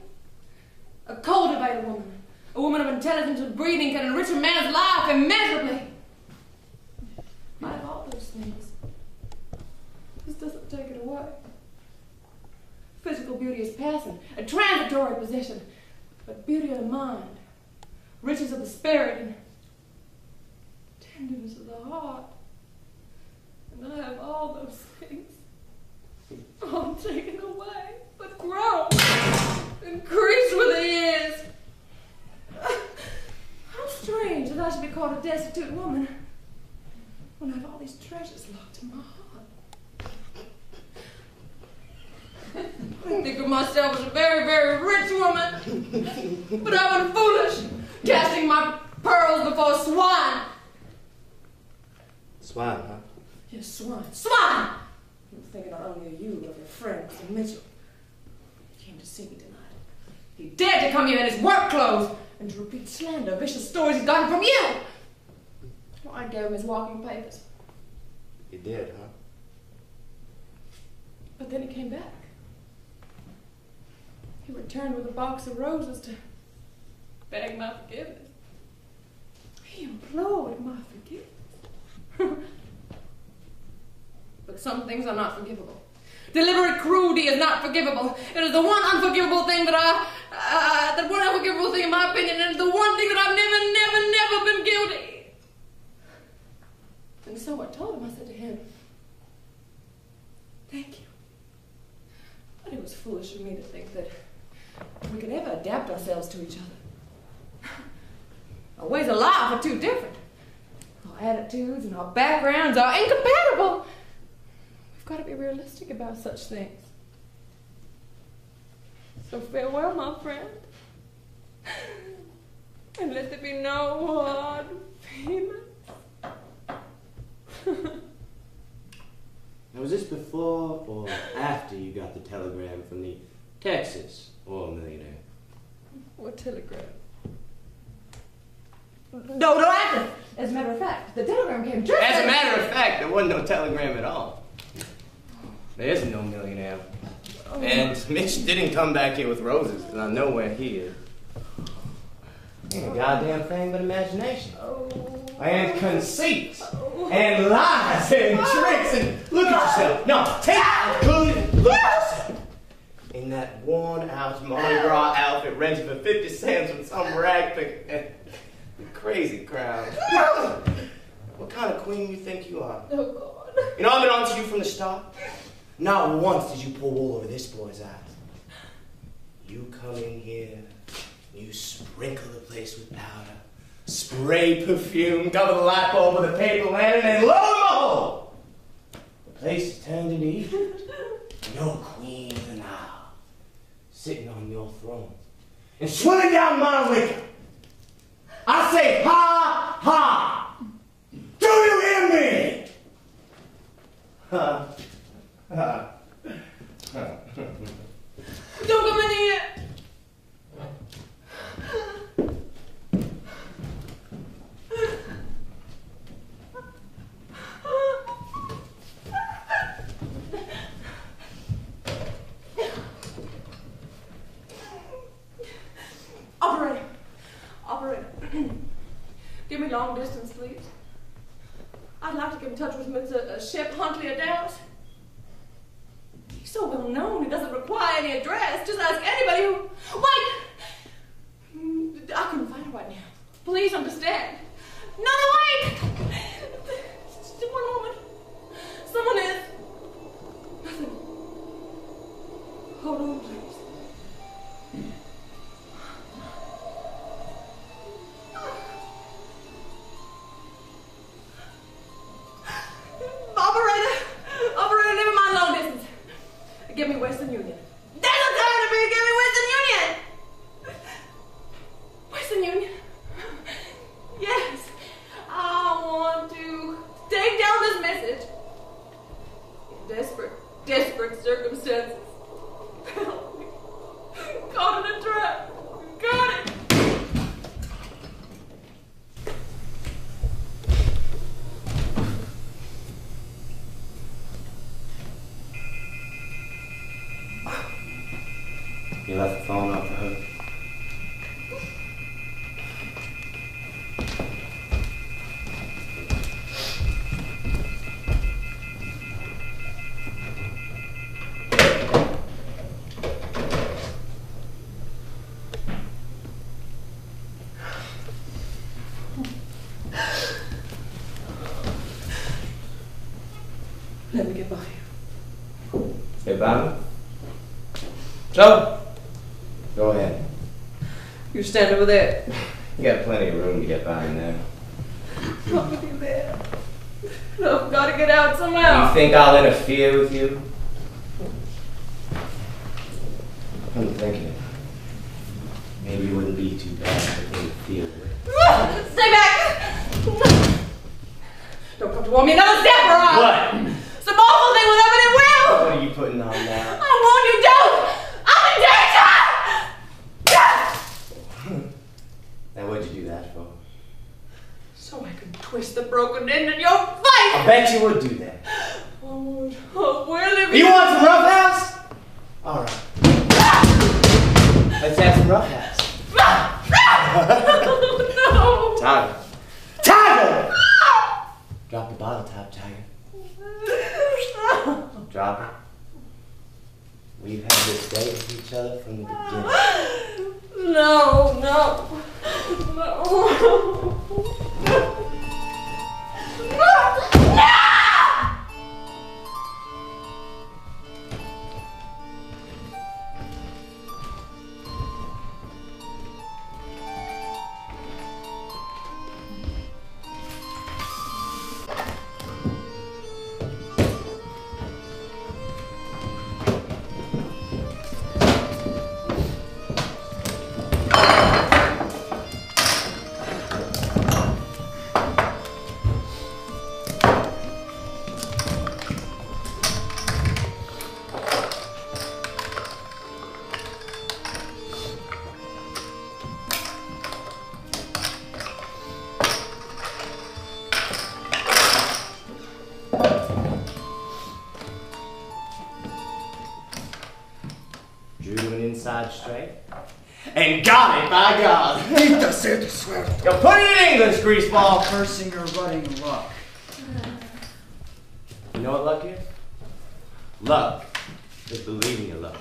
A cultivated woman, a woman of intelligence and breeding, can enrich a man's life immeasurably. I have all those things. This doesn't take it away. Physical beauty is passing, a transitory possession, but beauty of the mind, riches of the spirit, and tenderness of the heart. And I have all those things. All taken away, but grown, increased with the years. How strange that I should be called a destitute woman when I have all these treasures locked in my heart. I think of myself as a very, very rich woman, but I was foolish, casting my pearls before swine. Swine, huh? Yes, swine. Swine! I'm thinking not only of you, but of your friend, Mr. Mitchell. He came to see me tonight. He dared to come here in his work clothes and to repeat slander, vicious stories he's gotten from you. Well, I gave him his walking papers. You did, huh? But then he came back. He returned with a box of roses to beg my forgiveness. He implored my forgiveness. But some things are not forgivable. Deliberate cruelty is not forgivable. It is the one unforgivable thing that one unforgivable thing in my opinion, and it's the one thing that I've never been guilty. And so I told him, I said to him, thank you. But it was foolish of me to think that we could ever adapt ourselves to each other. Our ways of life are too different. Our attitudes and our backgrounds are incompatible. We've got to be realistic about such things. So farewell, my friend. And let there be no hard feelings. Now, was this before or after you got the telegram from the Texas oil millionaire? What telegram? No, after. As a matter of fact, the telegram came just As a matter of fact, there wasn't no telegram at all. There isn't no millionaire. Oh. And Mitch didn't come back here with roses, and I know where he is. Ain't a goddamn thing but imagination. Oh. And conceit. And lies and tricks. And look at yourself. No, take a good look at yourself. In that worn-out Mardi Gras outfit rented for 50 cents with some ragpick and the crazy crowd. What kind of queen you think you are? Oh, God. You know, I've been on to you from the start. Not once did you pull wool over this boy's eyes. You come in here, you sprinkle the place with powder, spray perfume, cover the light bulb with a paper lantern, and lo and behold, the place is turned into Egypt. Your queen of the Nile, sitting on your throne, and swimming down my liquor. I say, ha, ha! Do you hear me? Ha. Don't come in here! Operator. Give me long distance, please. I'd like to get in touch with Mr. Shep Huntley of Dallas. He's so well known, he doesn't require any address. Just ask anybody who... Wait! I couldn't find it right now. Please understand. No, wait! Just one moment. Someone is... Nothing. Hold on, please. Operator, never mind long distance. Give me Western Union. There's no time to be. Give me Western Union. Western Union. Yes, I want to take down this message. In desperate circumstances. Help me. Caught in a trap. Got it. You left the phone off the hook. Let me get by you. Get by me? So? Go ahead. You stand over there. You got plenty of room to get by in there. Not with you there. I've got to get out somehow. You think I'll interfere with you? I'm thinking. Maybe it wouldn't be too bad to interfere with. Stay back! Don't come toward me another step or I'll... What? Some awful thing will happen at will! What are you putting on now? I warn you, don't! I'm in danger! Now what'd you do that for? So I can twist the broken end in your face! I bet you would do that. Oh, we're living... You want some roughhouse? Alright. Let's have some roughhouse. No! Tiger. Tiger! Drop the bottle top, Tiger. Drop it. We've had this date with each other from the beginning. No. inside straight. And got it, by God. You put it in English, greaseball. Cursing or rutting luck. You know what luck is? Luck is believing your luck.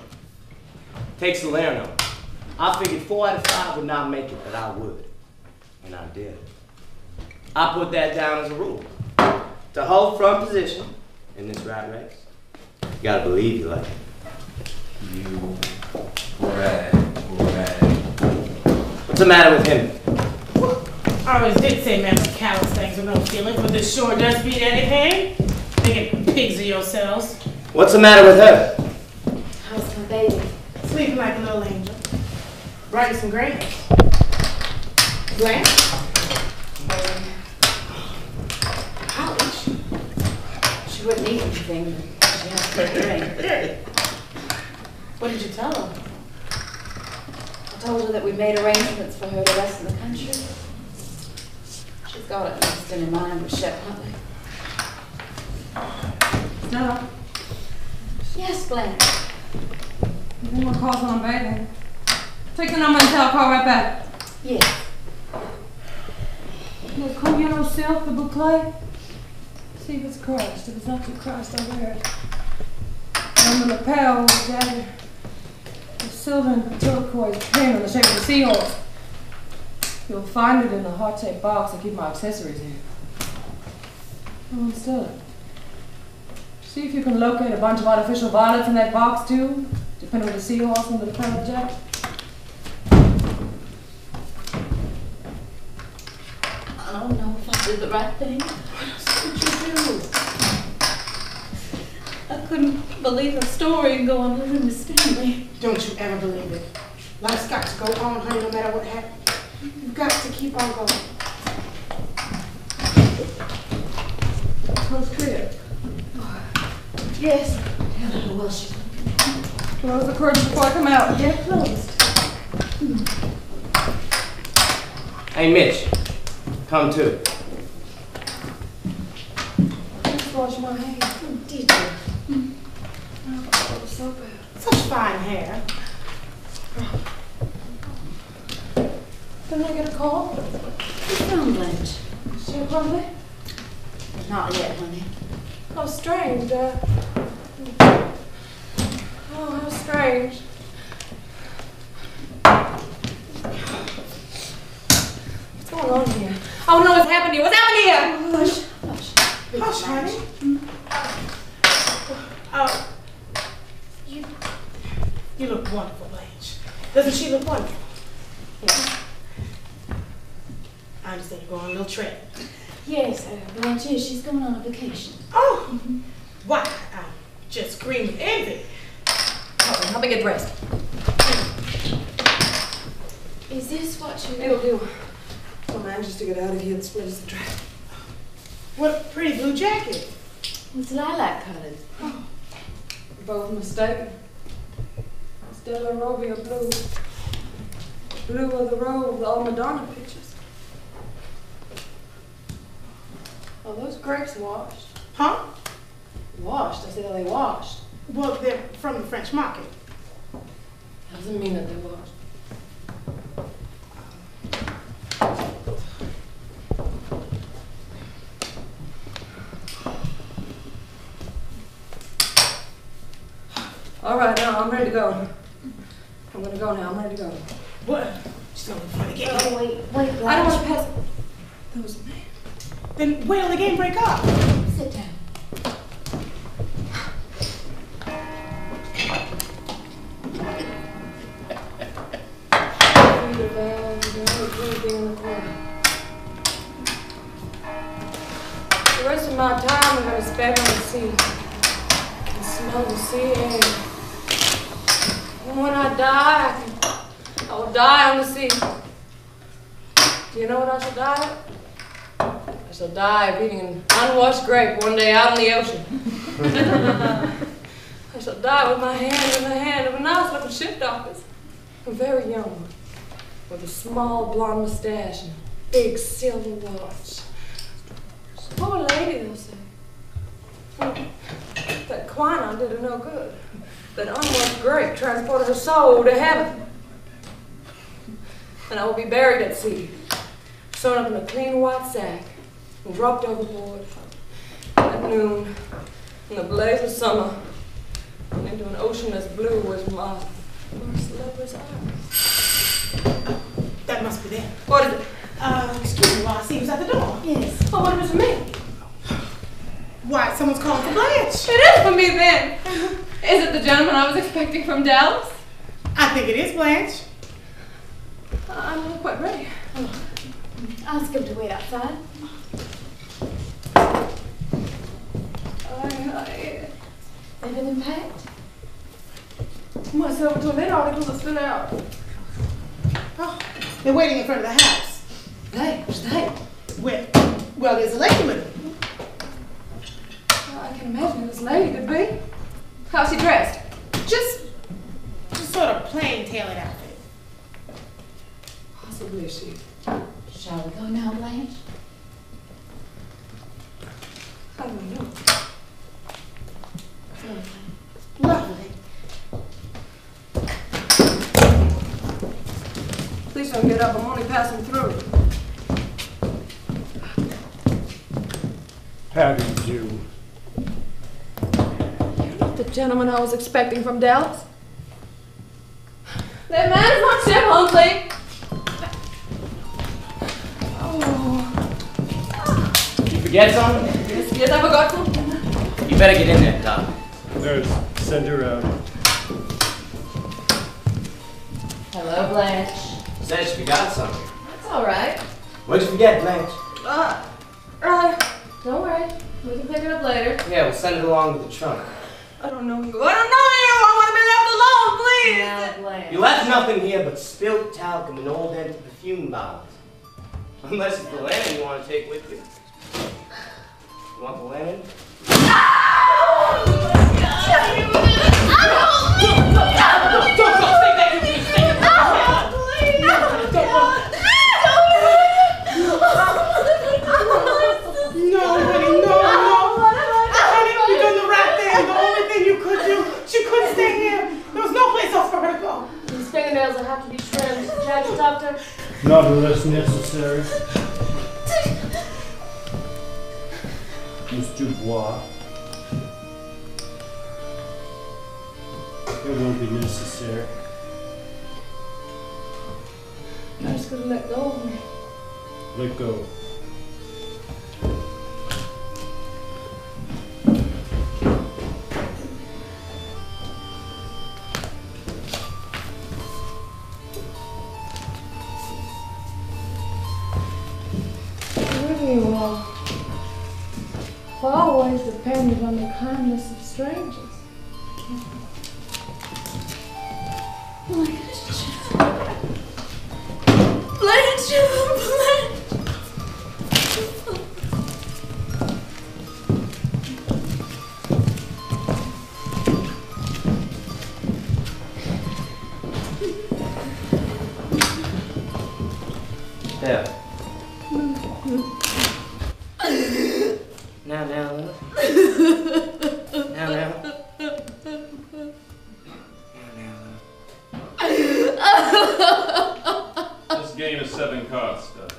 Takes Salerno. I figured 4 out of 5 would not make it, but I would. And I did. I put that down as a rule. To hold front position in this rat race, you gotta believe your luck. You brag. What's the matter with him? I always did say men with callous things with no feelings, but this sure does beat anything. Making pigs of yourselves. What's the matter with her? How's my baby? Sleeping like a little angel. Writing some grades. Blanche? College? She wouldn't need anything, but she has to take grade. What did you tell her? I told her that we made arrangements for her to rest in the country. She's got it mixed in her mind with Shep Huntley. Stella, Yes, Blanche. you think my call's on bathing? Take the number and tell call right back. Yes. Look, come here yourself, the boucle. See if it's crushed. If it's not too crushed, I'll wear it. And the lapel with that the silver and turquoise pin in the shape of a seahorse. You'll find it in the heart-shaped box I keep my accessories in. Oh, Stella. See if you can locate a bunch of artificial violets in that box too, depending on the seahorse and the lapel jacket. I don't know if I did the right thing. What else could you do? I couldn't believe the story and go on living with Stanley. Don't you ever believe it. Life's got to go on, honey, no matter what happens. You've got to keep on going. Carstreet. Yes. Hello, Welsh. Close the curtains before I come out. They're closed. Hey, Mitch. Come too. Just wash my hands. Oh, did you? Oh, so bad. Such fine hair. Didn't I get a call? What's wrong, Blanche? Shep Huntley? Not yet, honey. How strange. Oh, how strange. What's going on here? I want to know what's happened here. What's happened here? Hush, hush. Hush, honey. You look wonderful, Blanche. Doesn't she look wonderful? Yeah. I understand you're going on a little trip. Yes, Blanche is. She's going on a vacation. Oh, why? I just scream with envy. Help me get dressed. Is this what you... It'll do. I'm anxious to get out of here and split as the track. What a pretty blue jacket. It's lilac colored. Oh. Both mistaken. Stella and Roby are blue. Blue of the robe with all Madonna pictures. Oh, those grapes washed. Huh? Washed? I said, are they washed? Well, they're from the French market. Doesn't mean that they're washed. All right, now I'm ready to go. I'm gonna go now. I'm ready to go. What? She's going before the game. Oh, wait, Blanche. I don't want to pass. Those men. Then wait till the game break up. Sit down. The rest of my time I'm gonna spend on the sea. And smell the sea air. And when I die, I will die on the sea. Do you know what I shall die of? I shall die of eating an unwashed grape one day out in the ocean. I shall die with my hand in the hand of a nice looking ship doctor. A very young one, with a small blonde mustache and a big silver watch. Poor lady, they'll say. That quinine did her no good. that unwashed grape transported her soul to heaven. And I will be buried at sea, sewn up in a clean white sack, and dropped overboard at noon in the blaze of summer, and into an ocean as blue as my first lover's eyes. That must be them. What is it? Excuse me while I see who's at the door. Yes. Oh, what is it for me? Why, someone's calling for Blanche. It is for me then. Is it the gentleman I was expecting from Dallas? I think it is Blanche. I'm not quite ready. Ask him to wait outside. Everything packed? My silver toilet articles are still out. Oh, they're waiting in front of the house. They? Well, there's a lady with them. I can imagine who this lady could be. How's she dressed? Just sort of plain tailored outfit. Possibly she. Shall we go now, Blanche? I don't know. Lovely. Please don't get up. I'm only passing through. How do you do? You're not the gentleman I was expecting from Dallas. That man is not Chip Huntley. Oh. You forget something? Yes, I forgot something. You better get in there, Doc. Nurse, send her out. Hello, Blanche. Said she forgot something. That's all right. What'd you forget, Blanche? Don't worry. We can pick it up later. Yeah, we'll send it along with the trunk. I don't know you. I don't know you. I want to be left alone, please. Now, Blanche. You left nothing here but spilt talc and an old empty perfume bottle. Unless it's the lantern you want to take with you. You want the lantern? These fingernails will have to be trimmed. Judge, doctor. Not unless necessary. Miss Dubois. It won't be necessary. I just couldn't let go of me. Let go. You are always dependent on the kindness of strangers. Blanche. Blanche. Yeah. Now, love. Now, love. This game is 7 cards, Doug.